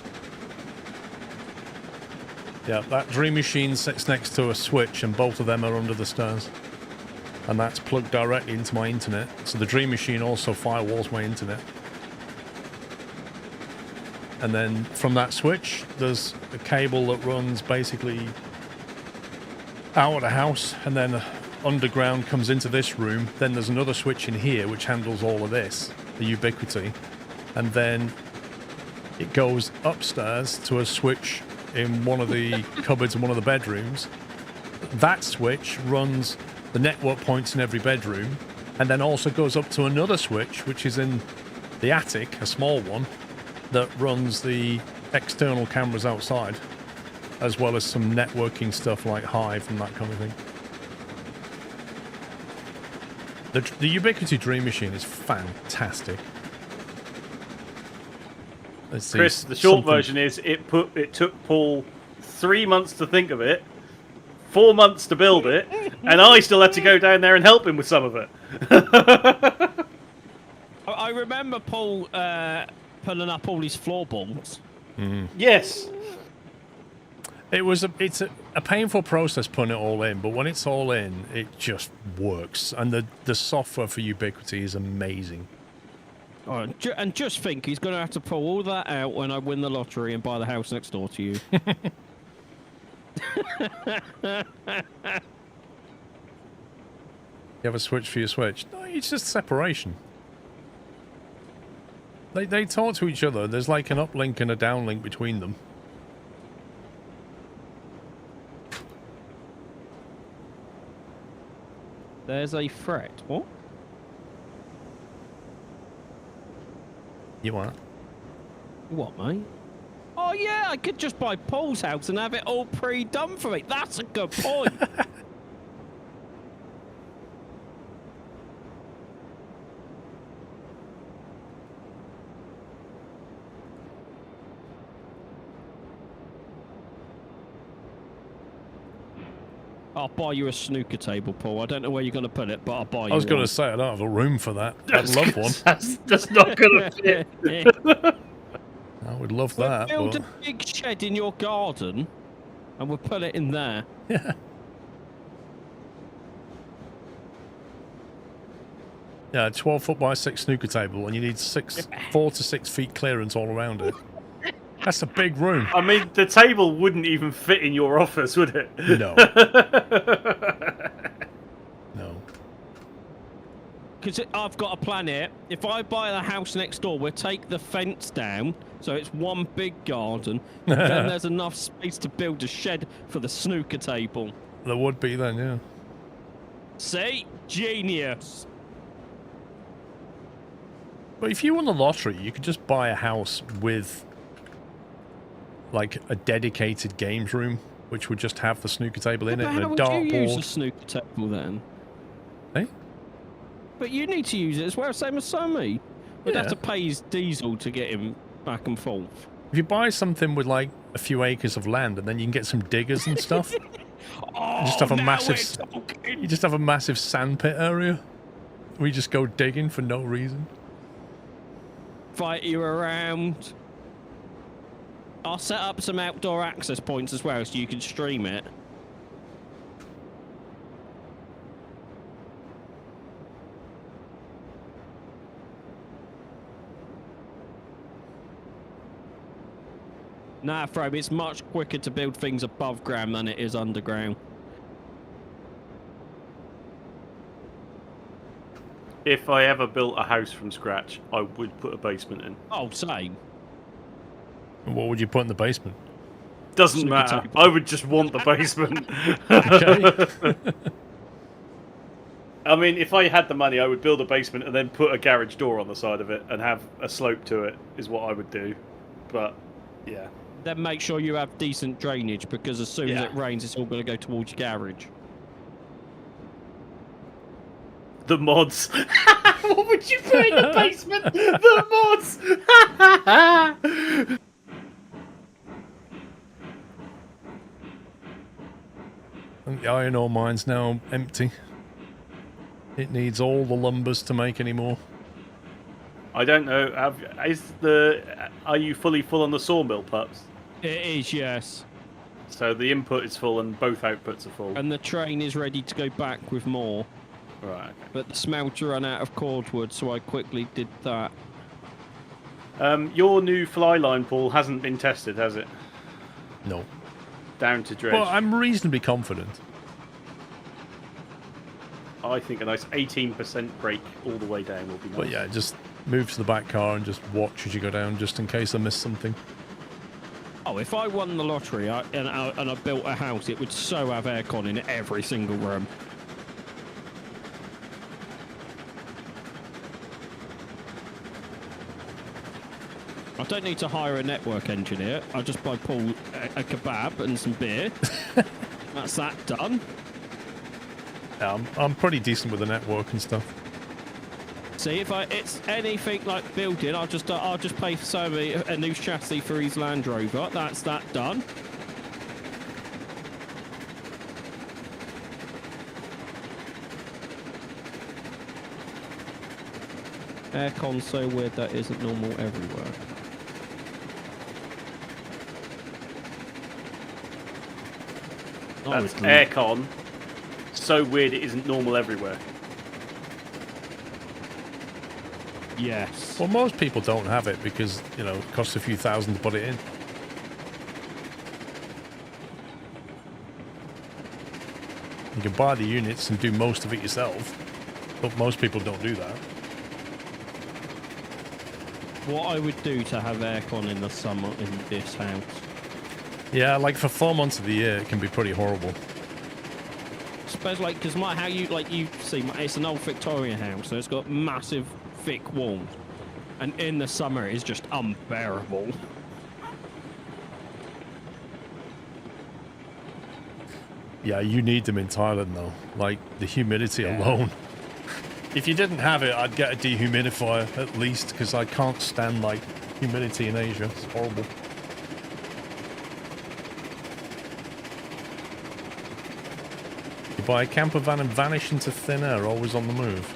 Yeah, that Dream Machine sits next to a switch and both of them are under the stairs. And that's plugged directly into my internet. So the Dream Machine also firewalls my internet. And then from that switch, there's a cable that runs basically out of the house and then underground comes into this room. Then there's another switch in here which handles all of this, the Ubiquity. And then it goes upstairs to a switch in one of the cupboards in one of the bedrooms. That switch runs the network points in every bedroom and then also goes up to another switch which is in the attic, a small one, that runs the external cameras outside, as well as some networking stuff like Hive and that kind of thing. The Ubiquity Dream Machine is fantastic. Let's see, Chris, the short something- version is it took Paul 3 months to think of it, 4 months to build it, and I still had to go down there and help him with some of it. I remember Paul pulling up all his floorboards. Yes. It's a painful process putting it all in, but when it's all in, it just works. And the software for Ubiquity is amazing. Oh, and just think, he's going to have to pull all that out when I win the lottery and buy the house next door to you. You have a switch for your switch? No, it's just separation. They talk to each other. There's like an uplink and a downlink between them. There's a threat. What? You are? What, mate? Oh, yeah, I could just buy Paul's house and have it all pre-done for me. That's a good point. I'll buy you a snooker table, Paul. I don't know where you're going to put it, but I'll buy you I was going one. to say, I don't have a room for that. I'd love one. That's not going to fit. I would love We'll that. build But... a big shed in your garden, and we'll put it in there. Yeah. Yeah, 12 foot by 6 snooker table, and you need 4 to 6 feet clearance all around it. That's a big room. I mean, the table wouldn't even fit in your office, would it? No. No. Because I've got a plan here. If I buy the house next door, we'll take the fence down, so it's one big garden. Then there's enough space to build a shed for the snooker table. There would be then, yeah. See? Genius. But if you won the lottery, you could just buy a house with like a dedicated games room, which would just have the snooker table in it and a How would you use a dartboard. snooker table then? Eh? But you need to use it as well, same as Sammy. We'd have Yeah. to pay his diesel to get him back and forth. If you buy something with like a few acres of land, and then you can get some diggers and stuff, Oh, just have a now massive- we're talking. you just have a massive sandpit area. We just go digging for no reason. Fight you around. I'll set up some outdoor access points as well, so you can stream it. Nah, Frobe, it's much quicker to build things above ground than it is underground. If I ever built a house from scratch, I would put a basement in. Oh, same. And what would you put in the basement? Doesn't Snooker matter. table. I would just want the basement. Okay. I mean, if I had the money, I would build a basement and then put a garage door on the side of it and have a slope to it, is what I would do. But, yeah. Then make sure you have decent drainage, because as soon as Yeah. it rains, it's all going to go towards your garage. The mods. What would you put in the basement? The mods! The iron ore mine's now empty. It needs all the lumbers to make any more. I don't know. Are you fully full on the sawmill, Pups? It is, yes. So the input is full and both outputs are full. And the train is ready to go back with more. Right. But the smelter ran out of cordwood, so I quickly did that. Your new fly line, Paul, hasn't been tested, has it? No. Down to dredge. Well, I'm reasonably confident. I think a nice 18% brake all the way down will be nice. But yeah, just move to the back car and just watch as you go down, just in case I miss something. Oh, if I won the lottery and I built a house, it would so have aircon in every single room. I don't need to hire a network engineer. I'll just buy Paul a kebab and some beer. That's that done. Yeah, I'm pretty decent with the network and stuff. See, if it's anything like building, I'll just pay for Sammy a new chassis for his Land Rover. That's that done. Aircon's so weird that isn't normal everywhere. That's aircon. So weird it isn't normal everywhere. Yes. Well, most people don't have it because, you know, it costs a few thousand to put it in. You can buy the units and do most of it yourself, but most people don't do that. What I would do to have aircon in the summer in this house. Yeah, like for 4 months of the year, it can be pretty horrible. I suppose, like, because how you see, it's an old Victorian house, so it's got massive, thick walls, and in the summer it's just unbearable. Yeah, you need them in Thailand though. Like the humidity alone. If you didn't have it, I'd get a dehumidifier at least, because I can't stand like humidity in Asia. It's horrible. You buy a camper van and vanish into thin air, always on the move.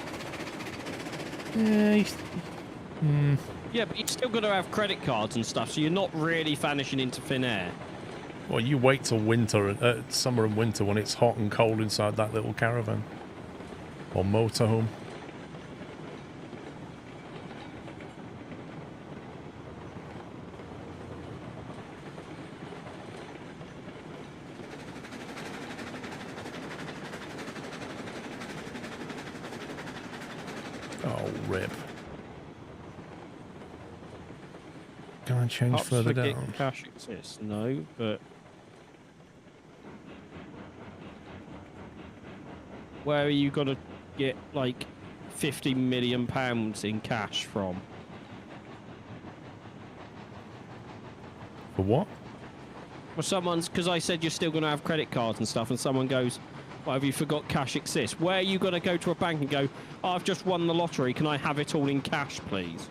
Yeah, but you're still got to have credit cards and stuff, so you're not really vanishing into thin air. Well, you wait till winter, summer and winter when it's hot and cold inside that little caravan or motorhome. Oh, rip. Can I change further down? Cash exists, no, but where are you gonna get like £50 million in cash from? For what? Well, because I said you're still gonna have credit cards and stuff, and someone goes, "Well, have you forgot cash exists?" Where are you gonna go to a bank and go, "Oh, I've just won the lottery. Can I have it all in cash, please?"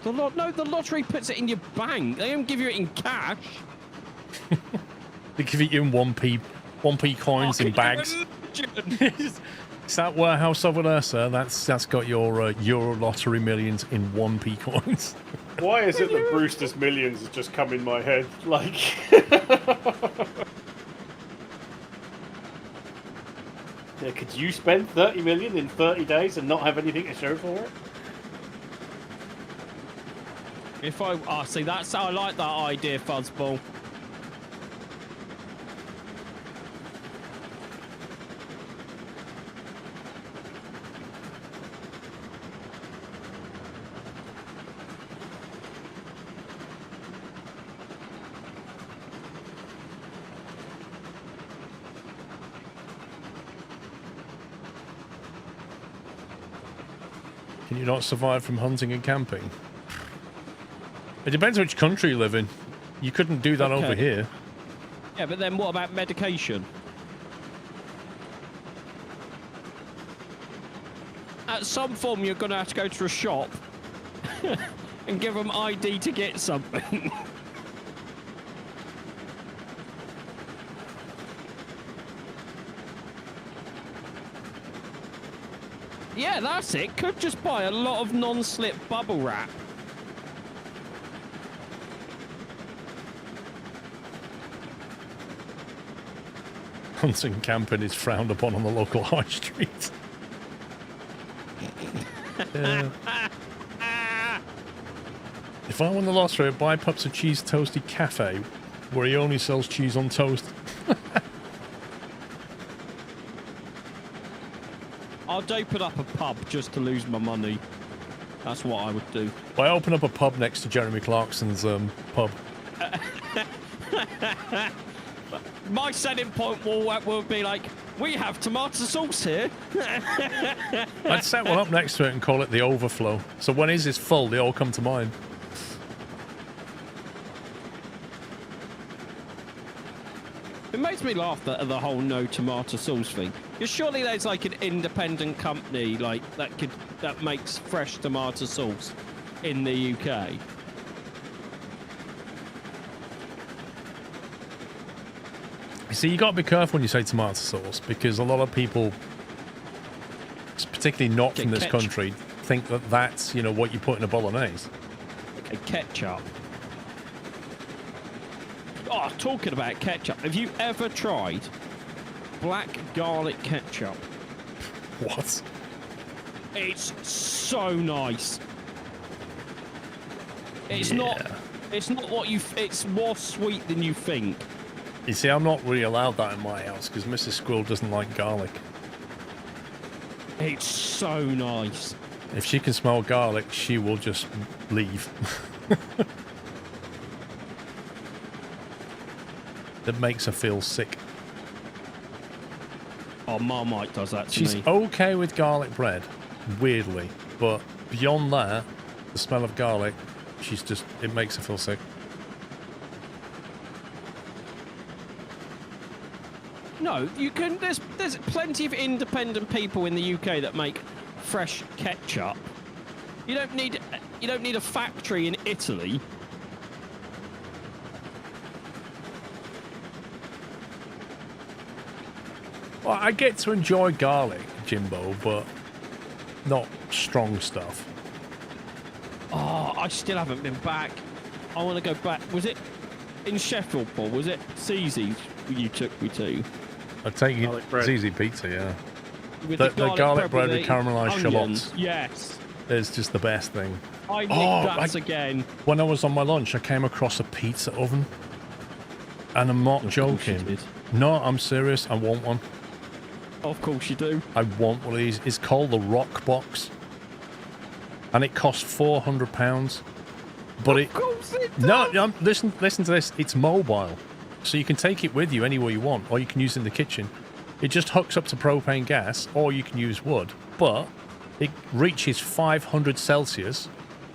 No, the lottery puts it in your bank. They don't give you it in cash. They give it you in 1p coins in bags. It's that warehouse over there, sir. That's got your Euro lottery millions in 1p coins. Why is it that Brewster's Millions has just come in my head? Like, yeah, could you spend 30 million in 30 days and not have anything to show for it? If I see, that's I like that idea, Fuzzball. Can you not survive from hunting and camping? It depends which country you live in. You couldn't do that over here. Yeah, but then what about medication? At some form, you're going to have to go to a shop and give them ID to get something. Yeah, that's it. Could just buy a lot of non-slip bubble wrap. Hunting camping is frowned upon on the local high street. Yeah. If I won the lottery, I'd buy Pups a Cheese Toasty Cafe, where he only sells cheese on toast. I'd open up a pub just to lose my money. That's what I would do. I open up a pub next to Jeremy Clarkson's pub. My selling point will be like, we have tomato sauce here. I'd set one up next to it and call it the Overflow. So when his is full, they all come to mine. It makes me laugh that the whole no tomato sauce thing. Because surely there's like an independent company like that makes fresh tomato sauce in the UK. See, you got to be careful when you say tomato sauce, because a lot of people, particularly not from this country, think that that's, you know, what you put in a bolognese. Okay, ketchup. Oh, talking about ketchup, have you ever tried black garlic ketchup? What? It's so nice. It's not what you. It's more sweet than you think. You see, I'm not really allowed that in my house because Mrs. Squirrel doesn't like garlic. It's so nice. If she can smell garlic, she will just leave. It makes her feel sick. Oh, Marmite does that to She's me. okay with garlic bread, weirdly, but beyond that, the smell of garlic, it makes her feel sick. No, you can. There's plenty of independent people in the UK that make fresh ketchup. You don't need a factory in Italy. Well, I get to enjoy garlic, Jimbo, but not strong stuff. Oh, I still haven't been back. I want to go back. Was it in Sheffield, Paul? Was it Cece's you took me to? I take you it's easy pizza, yeah. With The garlic bread with caramelised onions. shallots. Yes. It's just the best thing. I nicked that again. When I was on my lunch, I came across a pizza oven. And I'm not joking. No, I'm serious. I want one. Of course you do. I want one of these. It's called the Rock Box. And it costs £400. But of course it does. No, listen to this. It's mobile. So you can take it with you anywhere you want, or you can use it in the kitchen. It just hooks up to propane gas, or you can use wood. But it reaches 500 Celsius,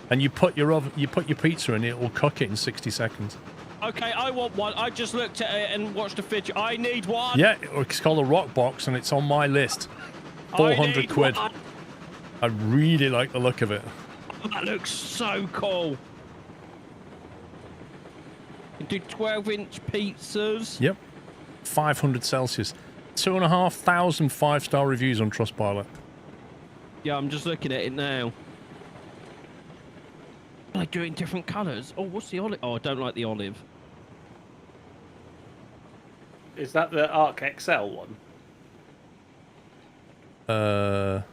and you put your pizza in, it will cook it in 60 seconds. Okay, I want one. I just looked at it and watched a video. I need one. Yeah, it's called a Rock Box, and it's on my list. 400 quid. One. I really like the look of it. That looks so cool. You do 12-inch pizzas. Yep. 500 Celsius. 2,500 5-star reviews on Trustpilot. Yeah, I'm just looking at it now. I do it in different colours. Oh, what's the olive? Oh, I don't like the olive. Is that the Arc XL one? Well,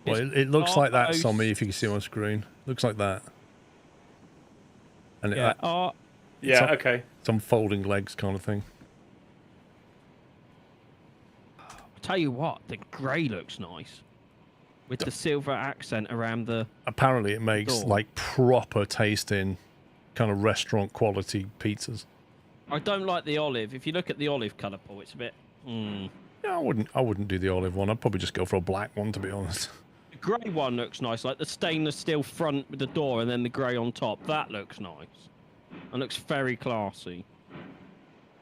it looks like that, Sommy, if you can see on screen. Looks like that. And yeah. Okay. Some folding legs kind of thing. I'll tell you what, the grey looks nice. With the silver accent around the... Apparently it makes, door. like, proper tasting kind of restaurant quality pizzas. I don't like the olive. If you look at the olive colour, Paul, it's a bit... Yeah, I wouldn't do the olive one. I'd probably just go for a black one, to be honest. The grey one looks nice, like the stainless steel front with the door and then the grey on top. That looks nice. And looks very classy.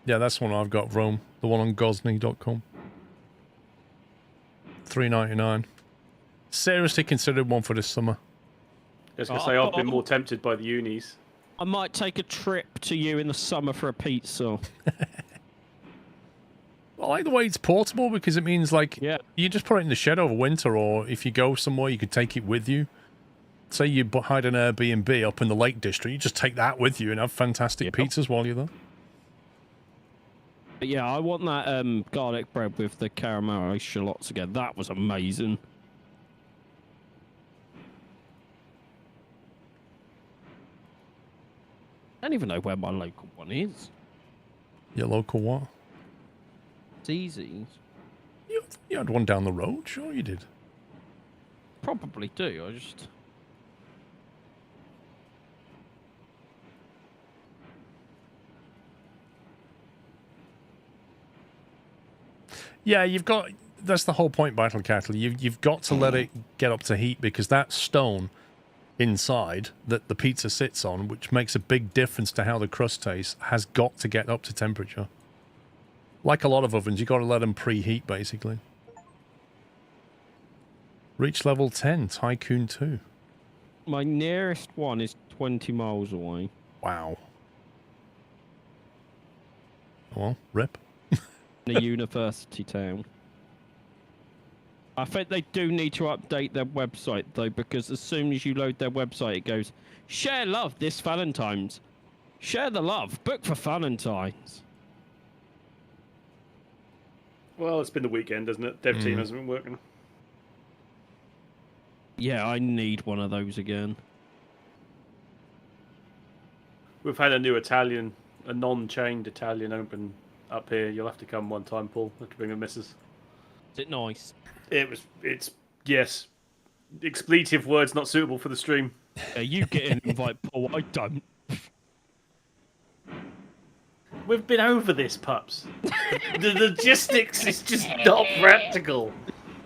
Yeah, that's the one I've got, Rome. The one on Gosney.com. $3.99. Seriously considered one for this summer. I was going to say, I've been more tempted by the unis. I might take a trip to you in the summer for a pizza. I like the way it's portable because it means, like, you just put it in the shed over winter, or if you go somewhere, you could take it with you. Say you hide an Airbnb up in the Lake District, you just take that with you and have fantastic pizzas while you're there. But yeah, I want that garlic bread with the caramelized shallots again. That was amazing. I don't even know where my local one is. Your local what? It's easy. You had one down the road? Sure you did. Probably do. I just... Yeah, you've got... That's the whole point, Battle Cattle. You've got to let it get up to heat because that stone inside that the pizza sits on, which makes a big difference to how the crust tastes, has got to get up to temperature. Like a lot of ovens, you've got to let them preheat, basically. Reach level 10, Tycoon 2. My nearest one is 20 miles away. Wow. Well, rip. In a university town. I think they do need to update their website, though, because as soon as you load their website, it goes, share love this Valentine's. Share the love. Book for Valentine's. Well, it's been the weekend, hasn't it? Dev team hasn't been working. Yeah, I need one of those again. We've had a new Italian, a non-chained Italian open up here. You'll have to come one time, Paul. Have to bring the missus. Is it nice? It's yes. Expletive words not suitable for the stream. Yeah, you get an invite, Paul. I don't. We've been over this, pups. The logistics is just not practical.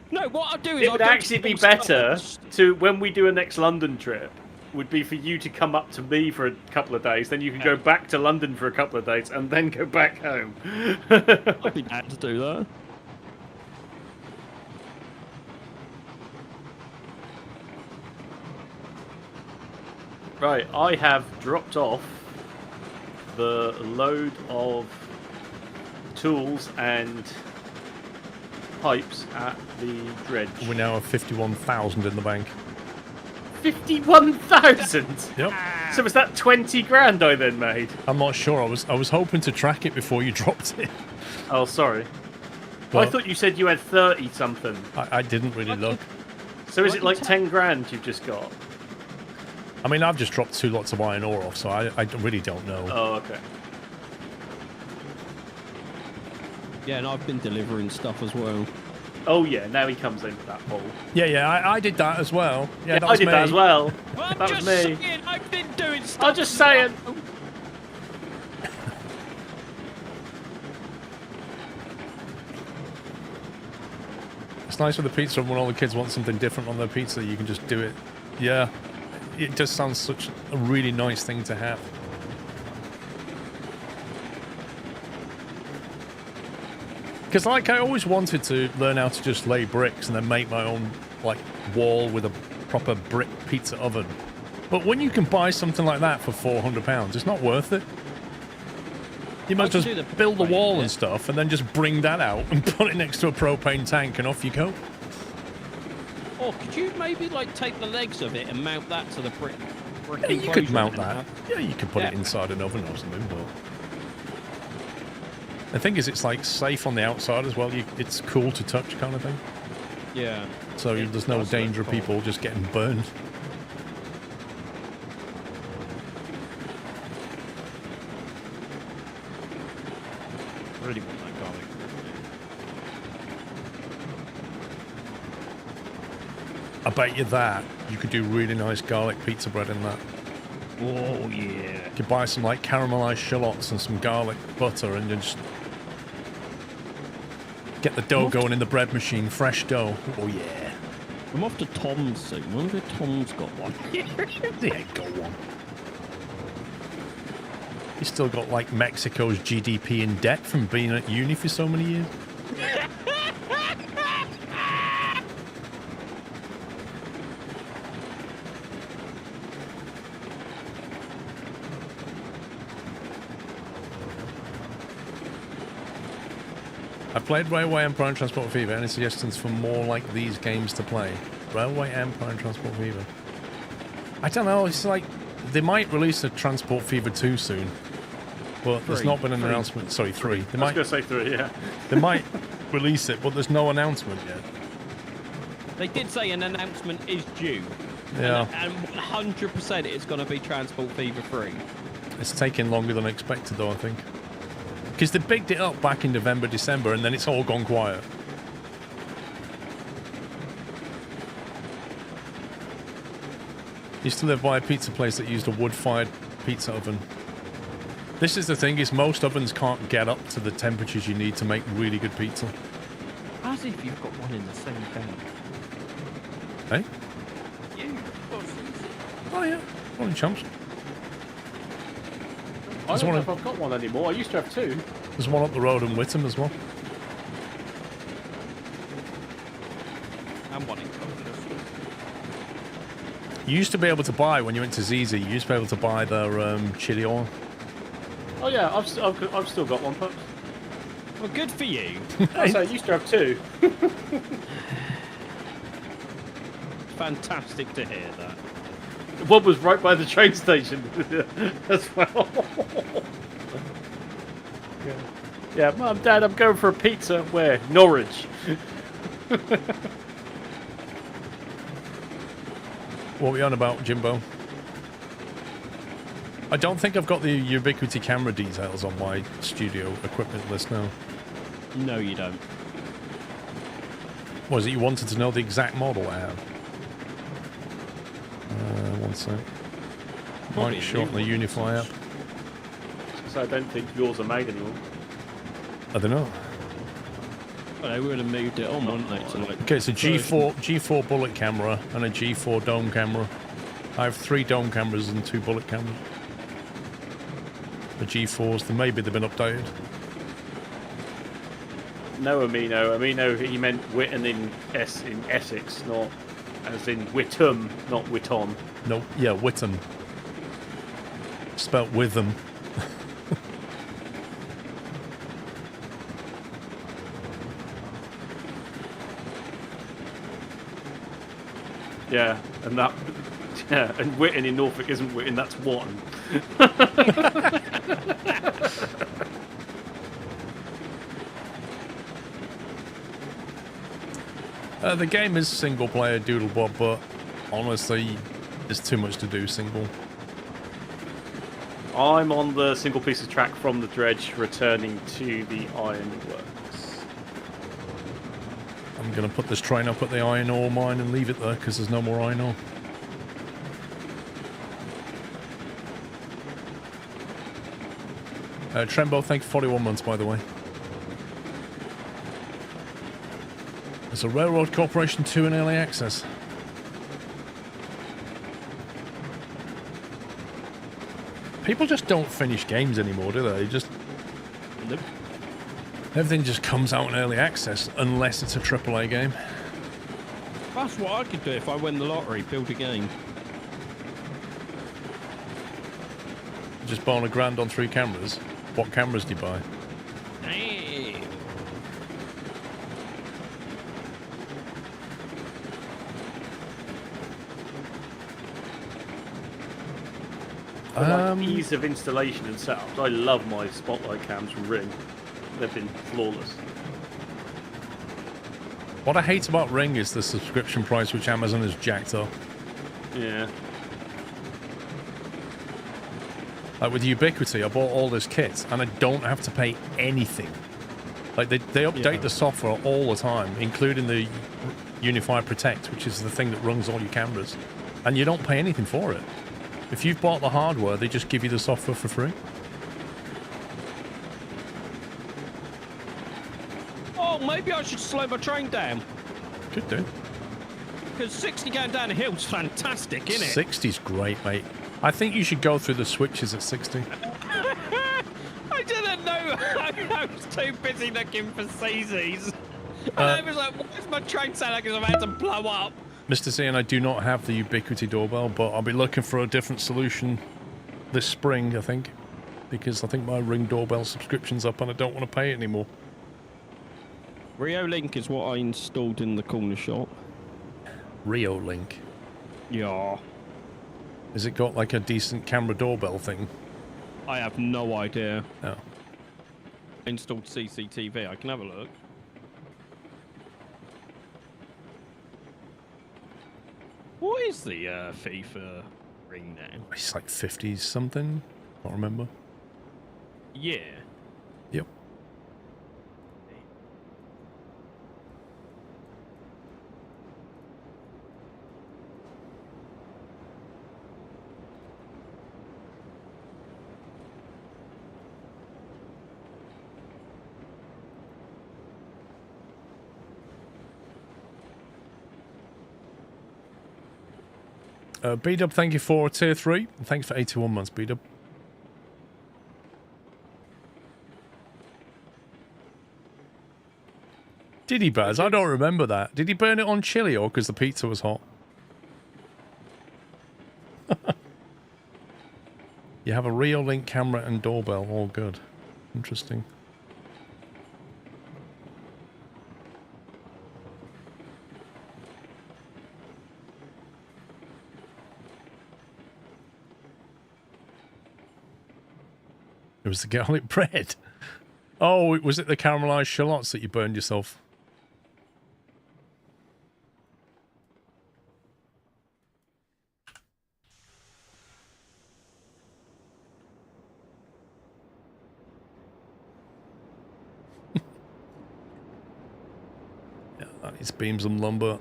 No, what I'll do is It would actually be better to, when we do a next London trip, would be for you to come up to me for a couple of days, then you can go back to London for a couple of days, and then go back home. I'd be glad to do that. Right, I have dropped off the load of tools and pipes at the dredge. We now have 51,000 in the bank. 51,000? Yep. So was that 20 grand I then made? I'm not sure. I was hoping to track it before you dropped it. Oh, sorry. But I thought you said you had 30 something. I didn't really look. So is it like 10 grand you've just got? I mean, I've just dropped 2 lots of iron ore off, so I really don't know. Oh, okay. Yeah, and I've been delivering stuff as well. Oh yeah, now he comes in for that Paul. Yeah, I did that as well. Yeah, that I was did me. that as well. I'm That was just me. saying, I've been doing stuff. I'm just saying. It's nice with the pizza when all the kids want something different on their pizza, you can just do it. Yeah, it just sounds such a really nice thing to have. Because, like, I always wanted to learn how to just lay bricks and then make my own, like, wall with a proper brick pizza oven. But when you can buy something like that for £400, it's not worth it. You might just build the wall and stuff and then just bring that out and put it next to a propane tank and off you go. Or could you maybe, like, take the legs of it and mount that to the brick Yeah, you could enclosure mount and that. Yeah, you could put it inside an oven or something, but... The thing is, it's like safe on the outside as well. It's cool to touch kind of thing. Yeah. So there's no danger of people just getting burned. I really want that garlic. I bet you that you could do really nice garlic pizza bread in that. Oh, yeah. You could buy some like caramelized shallots and some garlic butter and then just get the dough going in the bread machine. Fresh dough. Oh, yeah. I'm off to Tom's soon. I wonder if Tom's got one. They ain't got one. He's still got like Mexico's GDP in debt from being at uni for so many years. I've played Railway Empire and Transport Fever. Any suggestions for more like these games to play? Railway Empire and Transport Fever. I don't know. It's like they might release a Transport Fever 2 soon, but there's not been an announcement. Sorry, 3. They I was going to say 3, yeah. They might release it, but there's no announcement yet. They did say an announcement is due. Yeah. And 100% it's going to be Transport Fever 3. It's taking longer than expected, though, I think. Because they bigged it up back in November, December, and then it's all gone quiet. Used to live by a pizza place that used a wood-fired pizza oven. This is the thing, is most ovens can't get up to the temperatures you need to make really good pizza. As if you've got one in the same thing. Hey? You. Oh, yeah. Morning, chumps. I don't know if I've got one anymore. I used to have 2. There's one up the road in Whittam as well. And one in Colchester. You used to be able to buy, when you went to ZZ, you used to be able to buy their chili oil. Oh yeah, I've still got one, Pups. Well, good for you. I say I used to have 2. Fantastic to hear that. One was right by the train station as well. Yeah, Mum, Dad, I'm going for a pizza. Where? Norwich. What are we on about, Jimbo? I don't think I've got the Ubiquiti camera details on my studio equipment list now. No, you don't. Was it you wanted to know the exact model I have? One sec. Might shorten the Unify app. So I don't think yours are made anymore. I don't know. Well, they would have moved it on, wouldn't they? To like Okay, it's a G4 bullet camera and a G4 dome camera. I have 3 dome cameras and 2 bullet cameras. The G4s, maybe they've been updated. No, Amino. Amino, he meant Whitton in Essex, not as in Whittam, not Whitton. No, yeah, Whittam. Spelt with them. Yeah, and that. Yeah, and Whitton in Norfolk isn't Whitton, that's Wotton. The game is single player doodlebob, but honestly, there's too much to do single. I'm on the single piece of track from the dredge returning to the ironworks. I'm going to put this train up at the iron ore mine and leave it there because there's no more iron ore. Trembo, thank you for 41 months, by the way. There's a Railroad Corporation 2 in early access. People just don't finish games anymore, do they? Nope. Everything just comes out in early access unless it's a AAA game. That's what I could do if I win the lottery, build a game. Just buying $1,000 on 3 cameras. What cameras do you buy? Hey. I like ease of installation and setup. I love my spotlight cams from Ring. They've been flawless. What I hate about Ring is the subscription price, which Amazon has jacked up. Yeah. Like with Ubiquiti, I bought all this kit and I don't have to pay anything. Like they update the software all the time, including the Unify Protect, which is the thing that runs all your cameras, and you don't pay anything for it. If you've bought the hardware, they just give you the software for free. Oh, maybe I should slow my train down. Could do. Because 60 going down a hill's fantastic, isn't it? 60's great, mate. I think you should go through the switches at 60. I didn't know. I was too busy looking for CZs. And I was like, why is my train sound like it's about to blow up? Mr. C, and I do not have the Ubiquiti doorbell, but I'll be looking for a different solution this spring, I think. Because I think my Ring doorbell subscription's up and I don't want to pay it anymore. Rio Link is what I installed in the corner shop. Rio Link. Yeah. Has it got like a decent camera doorbell thing? I have no idea. No. Installed CCTV. I can have a look. What is the FIFA ring now? It's like 50s something. Can't remember. Yeah. Yep. B-Dub, thank you for tier 3. Thanks for 81 months, B-Dub. Did he, Baz? I don't remember that. Did he burn it on chili or because the pizza was hot? You have a Rio Link camera and doorbell. All good. Interesting. It was the garlic bread. Oh, was it the caramelized shallots that you burned yourself? Yeah, that is beams and lumber.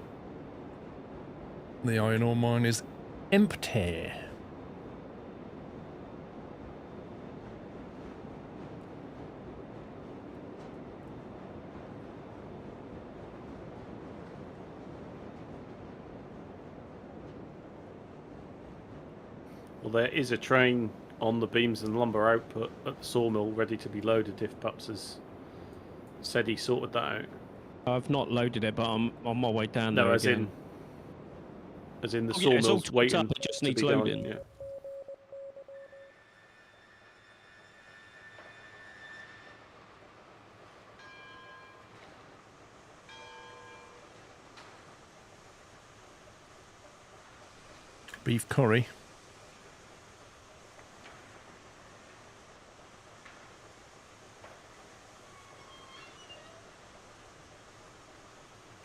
The iron ore mine is empty. Well, there is a train on the beams and lumber output at the sawmill ready to be loaded if Pups has said he sorted that out. I've not loaded it, but I'm on my way down No, there as again. in the Oh, yeah, it's all sawmill's topped waiting up, it just to needs be done, loading. yeah. Beef curry.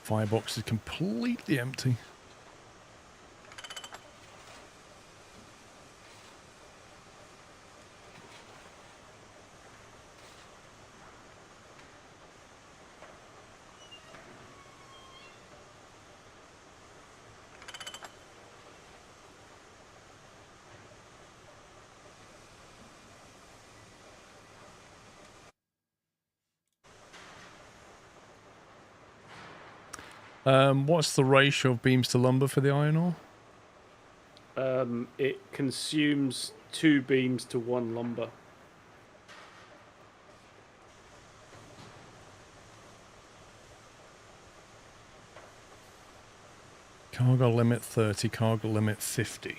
Firebox is completely empty. What's the ratio of beams to lumber for the iron ore? It consumes 2 beams to 1 lumber. Cargo limit 30, cargo limit 50.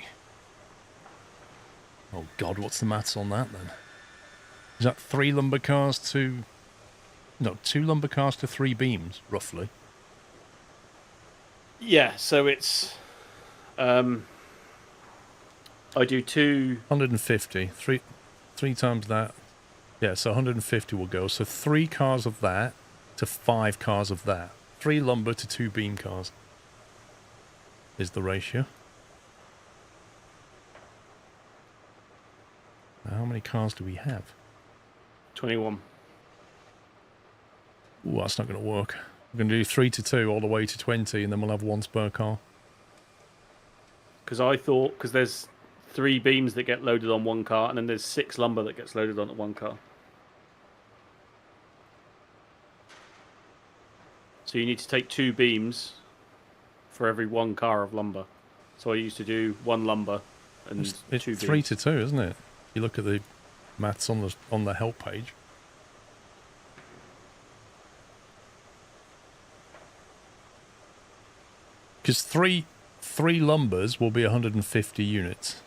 Oh God, what's the maths on that then? Is that 3 lumber cars to... No, 2 lumber cars to 3 beams, roughly. Yeah, so it's... I do 2... 150. Three times that. Yeah, so 150 will go. So 3 cars of that to 5 cars of that. 3 lumber to 2 beam cars is the ratio. Now, how many cars do we have? 21. Ooh, that's not going to work. We're going to do 3 to 2 all the way to 20, and then we'll have 1 spare car. Because I thought... Because there's 3 beams that get loaded on 1 car, and then there's 6 lumber that gets loaded onto 1 car. So you need to take 2 beams for every 1 car of lumber. So I used to do 1 lumber and It's 2 beams. 3 to 2, isn't it? You look at the maths on the help page. Because three lumbers will be 150 units.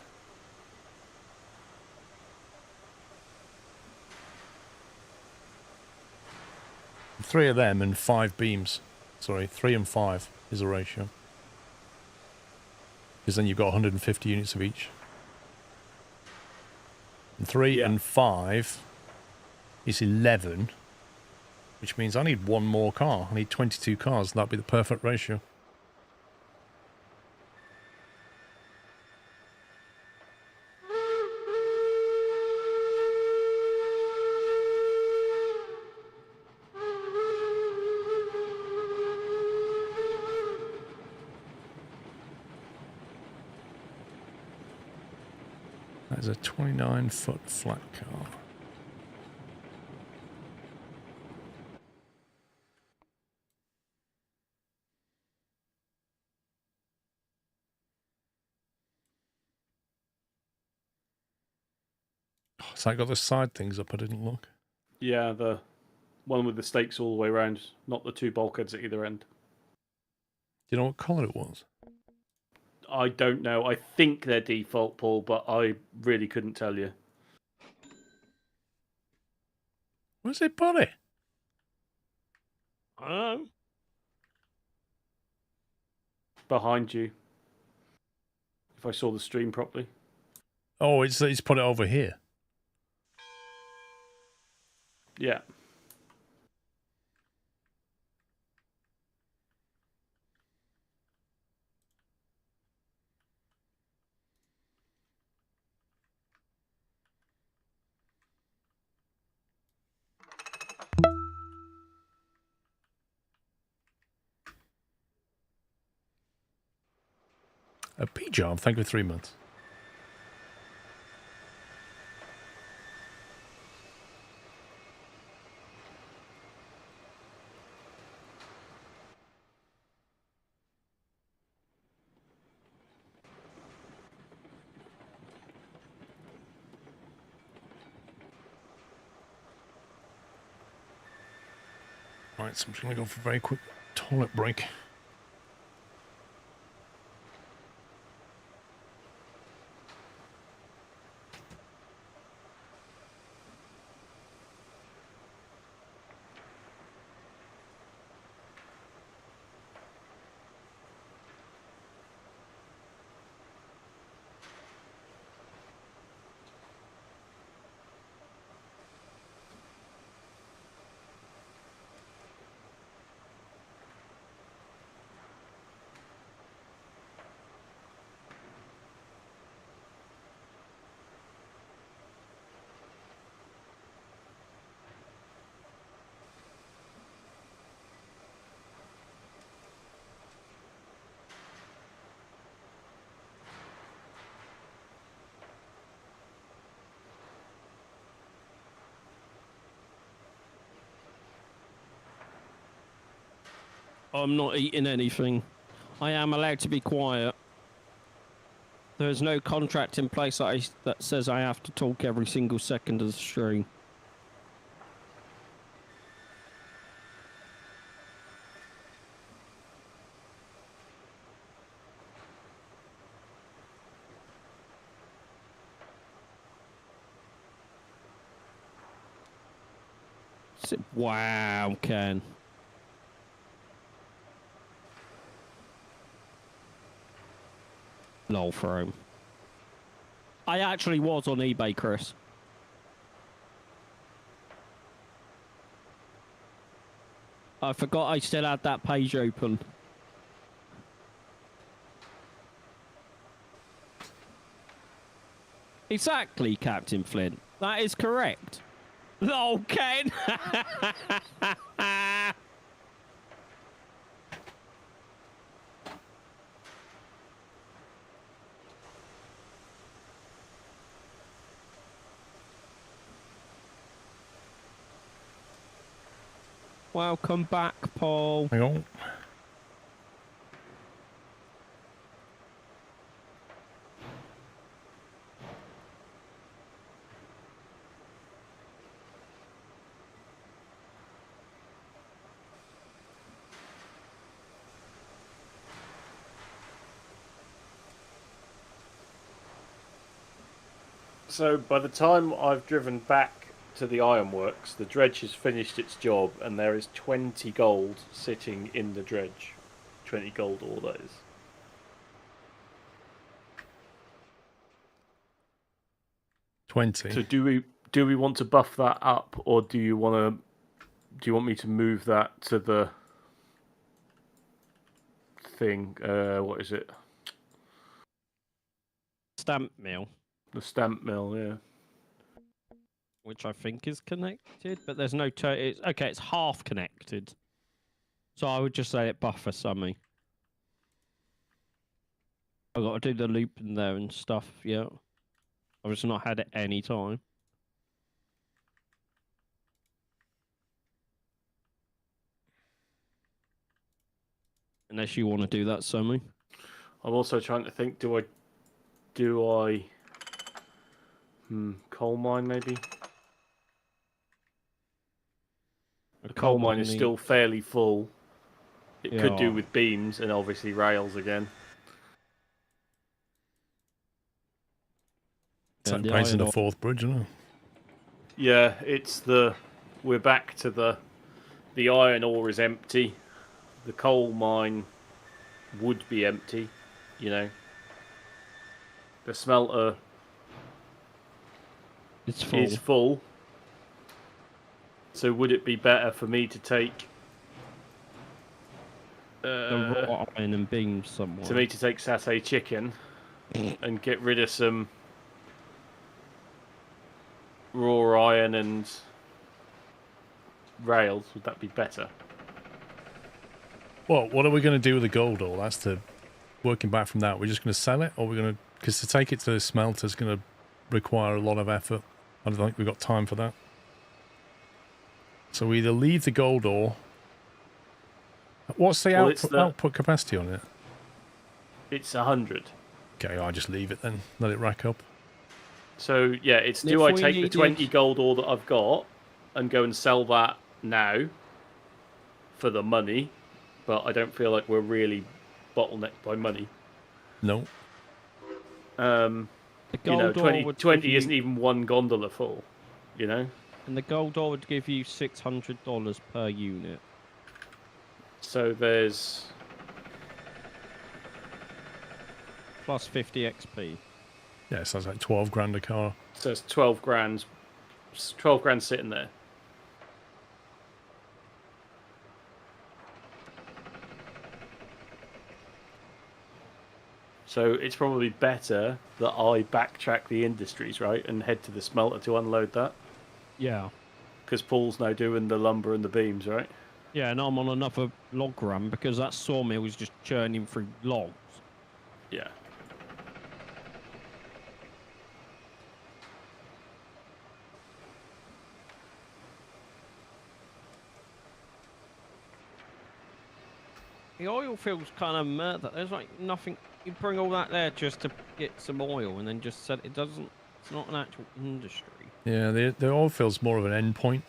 3 of them and 5 beams. Sorry, 3 and 5 is the ratio. Because then you've got 150 units of each. And 3 and 5 is 11, which means I need 1 more car. I need 22 cars. That'd be the perfect ratio. That is a 29-foot flat car. So I got the side things up. I didn't look. Yeah, the one with the stakes all the way around, not the 2 bulkheads at either end. Do you know what colour it was? I don't know. I think they're default, Paul, but I really couldn't tell you. Where's it put it? Behind you. If I saw the stream properly. Oh, it's put it over here. Yeah. A P-job, thank you for 3 months. Right, so I'm just going to go for a very quick toilet break. I'm not eating anything. I am allowed to be quiet. There's no contract in place that says I have to talk every single second of the stream. Wow, Ken. Lol for him. I actually was on eBay, Chris. I forgot I still had that page open. Exactly, Captain Flint. That is correct. Lol, Ken. Welcome back, Paul. Hang on. So by the time I've driven back to the ironworks. The dredge has finished its job, and there is 20 gold sitting in the dredge. 20 gold ore, that is. So do we want to buff that up, or do you want me to move that to the thing? What is it? Stamp mill, The stamp mill, yeah. which I think is connected, but there's no okay, it's half connected. So I would just say it buffer something. I've got to do the loop in there and stuff, yeah. I've just not had it any time. Unless you want to do that, Sammy. I'm also trying to think, do I coal mine maybe? The coal mine is still fairly full. It could do with beams and obviously rails again. It's like painting the fourth bridge, isn't it? Yeah, we're back to the iron ore is empty. The coal mine would be empty, you know. The smelter is full. So would it be better for me to take the raw iron and beams somewhere? To me to take satay chicken and get rid of some raw iron and rails? Would that be better? Well, what are we going to do with the gold ore? That's the working back from that. We're just going to sell it, or we're going to, because to take it to the smelter is going to require a lot of effort. I don't think we've got time for that. So we either leave the gold ore. What's the output capacity on it? It's 100. Okay, I'll just leave it then. Let it rack up. So yeah, it's do I take the 20 gold ore that I've got and go and sell that now for the money? But I don't feel like we're really bottlenecked by money. No. The you know, gold 20 isn't even one gondola full, you know? And the gold ore would give you $600 per unit. So there's... Plus 50 XP. Yeah, sounds like 12 grand a car. So it's 12 grand. 12 grand sitting there. So it's probably better that I backtrack the industries, right, and head to the smelter to unload that. Yeah. Because Paul's now doing the lumber and the beams, right? Yeah, and I'm on another log run because that sawmill was just churning through logs. Yeah. The oil field's kind of murder. There's like nothing. You bring all that there just to get some oil, and then just said it doesn't. It's not an actual industry. Yeah, the oil field's more of an end point.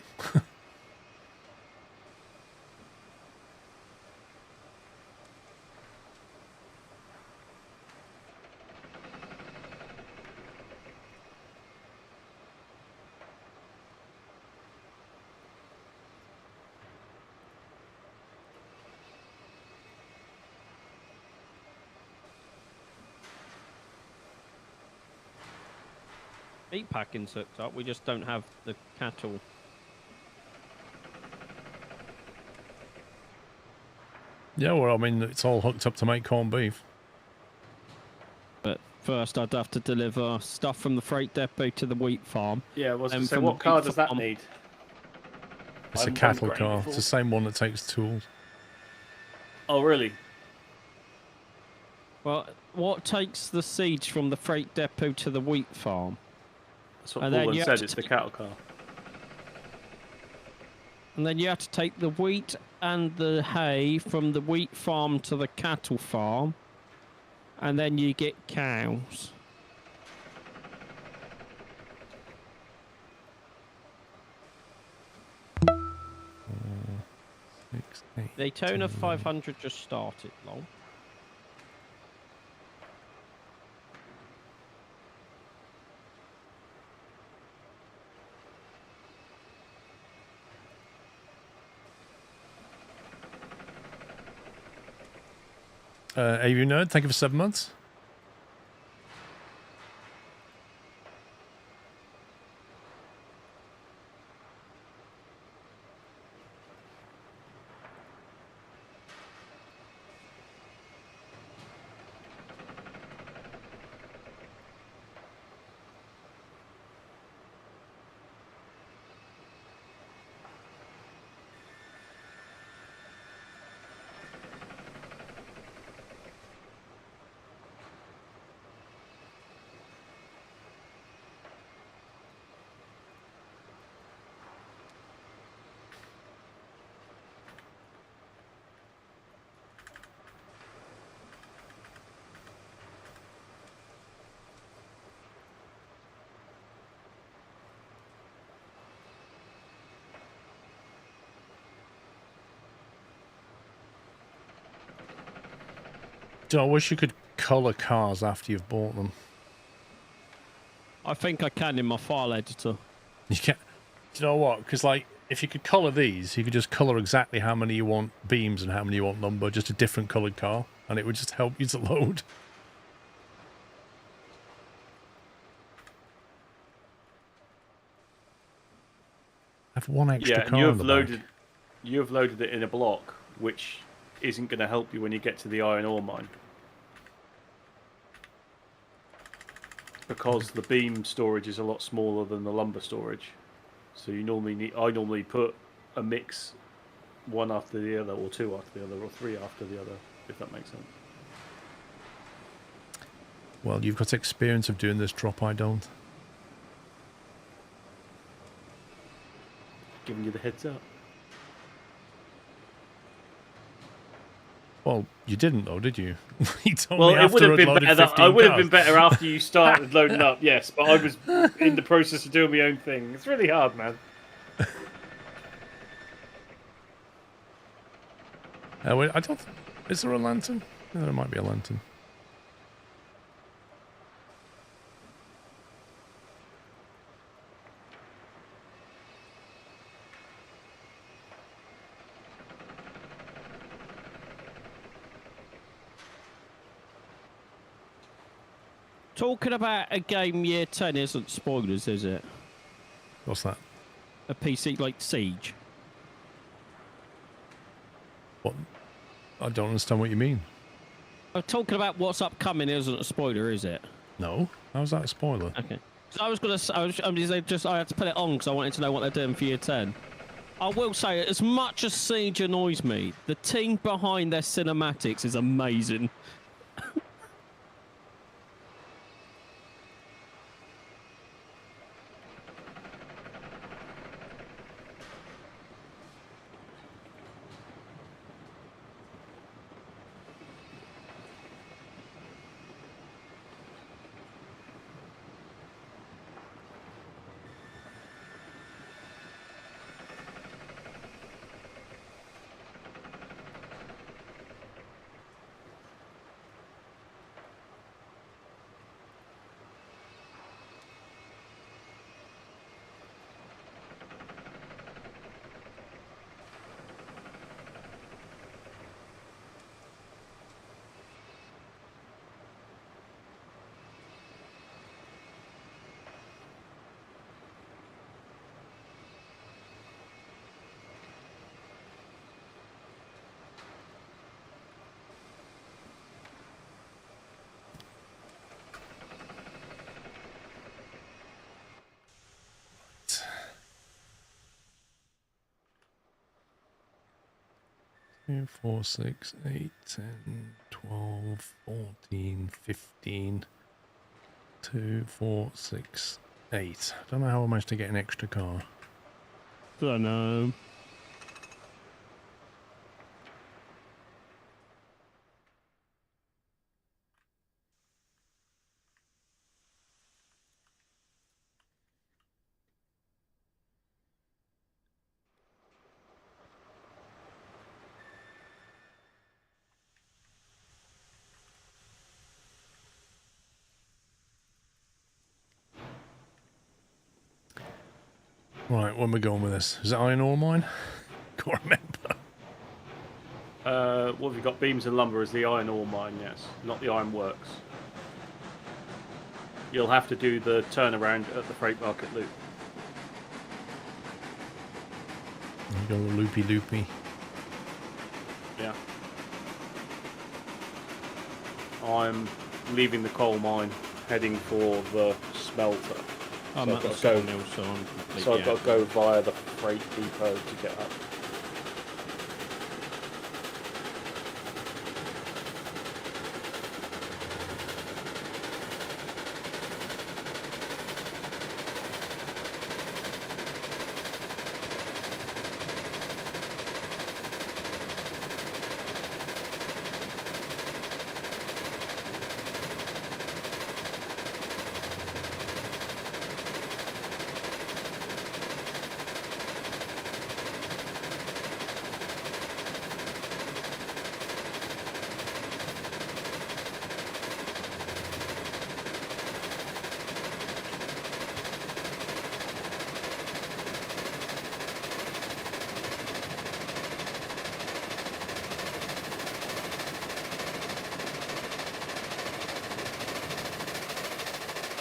Meat packing's hooked up. We just don't have the cattle. Yeah, well, I mean, it's all hooked up to make corned beef. But first, I'd have to deliver stuff from the freight depot to the wheat farm. Yeah, so what car does that need? It's a cattle car. It's the same one that takes tools. Oh, really? Well, what takes the seeds from the freight depot to the wheat farm? That's what Paul said, it's the cattle car. And then you have to take the wheat and the hay from the wheat farm to the cattle farm. And then you get cows. Daytona 500 just started, lol. AU Nerd, thank you for 7 months. I wish you could colour cars after you've bought them. I think I can in my file editor. You can't. Do you know what? Because like, if you could colour these, you could just colour exactly how many you want beams and how many you want number, just a different coloured car, and it would just help you to load. I have one extra car. Yeah, in the back. you have loaded it in a block, which isn't going to help you when you get to the iron ore mine. Because the beam storage is a lot smaller than the lumber storage. So you I normally put a mix one after the other, or two after the other, or three after the other, if that makes sense. Well, you've got experience of doing this drop, I don't. Giving you the heads up. Well, you didn't though, did you? You told Well, me it after would have I'd been loaded better. 15 I would have cars. been better after you started loading up. Yes, but I was in the process of doing my own thing. It's really hard, man. Wait, I don't. Is there a lantern? No, there might be a lantern. Talking about a game year 10 isn't spoilers, is it? What's that? A PC like Siege. What? I don't understand what you mean. Talking about what's upcoming isn't a spoiler, is it? No. How's that a spoiler? Okay. So I was gonna say, I had to put it on because I wanted to know what they're doing for year 10. I will say, as much as Siege annoys me, the team behind their cinematics is amazing. Two, 4, 6, 8, 10, 12, 14, 15. 2, 4, 6, 8. I don't know how I managed to get an extra car. Don't know. Right, when we're going with this. Is it iron ore mine? Can't remember. What have you got? Beams and lumber is the iron ore mine, yes, not the iron works. You'll have to do the turnaround at the freight market loop. You go loopy loopy. Yeah. I'm leaving the coal mine, heading for the smelter. I'm So at the I've got to go- sawmill, so I'm completely So I've got out. to go via the freight depot to get up.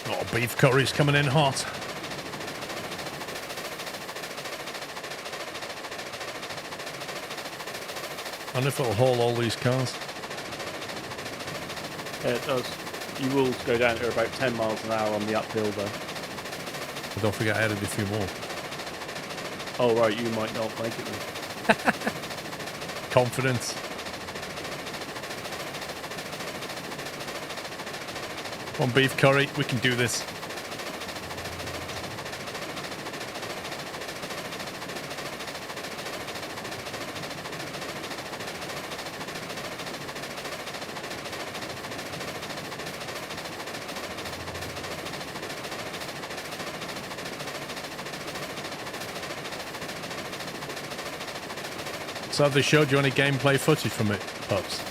Oh, beef curry's coming in hot. I wonder if it'll haul all these cars. Yeah, it does. You will go down to about 10 miles an hour on the uphill though. But don't forget I added a few more. Oh right, you might not make it then. Confidence. Come on, beef curry, we can do this. So have they showed you any gameplay footage from it, Pups?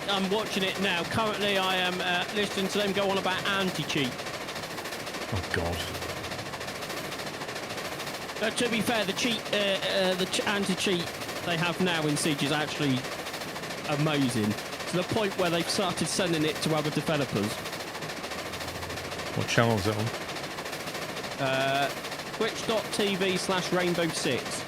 I'm watching it now. Currently, I am listening to them go on about anti-cheat. Oh, God. To be fair, the anti-cheat they have now in Siege is actually amazing. To the point where they've started sending it to other developers. What channel is it on? Twitch.tv/Rainbow6.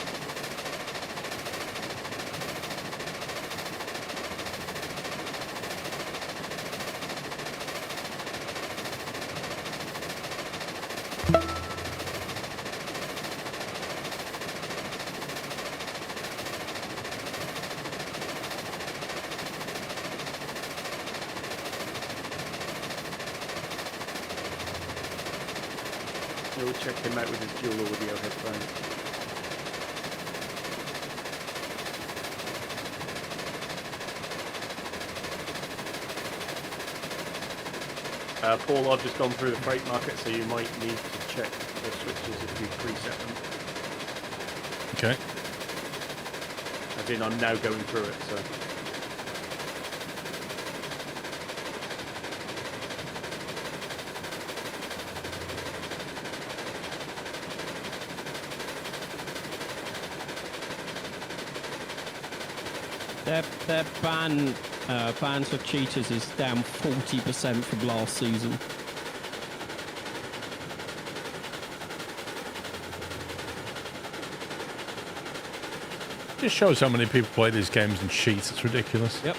We'll check him out with his dual audio headphones. Paul, I've just gone through the freight market, so you might need to check the switches if you preset them. Okay. As in, I'm now going through it, so... Their bans for cheaters is down 40% from last season. Just shows how many people play these games and cheat. It's ridiculous. Yep.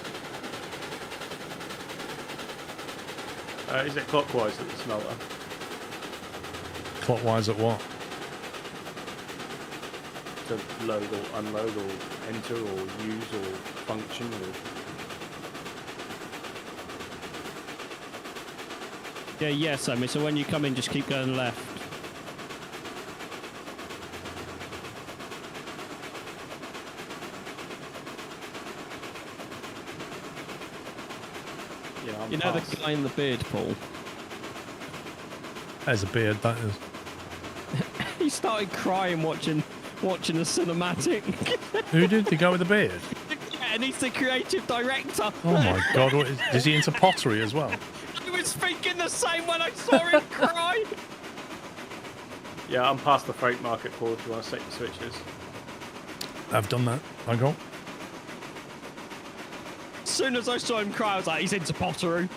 is it clockwise at the smelter? Clockwise at what? To load or unload or enter or use or function or... Yeah, yes, Sammy. So when you come in, just keep going left. Yeah, I'm You know past. the guy in the beard, Paul? There's a beard, that is. He started crying watching the cinematic. Who did the guy with the beard? Yeah, and he's the creative director. Oh my God! Is he into pottery as well? I was thinking the same when I saw him cry. Yeah, I'm past the freight market, Paul, if you want to set your switches. I've done that. I go. soon as I saw him cry, I was like, he's into pottery.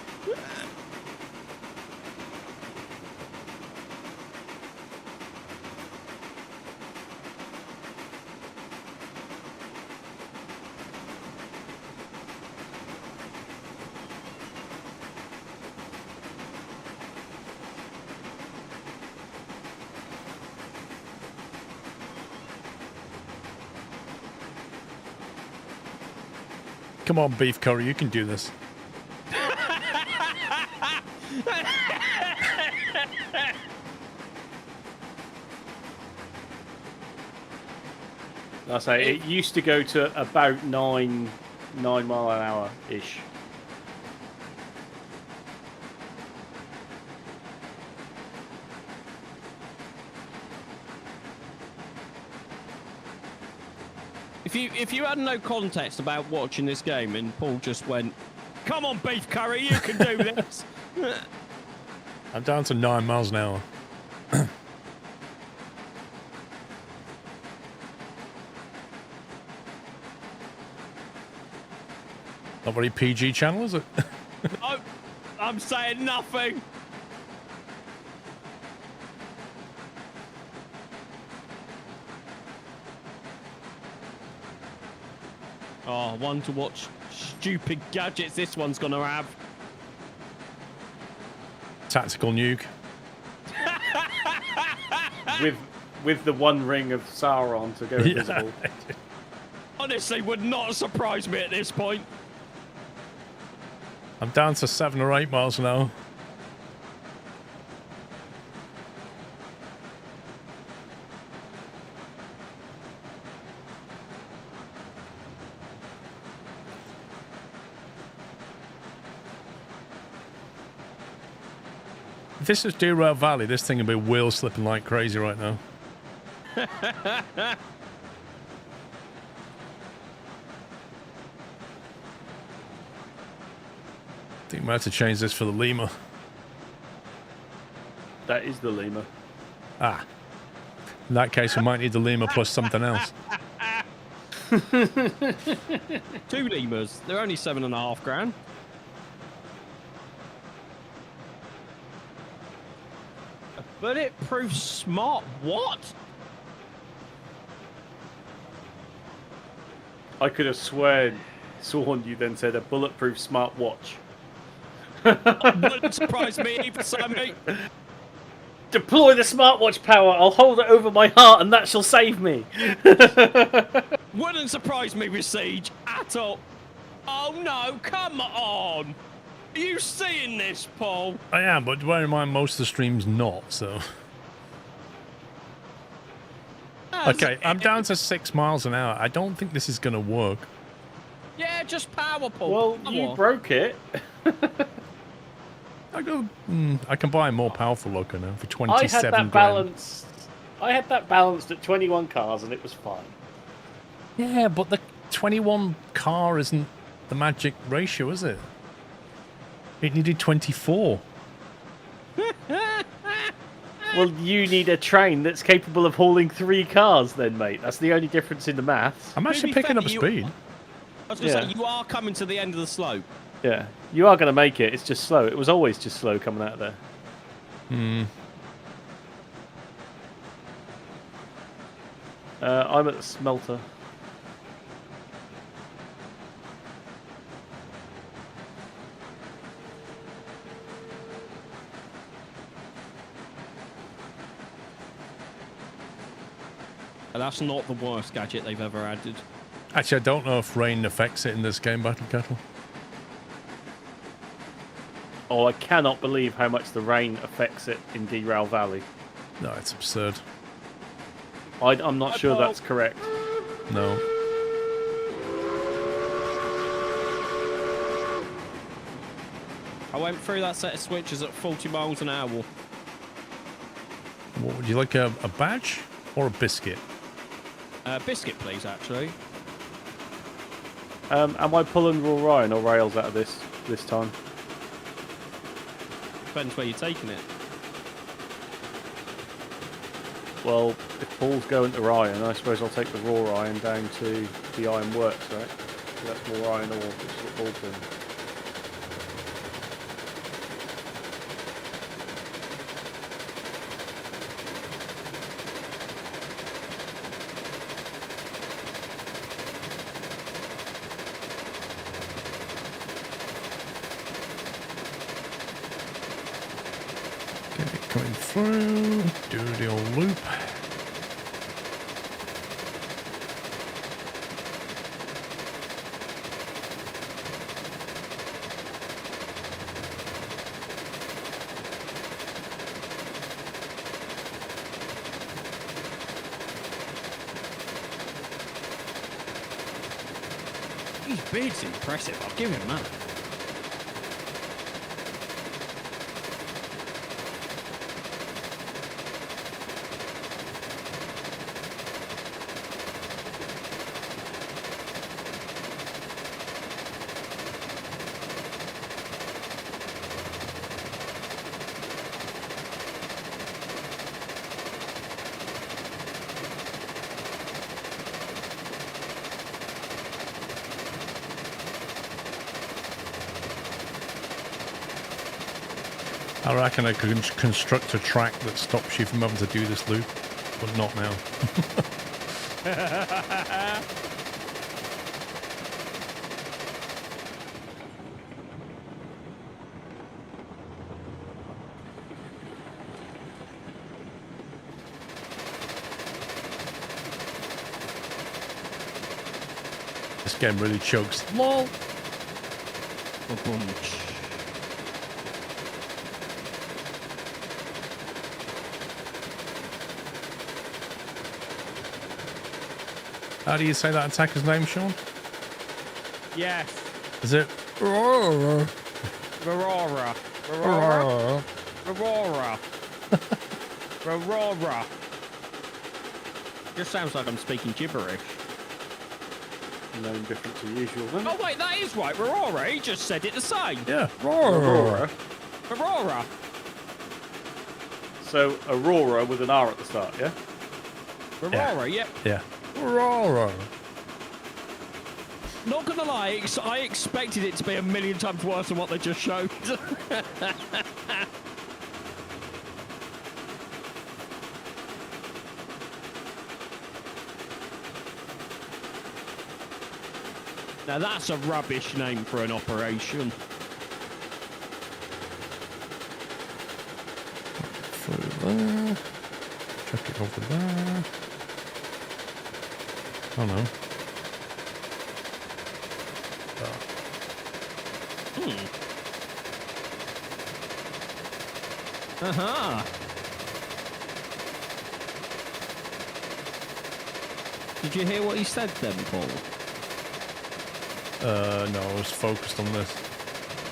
Come on, beef curry, you can do this. I say it used to go to about 9 mile an hour ish. If you had no context about watching this game and Paul just went, "Come on, beef curry, you can do this." I'm down to 9 miles an hour. Not very PG channel, is it? I'm saying nothing. Oh, one to watch stupid gadgets this one's gonna have. Tactical nuke. with the one ring of Sauron to go invisible. Honestly, would not surprise me at this point. I'm down to 7 or 8 miles an hour. If this is Derail Valley, this thing would be wheel slipping like crazy right now. I think we might have to change this for the Lima. That is the lemur. Ah. In that case, we might need the Lima plus something else. 2 lemurs. They're only 7.5 grand. A bulletproof smart what? I could have sworn you then said a bulletproof smartwatch. Wouldn't surprise me either, Sammy. Deploy the smartwatch power. I'll hold it over my heart, and that shall save me. Wouldn't surprise me with Siege at all. Oh no, come on. Are you seeing this, Paul? I am, but bear in mind most of the stream's not, so... Okay, I'm down to 6 miles an hour. I don't think this is going to work. Yeah, just power, Paul. Well, Come you on. broke it. I can buy a more powerful loco now for 27 grand. I had that balanced at 21 cars, and it was fine. Yeah, but the 21 car isn't the magic ratio, is it? It needed 24. Well, you need a train that's capable of hauling 3 cars then, mate. That's the only difference in the maths. I'm actually picking up speed. I was going to say, you are coming to the end of the slope. Yeah, you are going to make it. It's just slow. It was always just slow coming out of there. I'm at the smelter. And that's not the worst gadget they've ever added. Actually, I don't know if rain affects it in this game, Battle Kettle. Oh, I cannot believe how much the rain affects it in Derail Valley. No, it's absurd. I'm not sure that's correct. No. I went through that set of switches at 40 miles an hour. What would you like, a badge or a biscuit? Biscuit, please, actually. Am I pulling Raw Ryan or Rails out of this time? Depends where you're taking it. Well, if Paul's going to Ryan, I suppose I'll take the Raw Ryan down to the Iron Works, right? That's more iron ore, which is important. Get it coming through. Do the old loop. His beard's impressive, I'll give him that. I reckon I could construct a track that stops you from having to do this loop, but not now. This game really chugs. LOL! Ba-boom. How do you say that attacker's name, Sean? Yes. Is it? Aurora. Aurora. Aurora. Aurora. Just sounds like I'm speaking gibberish. No different to usual, then. Oh wait, that is right. Aurora. He just said it the same. Yeah. Aurora. Aurora. So, Aurora with an R at the start, yeah? Aurora. Yep. Yeah. Aurora. Not gonna lie, I expected it to be a million times worse than what they just showed. Now that's a rubbish name for an operation. Through there. Chuck it over there. Oh no. Uh-huh. Did you hear what he said then, Paul? No, I was focused on this.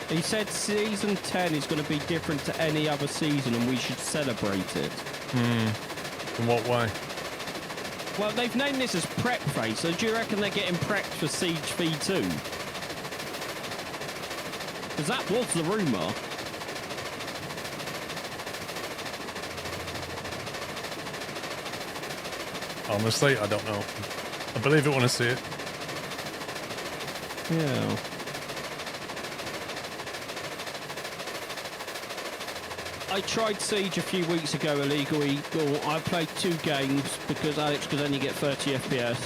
He said season 10 is going to be different to any other season and we should celebrate it. In what way? Well, they've named this as prep phase, so do you reckon they're getting prepped for Siege V2? Because that was the rumour. Honestly, I don't know. I believe it when I see it. Yeah. I tried Siege a few weeks ago illegally. I played 2 games because Alex could only get 30 FPS.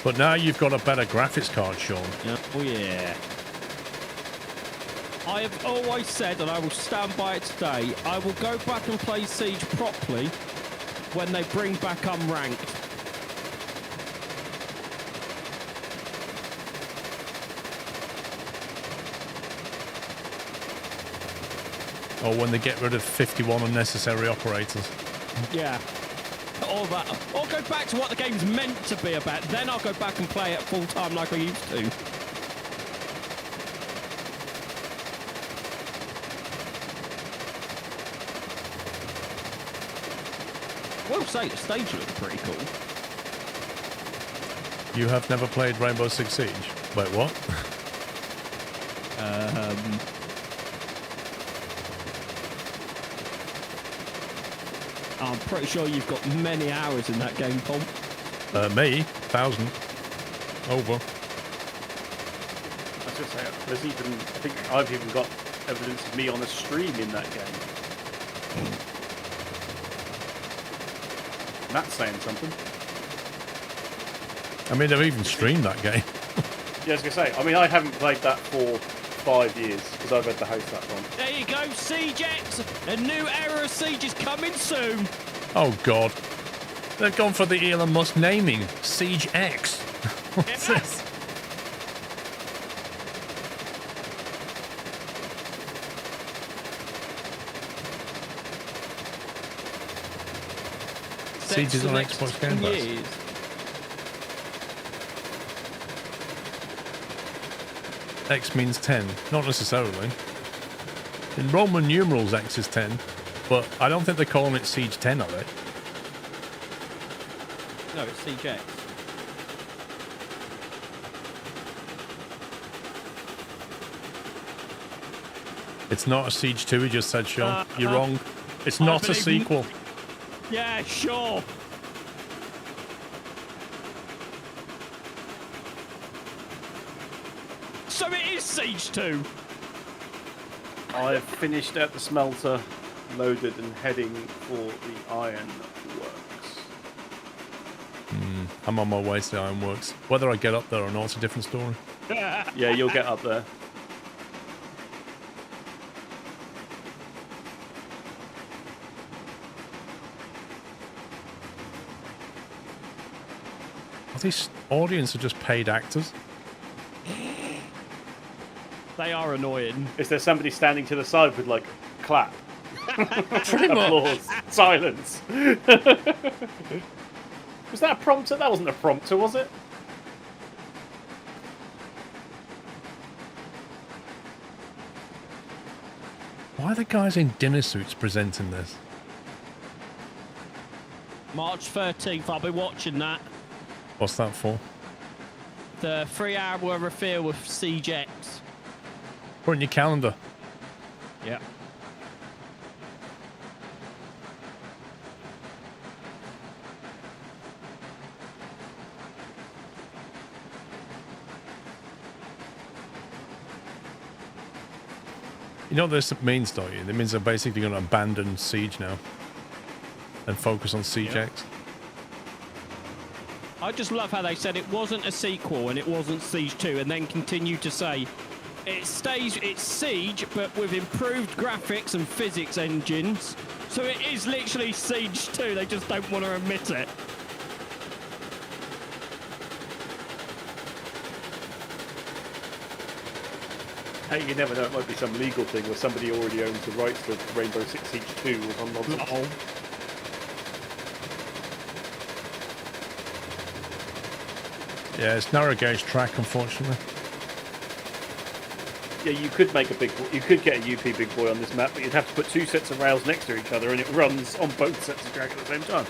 But now you've got a better graphics card, Sean. Yeah. Oh yeah. I have always said, and I will stand by it today, I will go back and play Siege properly when they bring back Unranked. Or when they get rid of 51 unnecessary operators. Yeah. All that. Or go back to what the game's meant to be about. Then I'll go back and play it full time like I used to. Well, say the stage looks pretty cool. You have never played Rainbow Six Siege? Wait, what? I'm pretty sure you've got many hours in that game, Paul. Me? 1,000. over. I was gonna say, there's even, I think I've even got evidence of me on a stream in that game. That's saying something. I mean, they've even streamed that game. Yeah, I was gonna say, I mean, I haven't played that for 5 years, because I've had the host that long. There you go, Siege X! A new era of Siege is coming soon! Oh, God. They've gone for the Elon Musk naming. Siege X. What's this? Siege is on Xbox Game Pass. X means 10. Not necessarily. In Roman numerals, X is 10. But I don't think they're calling it Siege 10, are they? No, it's Siege X. It's not a Siege 2, he just said, Sean. You're wrong. It's not a sequel. Yeah, sure. So it is Siege 2. I've finished at the smelter, loaded and heading for the iron works. I'm on my way to the Ironworks. Whether I get up there or not, it's a different story. Yeah, you'll get up there. This audience are just paid actors. They are annoying. Is there somebody standing to the side with, like, clap? Pretty much. Applause. Silence. Was that a prompter? That wasn't a prompter, was it? Why are the guys in dinner suits presenting this? March 13th, I'll be watching that. What's that for? The 3-hour reveal with Siege X. Put it in your calendar. Yeah. You know what this means, don't you? It means they're basically going to abandon Siege now and focus on Siege X. I just love how they said it wasn't a sequel and it wasn't Siege 2, and then continue to say it's Siege, but with improved graphics and physics engines. So it is literally Siege 2. They just don't want to admit it. Hey, you never know. It might be some legal thing where somebody already owns the rights to Rainbow Six Siege 2 or some nonsense. Yeah, it's narrow gauge track, unfortunately. Yeah, you could make you could get a UP big boy on this map, but you'd have to put 2 sets of rails next to each other, and it runs on both sets of track at the same time.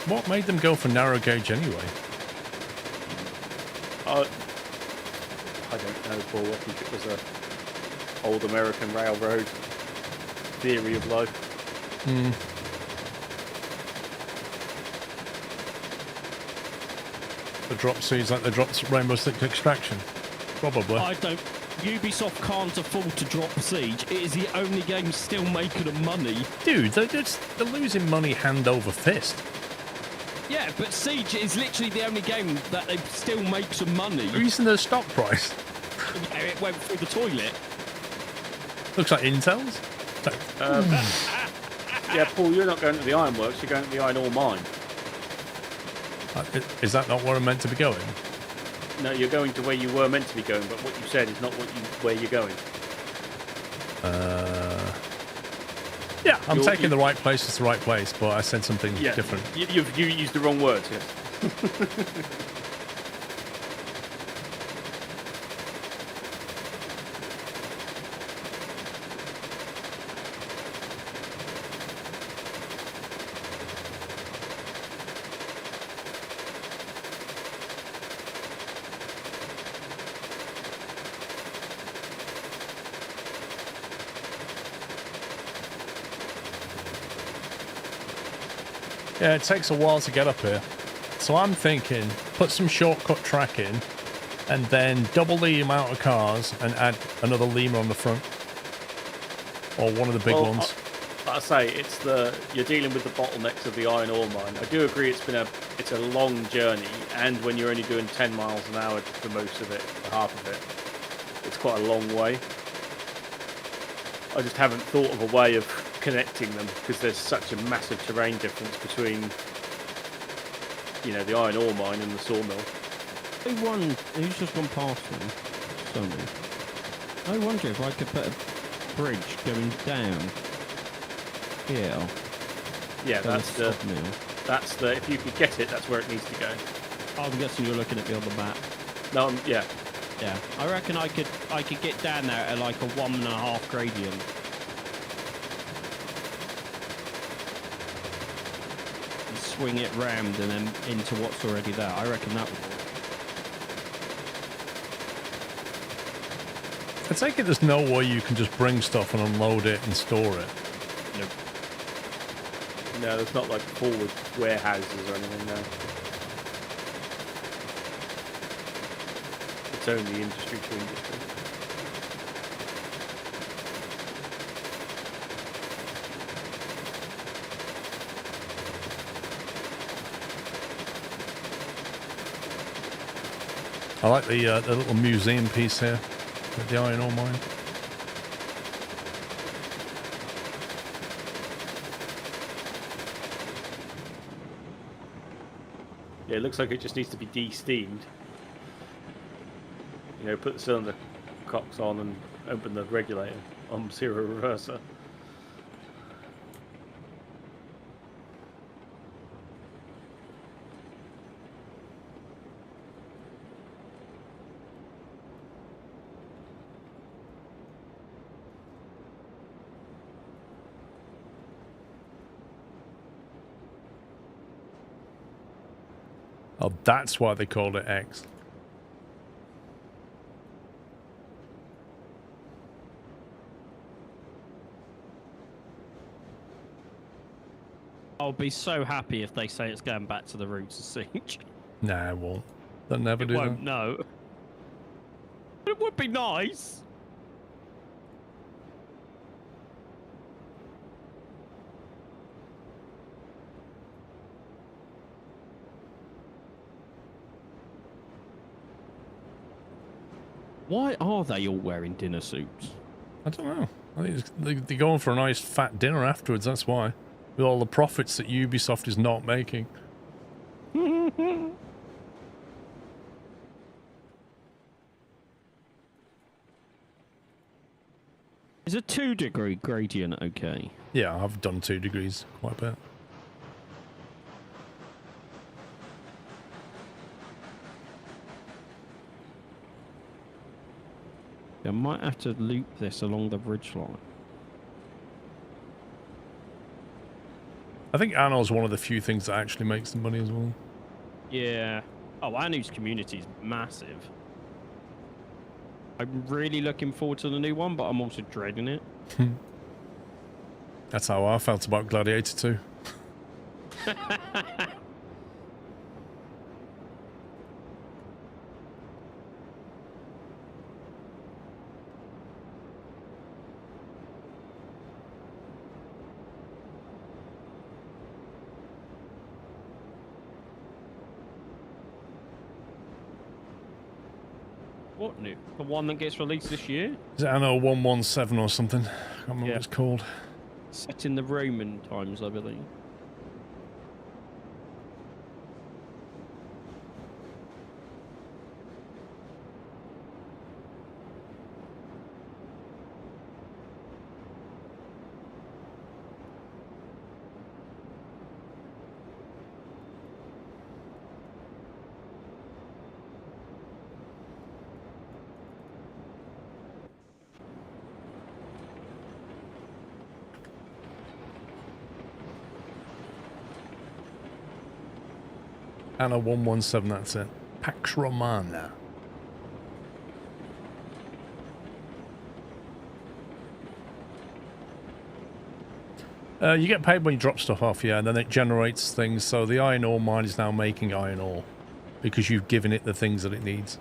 What made them go for narrow gauge anyway? I don't know, Paul. I think it was a old American railroad theory of life. The drop seeds like the drops Rainbow Six Extraction? Probably. I don't. Ubisoft can't afford to drop Siege. It is the only game still making them money. Dude, they're losing money hand over fist. Yeah, but Siege is literally the only game that they still make some money. Are you using the stock price? Yeah, it went through the toilet. Looks like Intel's. Yeah, Paul, you're not going to the ironworks. You're going to the iron ore mine. Is that not where I'm meant to be going? No, you're going to where you were meant to be going, but what you said is not where you're going. Yeah, I'm taking the right place. It's the right place, but I said something different. You used the wrong words, yes. Yeah, it takes a while to get up here. So I'm thinking, put some shortcut track in, and then double the amount of cars and add another lemur on the front. Or one of the big ones. Like I say, it's you're dealing with the bottlenecks of the iron ore mine. I do agree it's a long journey, and when you're only doing 10 miles an hour for most of it, for half of it, it's quite a long way. I just haven't thought of a way of connecting them because there's such a massive terrain difference between, you know, the iron ore mine and the sawmill. Who's just gone past them? Somebody. I wonder if I could put a bridge going down here. Yeah, that's the. If you could get it, that's where it needs to go. I'm guessing you're looking at me on the map. No, yeah. Yeah, I reckon I could get down there at like a 1.5 gradient. And swing it round and then into what's already there. I reckon that would work. I take it there's no way you can just bring stuff and unload it and store it. Nope. No, there's not like forward warehouses or anything there. It's only industry to industry. I like the little museum piece here with the iron ore mine. Yeah, it looks like it just needs to be de-steamed. You know, put the cylinder cocks on and open the regulator on zero reverser. Oh, that's why they called it X. I'll be so happy if they say it's going back to the roots of Siege. Nah, it won't. They'll never do Won't, that. no. It would be nice. Why are they all wearing dinner suits? I don't know. I think they're going for a nice fat dinner afterwards, that's why. With all the profits that Ubisoft is not making. Is a 2-degree gradient okay? Yeah, I've done 2 degrees quite a bit. I might have to loop this along the ridgeline. I think Ano's one of the few things that actually makes the money as well. Yeah. Oh, Anu's community is massive. I'm really looking forward to the new one, but I'm also dreading it. That's how I felt about Gladiator 2. What new? The one that gets released this year? Is it Anno 117 or something? I can't remember what it's called. Set in the Roman times, I believe. Anno 117, that's it. Pax Romana. You get paid when you drop stuff off, yeah, and then it generates things. So the iron ore mine is now making iron ore because you've given it the things that it needs.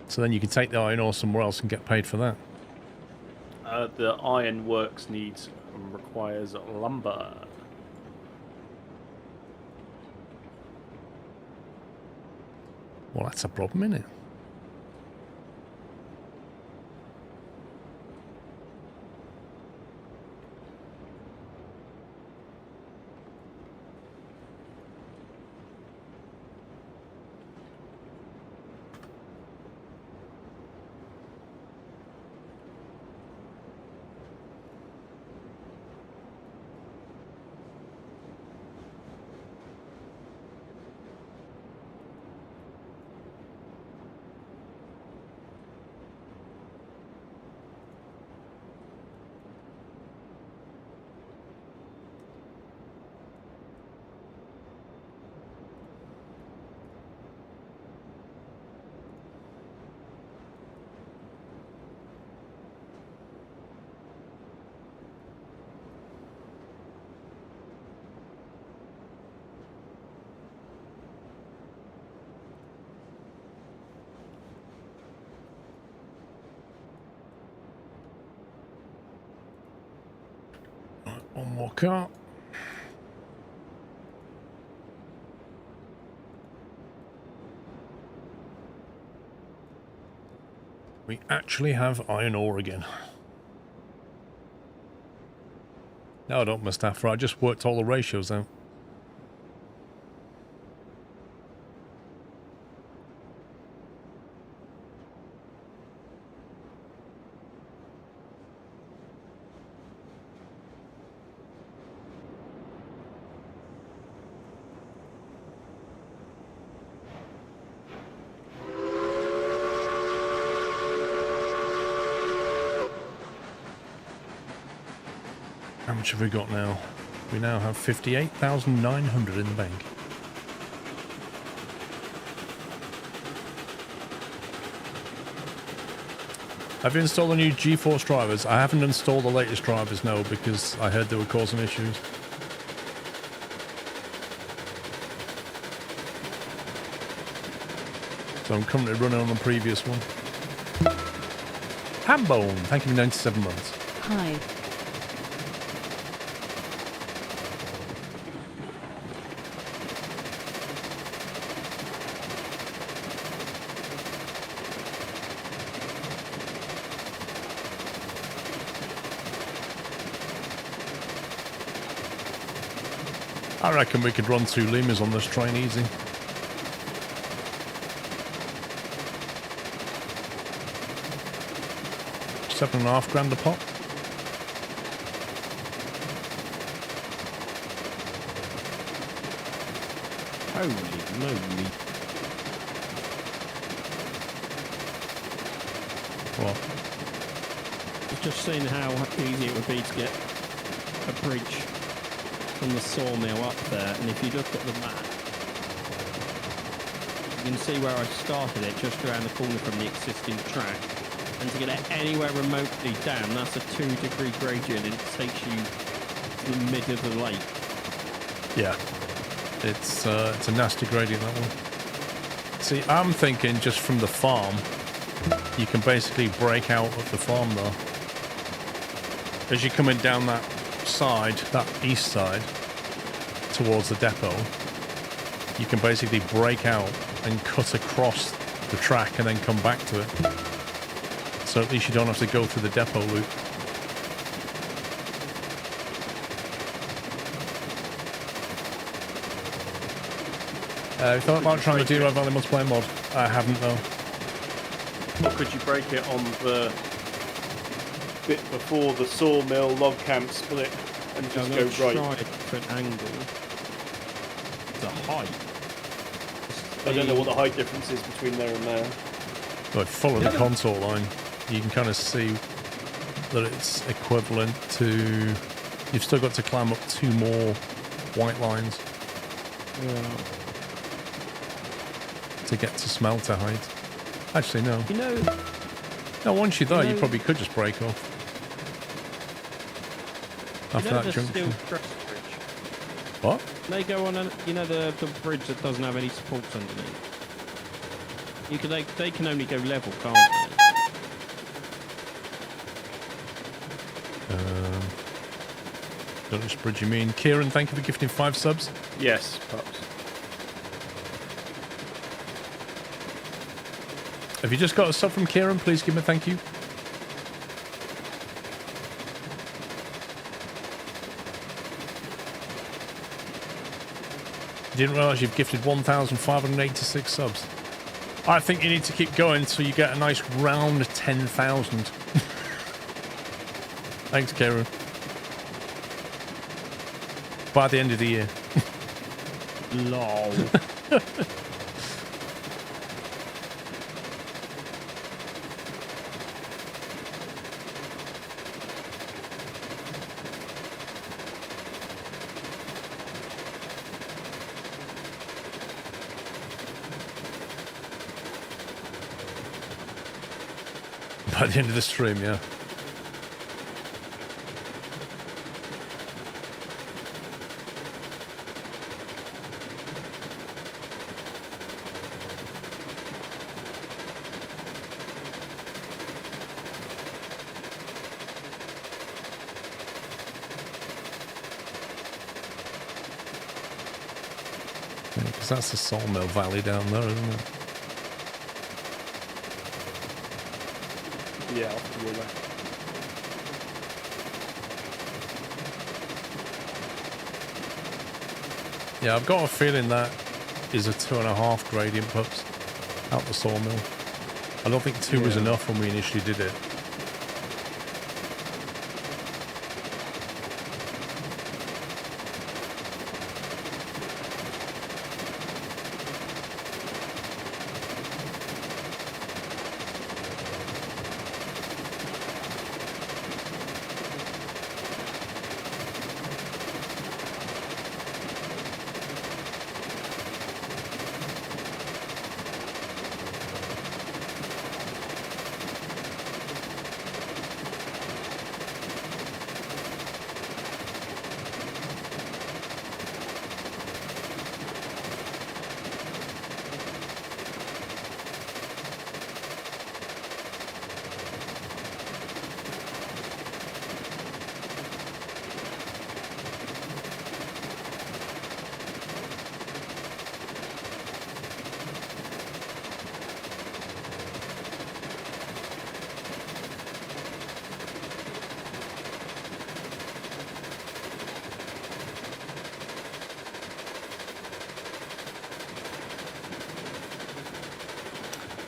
So then you can take the iron ore somewhere else and get paid for that. The iron works needs and requires lumber. Well, that's a problem, isn't it? One more car. We actually have iron ore again. No, I don't, Mustafa. I just worked all the ratios out. How much have we got now? We now have 58,900 in the bank. Have you installed the new GeForce drivers? I haven't installed the latest drivers, no, because I heard they were causing issues. So I'm currently running on the previous one. Hambone, thank you for 97 months. Hi. I reckon we could run 2 Limas on this train easy. $7.5 a pop. Holy moly. What? I've just seen how easy it would be to get a bridge from the sawmill up there, and if you look at the map, you can see where I started it, just around the corner from the existing track. And to get it anywhere remotely down, that's a 2-degree gradient, and it takes you to the mid of the lake. Yeah. It's a nasty gradient, that one. See, I'm thinking just from the farm, you can basically break out of the farm though. As you're coming down that side, that east side, towards the depot, you can basically break out and cut across the track and then come back to it. So at least you don't have to go through the depot loop. You thought about trying to do a Valley multiplayer mod? I haven't though. Or could you break it on the bit before the sawmill log camp split and just go right? Try a different angle. The height. I don't know what the height difference is between there and there. But follow the contour line. You can kind of see that it's equivalent to... You've still got to climb up 2 more white lines. Yeah. To get to smelter height. Actually, no. You know... No, once you're there, you know, probably could just break off. after You know that the junction. steel truss bridge? What? They go on, the bridge that doesn't have any supports underneath. They can only go level, can't they? Don't know which bridge you mean. Kieran, thank you for gifting 5 subs. Yes, Pops. Have you just got a sub from Kieran? Please give him a thank you. Didn't realise you've gifted 1,586 subs. I think you need to keep going so you get a nice round 10,000. Thanks, Kieran. By the end of the year. Lol. By the end of the stream, yeah. Because that's the Sawmill Valley down there, isn't it? Yeah, off to your left. Yeah, I've got a feeling that is a 2.5 gradient, Pups, out the Sawmill. I don't think 2 was enough when we initially did it.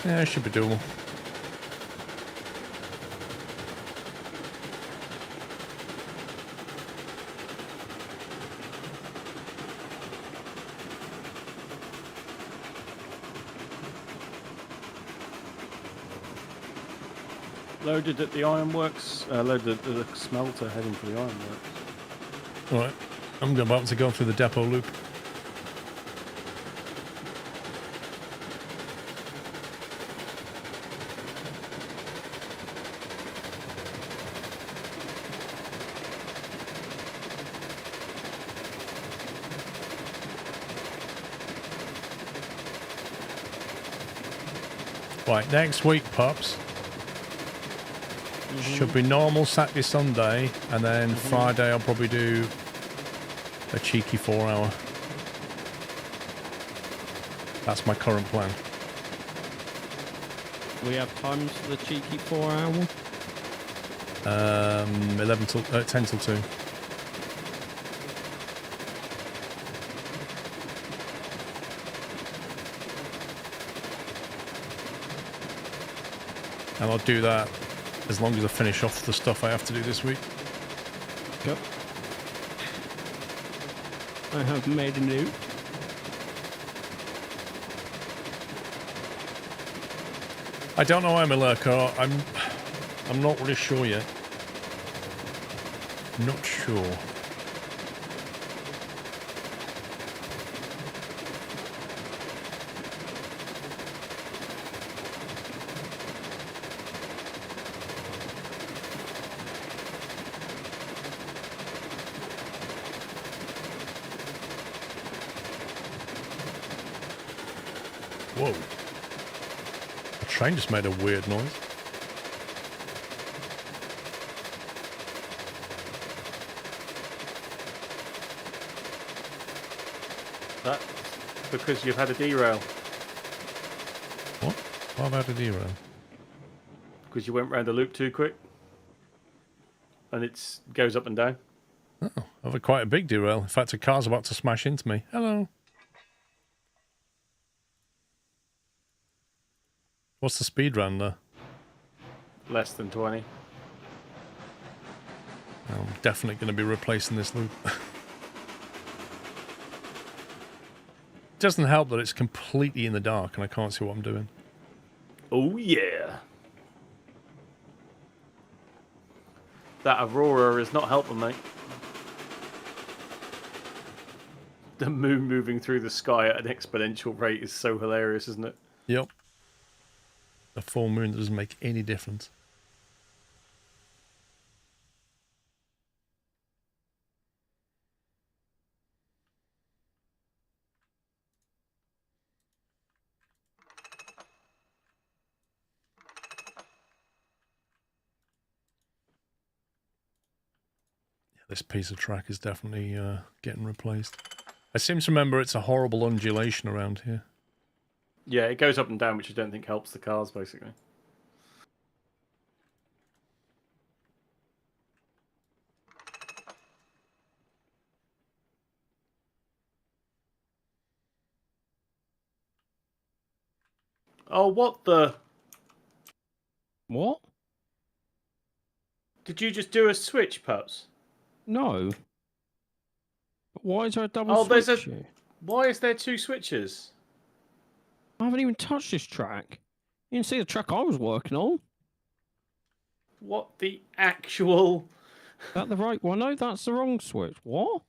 Yeah, it should be doable. Loaded at the ironworks. Loaded at the smelter heading for the ironworks. Right, I'm about to go through the depot loop. Right, next week, Pups. Should be normal Saturday, Sunday, and then Friday I'll probably do a cheeky 4-hour. That's my current plan. We have times for the cheeky 4-hour. 10 till 2. And I'll do that as long as I finish off the stuff I have to do this week. Yep. I have made a new. I don't know why, Millerco. I'm not really sure yet. Not sure. Whoa. The train just made a weird noise. That's because you've had a derail. What? What about a derail? Because you went round the loop too quick. And it goes up and down. Oh, I've had quite a big derail. In fact, a car's about to smash into me. Hello. What's the speed round there? Less than 20. I'm definitely going to be replacing this loop. Doesn't help that it's completely in the dark and I can't see what I'm doing. Oh, yeah. That aurora is not helping, mate. The moon moving through the sky at an exponential rate is so hilarious, isn't it? Yep. The full moon doesn't make any difference. This piece of track is definitely getting replaced. I seem to remember it's a horrible undulation around here. Yeah, it goes up and down, which I don't think helps the cars, basically. Oh, what the... What? Did you just do a switch, Pups? No. But why is there a double Oh, switch there's a... here? Why is there two switches? I haven't even touched this track. You can see the track I was working on. What the actual... Is that the right one? No, that's the wrong switch. What?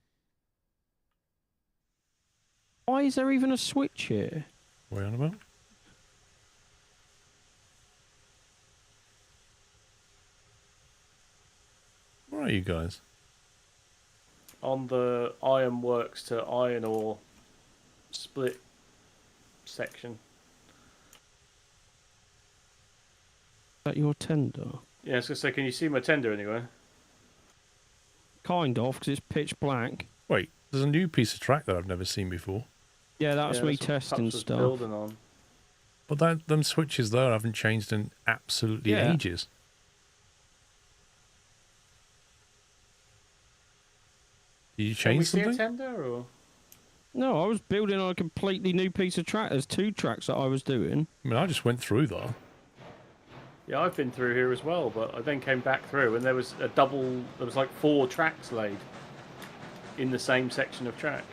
Why is there even a switch here? What are you on about? Where are you guys? On the ironworks to iron ore split section. Is that your tender? Yeah, I was going to say, can you see my tender anywhere? Kind of, because it's pitch black. Wait, there's a new piece of track that I've never seen before. Yeah, that's Yeah, me what testing Pups was stuff. building on. But them switches there haven't changed in absolutely Yeah. ages. Did you Can we change see a something? tender, or...? No, I was building on a completely new piece of track. There's two tracks that I was doing. I mean, I just went through there. Yeah, I've been through here as well, but I then came back through and there was a double... There was like 4 tracks laid in the same section of track.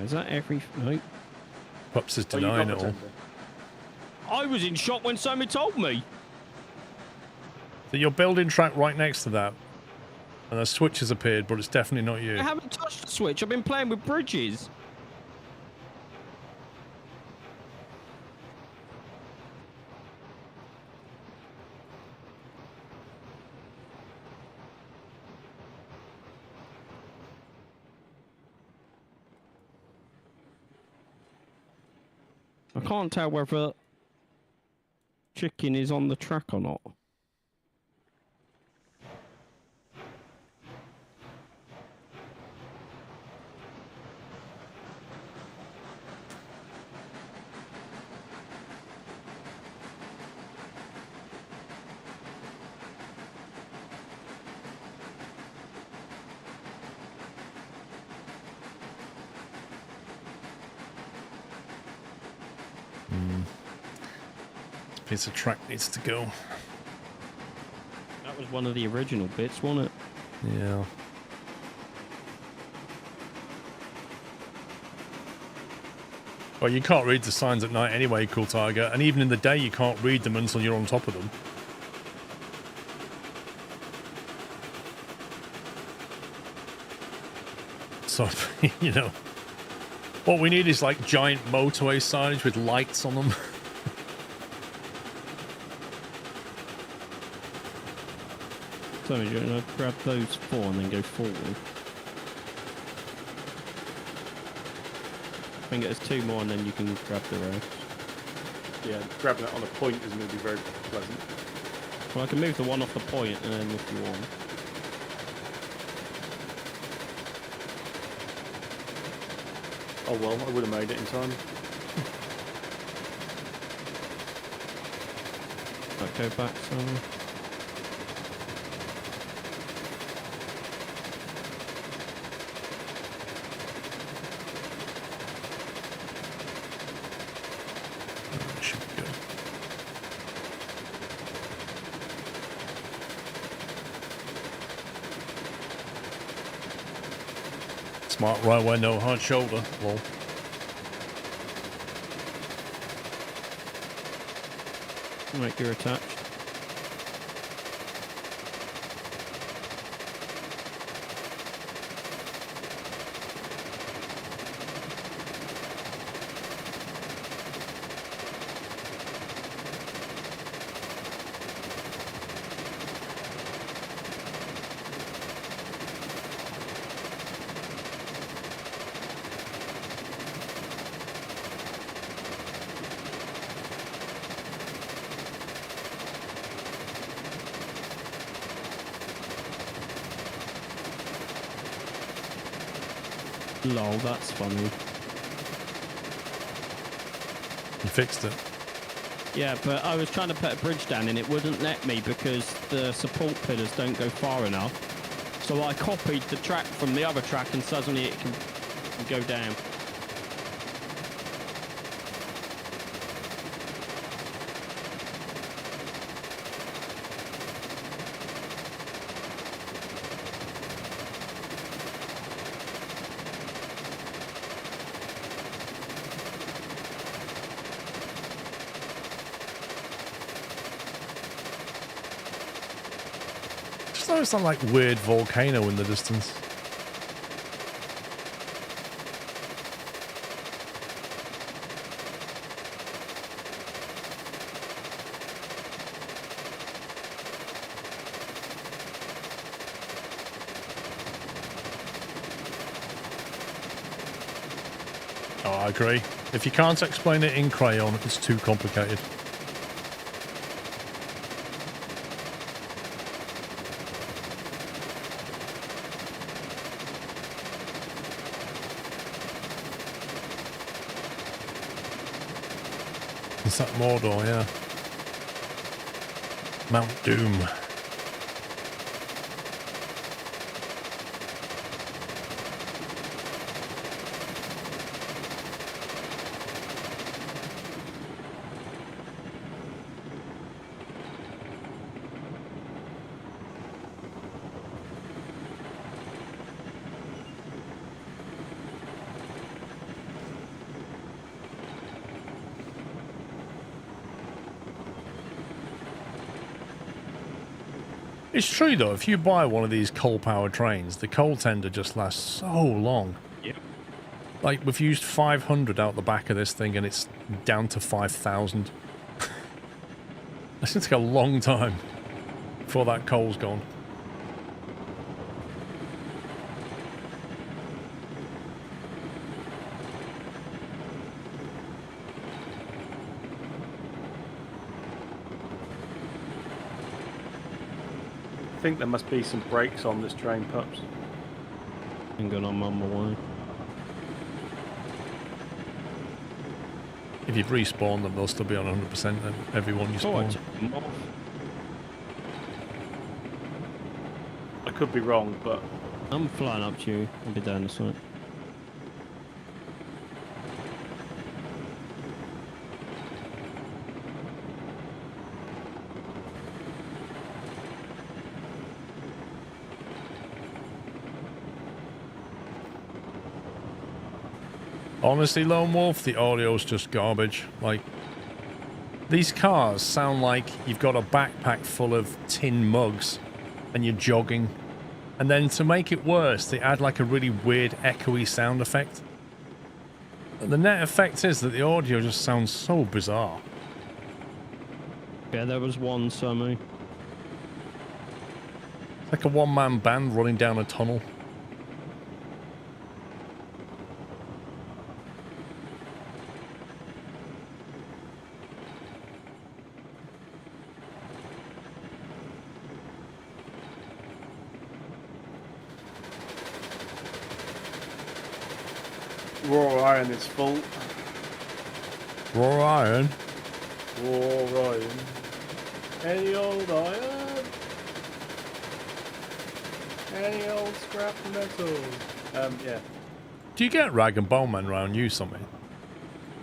Is that every... No. Pups is Oh, you got denying the it all. tender. I was in shock when somebody told me. So you're building track right next to that. And a switch has appeared, but it's definitely not you. I haven't touched the switch. I've been playing with bridges. I can't tell whether chicken is on the track or not. This piece of track needs to go. That was one of the original bits, wasn't it? Yeah. Well, you can't read the signs at night anyway, Cool Tiger, and even in the day you can't read them until you're on top of them. So, you know, what we need is like giant motorway signage with lights on them. So you're going to grab those 4 and then go forward. I think there's 2 more and then you can grab the rest. yeah, grabbing it on a point isn't going to be very pleasant. Well, I can move the one off the point, and then if you want. Oh well, I would have made it in time. Might go back some. Should be good. Smart right way, no hard shoulder. Lol. Right, you're attached. Lol, that's funny. You fixed it. Yeah, but I was trying to put a bridge down and it wouldn't let me because the support pillars don't go far enough. So I copied the track from the other track and suddenly it can go down. Just noticed that like weird volcano in the distance. Oh, I agree. If you can't explain it in crayon, it's too complicated. Is that Mordor? Yeah. Mount Doom. It's true though, if you buy one of these coal-powered trains, the coal tender just lasts so long. Yep. Like, we've used 500 out the back of this thing and it's down to 5,000. That's going to take a long time before that coal's gone. I think there must be some brakes on this train, pups. I'm going on my way. If you'd respawn them, they'll still be on 100% and every one you Oh, I spawn. took them off. I could be wrong, but I'm flying up to you. I'll be down this way. Honestly, Lone Wolf, the audio's just garbage. Like, these cars sound like you've got a backpack full of tin mugs and you're jogging. And then to make it worse, they add like a really weird echoey sound effect. And the net effect is that the audio just sounds so bizarre. Yeah, there was one, Sammy. It's like a one-man band running down a tunnel. Raw iron is full. Raw iron. Raw iron. Any old iron. Any old scrap metal. Yeah. Do you get rag and bone men around you something?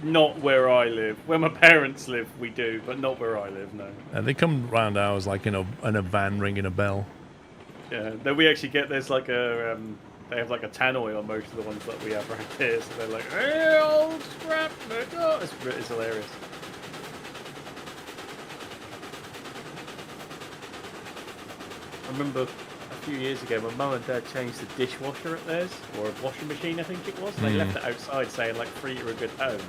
Not where I live. Where my parents live, we do, but not where I live, no. They come round ours like in a van ringing a bell. Yeah, then we actually get, there's like a, they have like a tannoy on most of the ones that we have right here, so they're like, hey, old scrap metal. It's hilarious. I remember a few years ago, my mum and dad changed the dishwasher at theirs, or a washing machine, I think it was. They left it outside saying, like, free to a good home.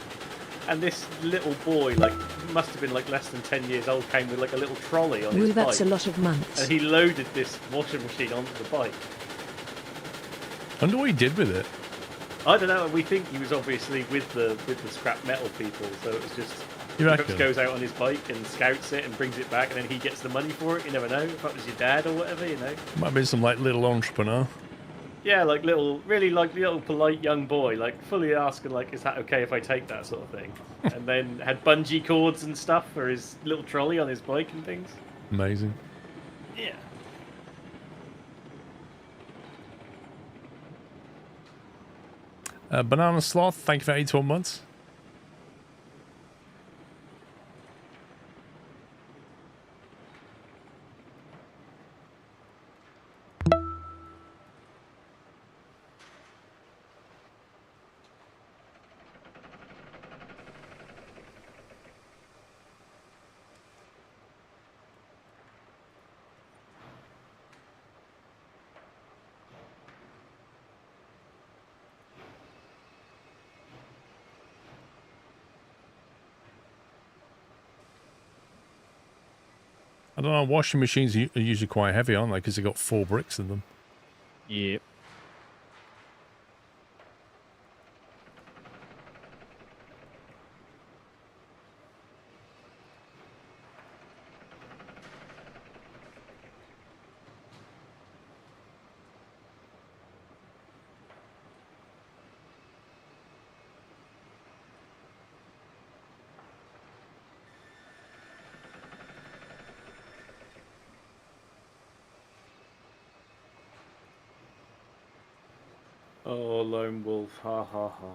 And this little boy, like, must have been like less than 10 years old, came with like a little trolley on his bike. That's a lot of months. And he loaded this washing machine onto the bike. I wonder what he did with it. I don't know. We think he was obviously with the scrap metal people, so it was just You he reckon? perhaps goes out on his bike and scouts it and brings it back, and then he gets the money for it. You never know. If that was your dad or whatever, you know. Might have been some like little entrepreneur. Yeah, like really like little polite young boy, like fully asking like, is that okay if I take that sort of thing? And then had bungee cords and stuff for his little trolley on his bike and things. Amazing. Yeah. Banana Sloth, thank you for 81 months. I don't know, washing machines are usually quite heavy, aren't they? Because they've got 4 bricks in them. Yep. Oh, lone wolf, ha ha ha.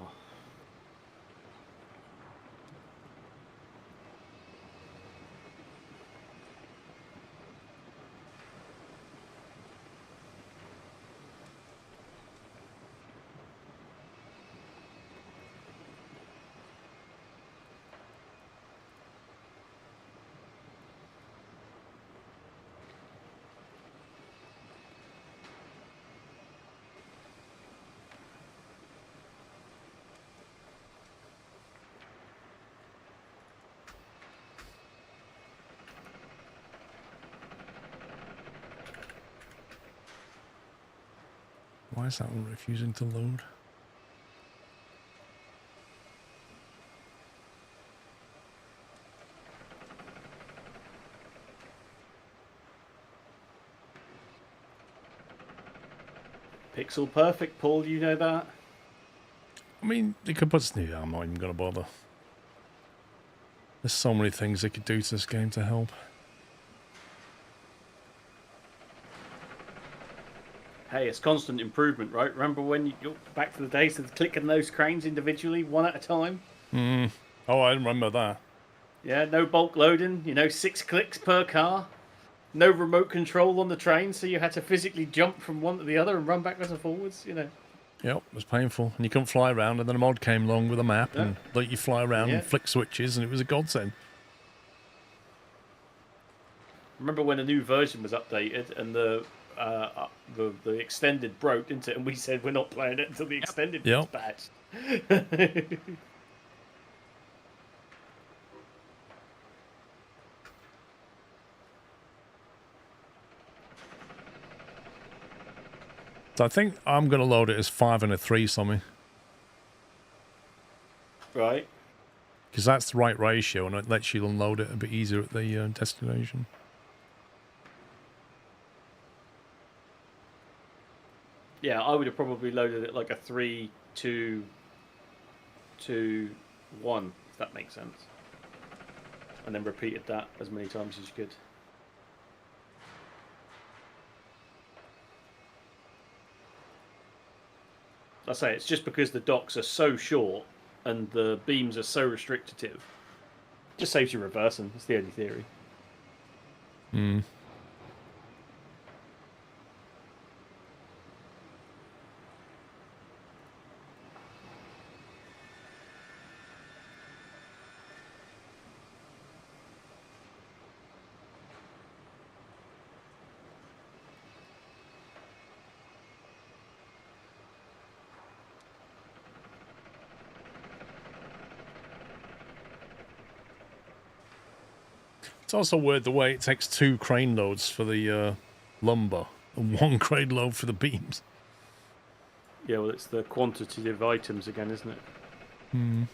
Why is that one refusing to load? Pixel perfect, Paul, you know that? I mean, they could put... Yeah, I'm not even going to bother. There's so many things they could do to this game to help. Hey, it's constant improvement, right? Remember when you go back to the days of clicking those cranes individually, one at a time? Oh, I remember that. Yeah, no bulk loading, 6 clicks per car. No remote control on the train, so you had to physically jump from one to the other and run backwards and forwards, Yep, it was painful. And you couldn't fly around, and then a mod came along with a map and let you fly around and flick switches, and it was a godsend. Remember when a new version was updated and the extended broke, didn't it? And we said we're not playing it until the extended gets patched. So I think I'm going to load it as 5 and a 3 something. Right. Because that's the right ratio, and it lets you unload it a bit easier at the destination. Yeah, I would have probably loaded it like a 3, 2, 2, 1, if that makes sense. And then repeated that as many times as you could. I say it's just because the docks are so short and the beams are so restrictive. Just saves you reversing. That's the only theory. Hmm. It's also weird the way it takes 2 crane loads for the lumber and 1 crane load for the beams. Yeah, well, it's the quantitative items again, isn't it? Hmm.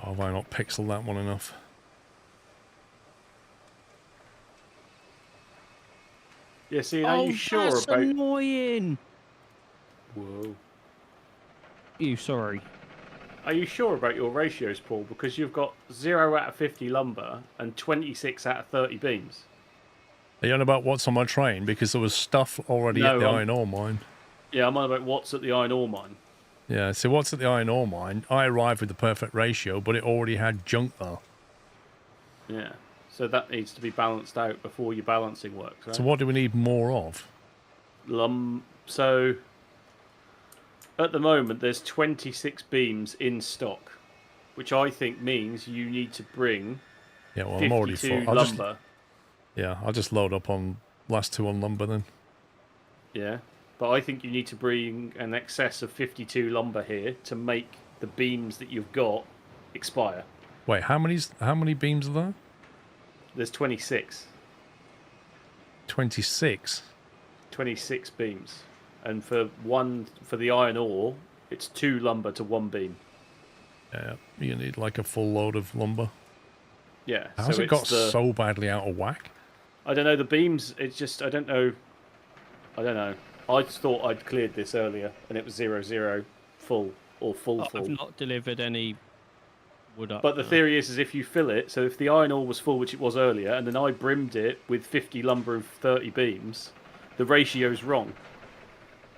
Oh, have I not pixeled that one enough? Yeah, see, are you sure that's about... annoying. Whoa. You sorry. Are you sure about your ratios, Paul? Because you've got 0 out of 50 lumber and 26 out of 30 beams. Are you on about what's on my train? Because there was stuff already at the iron ore mine. Yeah, I'm on about what's at the iron ore mine. Yeah, so what's at the iron ore mine? I arrived with the perfect ratio, but it already had junk there. Yeah, so that needs to be balanced out before your balancing works, right? So what do we need more of? So at the moment there's 26 beams in stock, which I think means you need to bring Yeah, well, I'm already 52 full. lumber. I'll just load up on last 2 on lumber then. Yeah, but I think you need to bring an excess of 52 lumber here to make the beams that you've got expire. Wait, how many beams are there? There's 26. 26. 26 beams. And for the iron ore, it's 2 lumber to 1 beam. Yeah, you need like a full load of lumber. Yeah. How's it got so badly out of whack? I don't know, the beams, it's just, I don't know. I just thought I'd cleared this earlier, and it was 0, full, or full. I've not delivered any wood up. But the theory is if you fill it, so if the iron ore was full, which it was earlier, and then I brimmed it with 50 lumber and 30 beams, the ratio's wrong.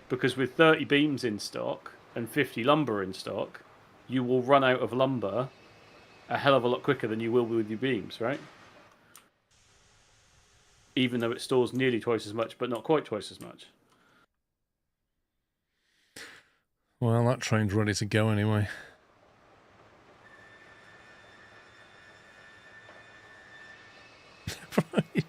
Because with 30 beams in stock and 50 lumber in stock, you will run out of lumber a hell of a lot quicker than you will with your beams, right? Even though it stores nearly twice as much, but not quite twice as much. Well, that train's ready to go anyway. Right.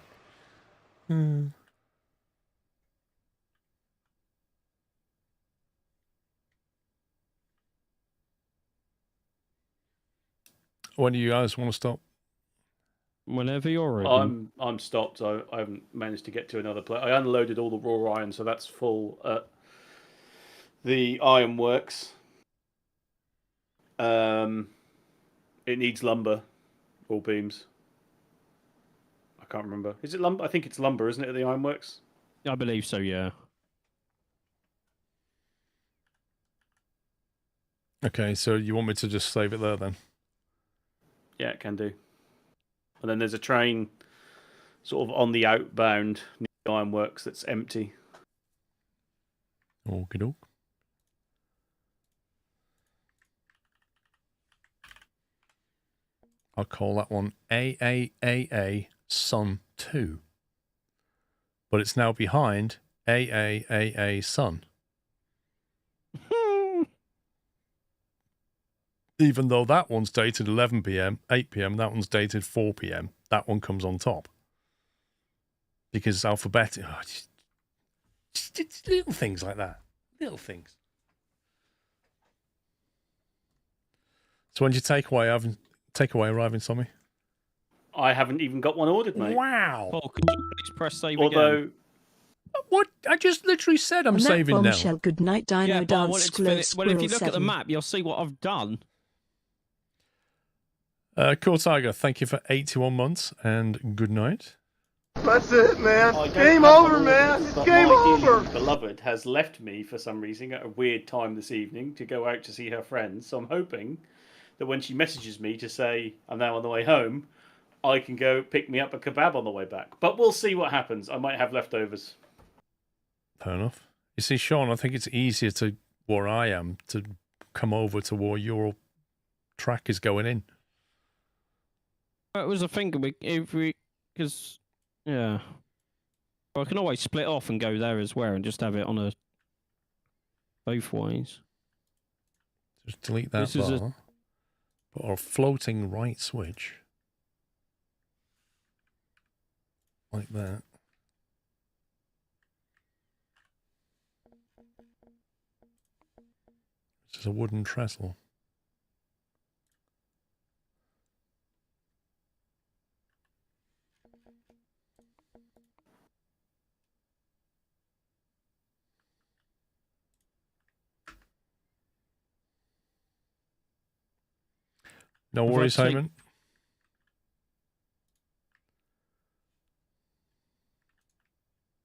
When do you guys want to stop? Whenever you're ready. I'm stopped. I haven't managed to get to another place. I unloaded all the raw iron, so that's full at the ironworks. It needs lumber or beams. I can't remember. Is it lumber? I think it's lumber, isn't it, at the ironworks? I believe so, yeah. Okay, so you want me to just save it there then? Yeah, it can do. And then there's a train sort of on the outbound near the ironworks that's empty. Okie doke. I'll call that one AAAA Sun 2. But it's now behind AAAA Sun. Even though that one's dated 11 p.m., 8 p.m., that one's dated 4 p.m., that one comes on top. Because it's alphabetic. Oh, just little things like that. Little things. So when did your takeaway arriving, Tommy? I haven't even got one ordered, mate. Wow. Paul, could you please press save again? Although, What? I just literally said I'm On that saving now. bombshell, good night, Dino Yeah, but I Dance wanted to Squirrel finish. Well, if you Squirrel look at the 7. map, you'll see what I've done. Cool Tiger, thank you for 81 months and good night. That's it, man. I don't Game have over, one man. ordered, It's but game my over. dearly beloved has left me for some reason at a weird time this evening to go out to see her friends. So I'm hoping that when she messages me to say I'm now on the way home, I can go pick me up a kebab on the way back. But we'll see what happens. I might have leftovers. Fair enough. You see, Sean, I think it's easier to where I am to come over to where your track is going in. It was a thing because yeah. Well, I can always split off and go there as well and just have it on a both ways. Just delete that This is bar. Put our floating right switch. Like that. This is a wooden trestle. No If I worries, take- Simon.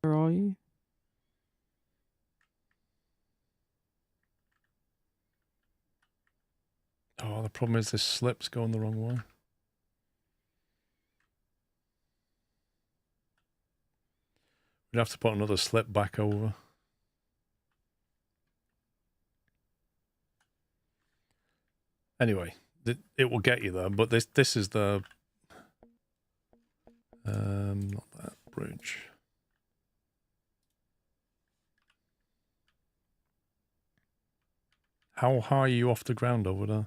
Where are you? Oh, the problem is this slip's going the wrong way. We'd have to put another slip back over. Anyway, it will get you there, but this is the not that bridge. How high are you off the ground over there?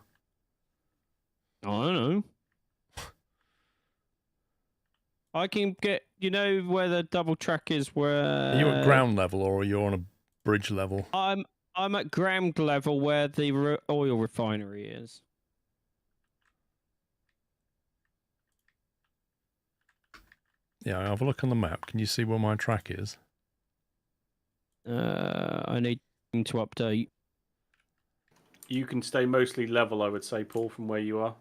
I don't know. I can get, you know, where the double track is. Where Are you at ground level or are you on a bridge level? I'm at ground level where the oil refinery is. Yeah, have a look on the map. Can you see where my track is? I need to update. You can stay mostly level, I would say, Paul, from where you are.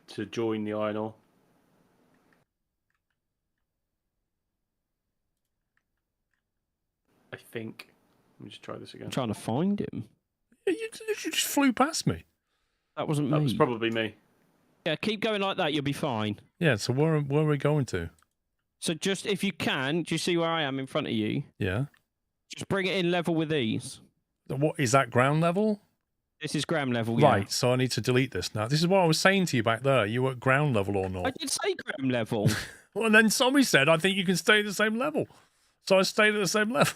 To join the iron ore. I think. Let me just try this again. I'm trying to find him. You just flew past me. That wasn't That me. was probably me. Yeah, keep going like that. You'll be fine. Yeah, so where are we going to? So just if you can, do you see where I am in front of you? Yeah. Just bring it in level with these. What is that, ground level? This is ground level, yeah. Right, so I need to delete this now. This is what I was saying to you back there. You were at ground level or I not? did say ground level. Well, and then somebody said, I think you can stay at the same level. So I stayed at the same level.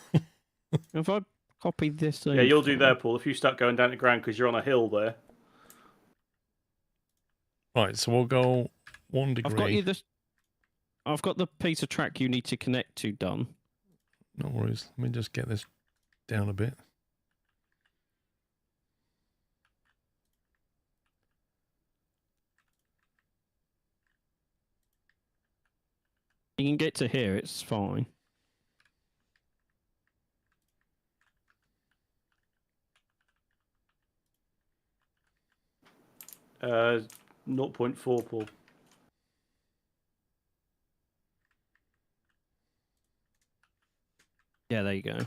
If I copy this, Yeah, you'll do there, Paul. If you start going down to ground because you're on a hill there. Right, so we'll go 1 degree. I've got you this. I've got the piece of track you need to connect to done. No worries. Let me just get this down a bit. You can get to here. It's fine. Uh, 0.4, Paul. Yeah, there you go.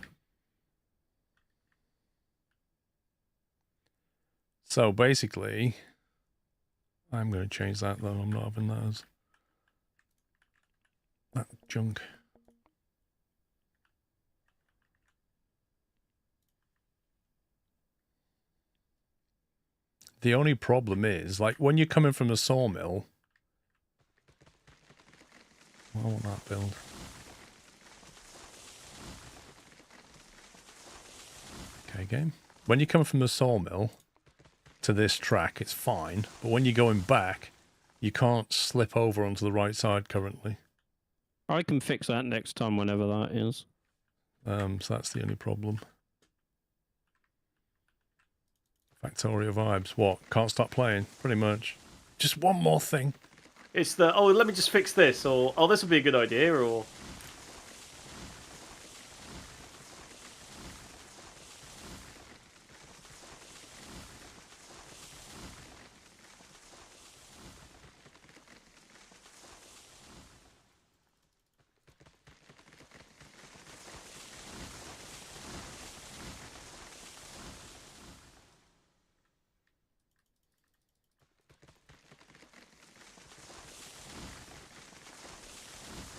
So basically, I'm going to change that though. I'm not having that as that junk. The only problem is, like, when you're coming from the sawmill, I want that build. Okay, game. When you come from the sawmill to this track, it's fine. But when you're going back, you can't slip over onto the right side currently. I can fix that next time, whenever that is. So that's the only problem. Factorio vibes. What? Can't stop playing, pretty much. just one more thing. It's the, oh, let me just fix this, or, oh, this would be a good idea, or...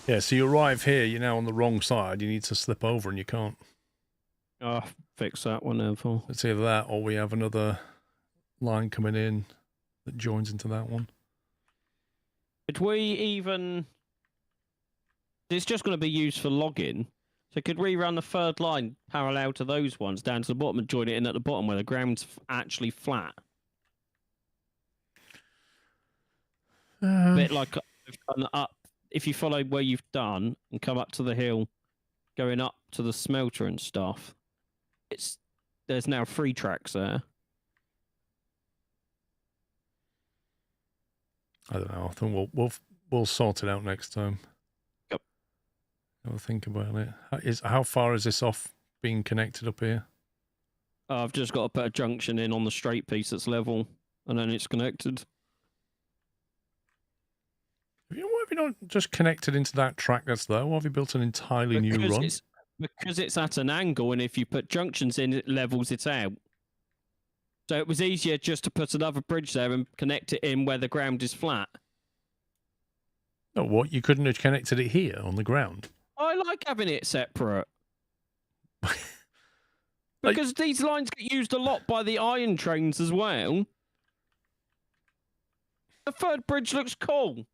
Yeah, so you arrive here, you're now on the wrong side, you need to slip over and you can't. Oh, fix that one then, Paul. It's either that or we have another line coming in that joins into that one. Could we even... It's just going to be used for login. So could we run the third line parallel to those ones down to the bottom and join it in at the bottom where the ground's actually flat? A bit like I've done up. If you follow where you've done and come up to the hill, going up to the smelter and stuff, there's now 3 tracks there. I don't know. I think we'll sort it out next time. Yep. I'll think about it. How far is this off being connected up here? I've just got to put a junction in on the straight piece that's level, and then it's connected. Why have you not just connected into that track that's there? Why have you built an entirely new run? Because it's at an angle, and if you put junctions in, it levels it out. So it was easier just to put another bridge there and connect it in where the ground is flat. No, what? You couldn't have connected it here on the ground? I like having it separate. Because these lines get used a lot by the iron trains as well. The third bridge looks cool.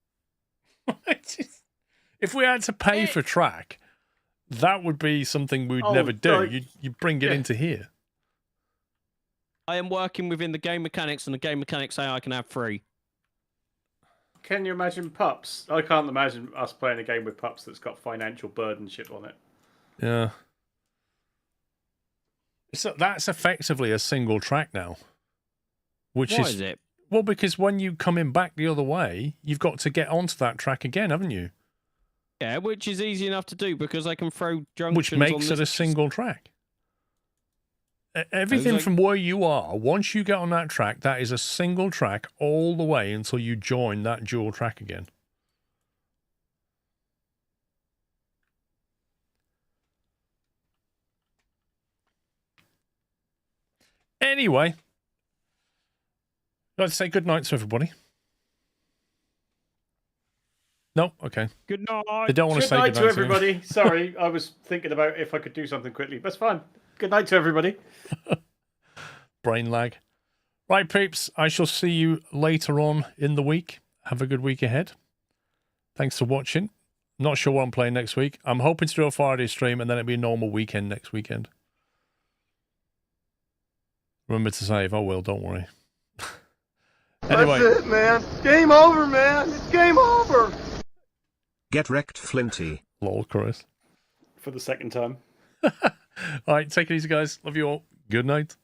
If we had to pay for track, that would be something we'd never do. You bring it into here. I am working within the game mechanics, and the game mechanics say I can have 3. Can you imagine pups? I can't imagine us playing a game with pups that's got financial burden shit on it. Yeah. So that's effectively a single track now. Why is it? Well, because when you come in back the other way, you've got to get onto that track again, haven't you? Yeah, which is easy enough to do because I can throw junctions Which makes on it a single track. Everything from where you are, once you get on that track, that is a single track all the way until you join that dual track again. Anyway, I'd like to say good night to everybody. No? Okay. Good night. They don't want to say good night good to night everybody. Sorry, I was thinking about if I could do something quickly. That's fine. Good night to everybody. Brain lag. Right, peeps. I shall see you later on in the week. Have a good week ahead. Thanks for watching. Not sure what I'm playing next week. I'm hoping to do a Friday stream and then it'll be a normal weekend next weekend. Remember to save. I will, don't worry. Anyway. That's it, man. Game over, man. It's game over. Get wrecked, Flinty. Lol, Chris. For the second time. All right, take it easy, guys. Love you all. Good night.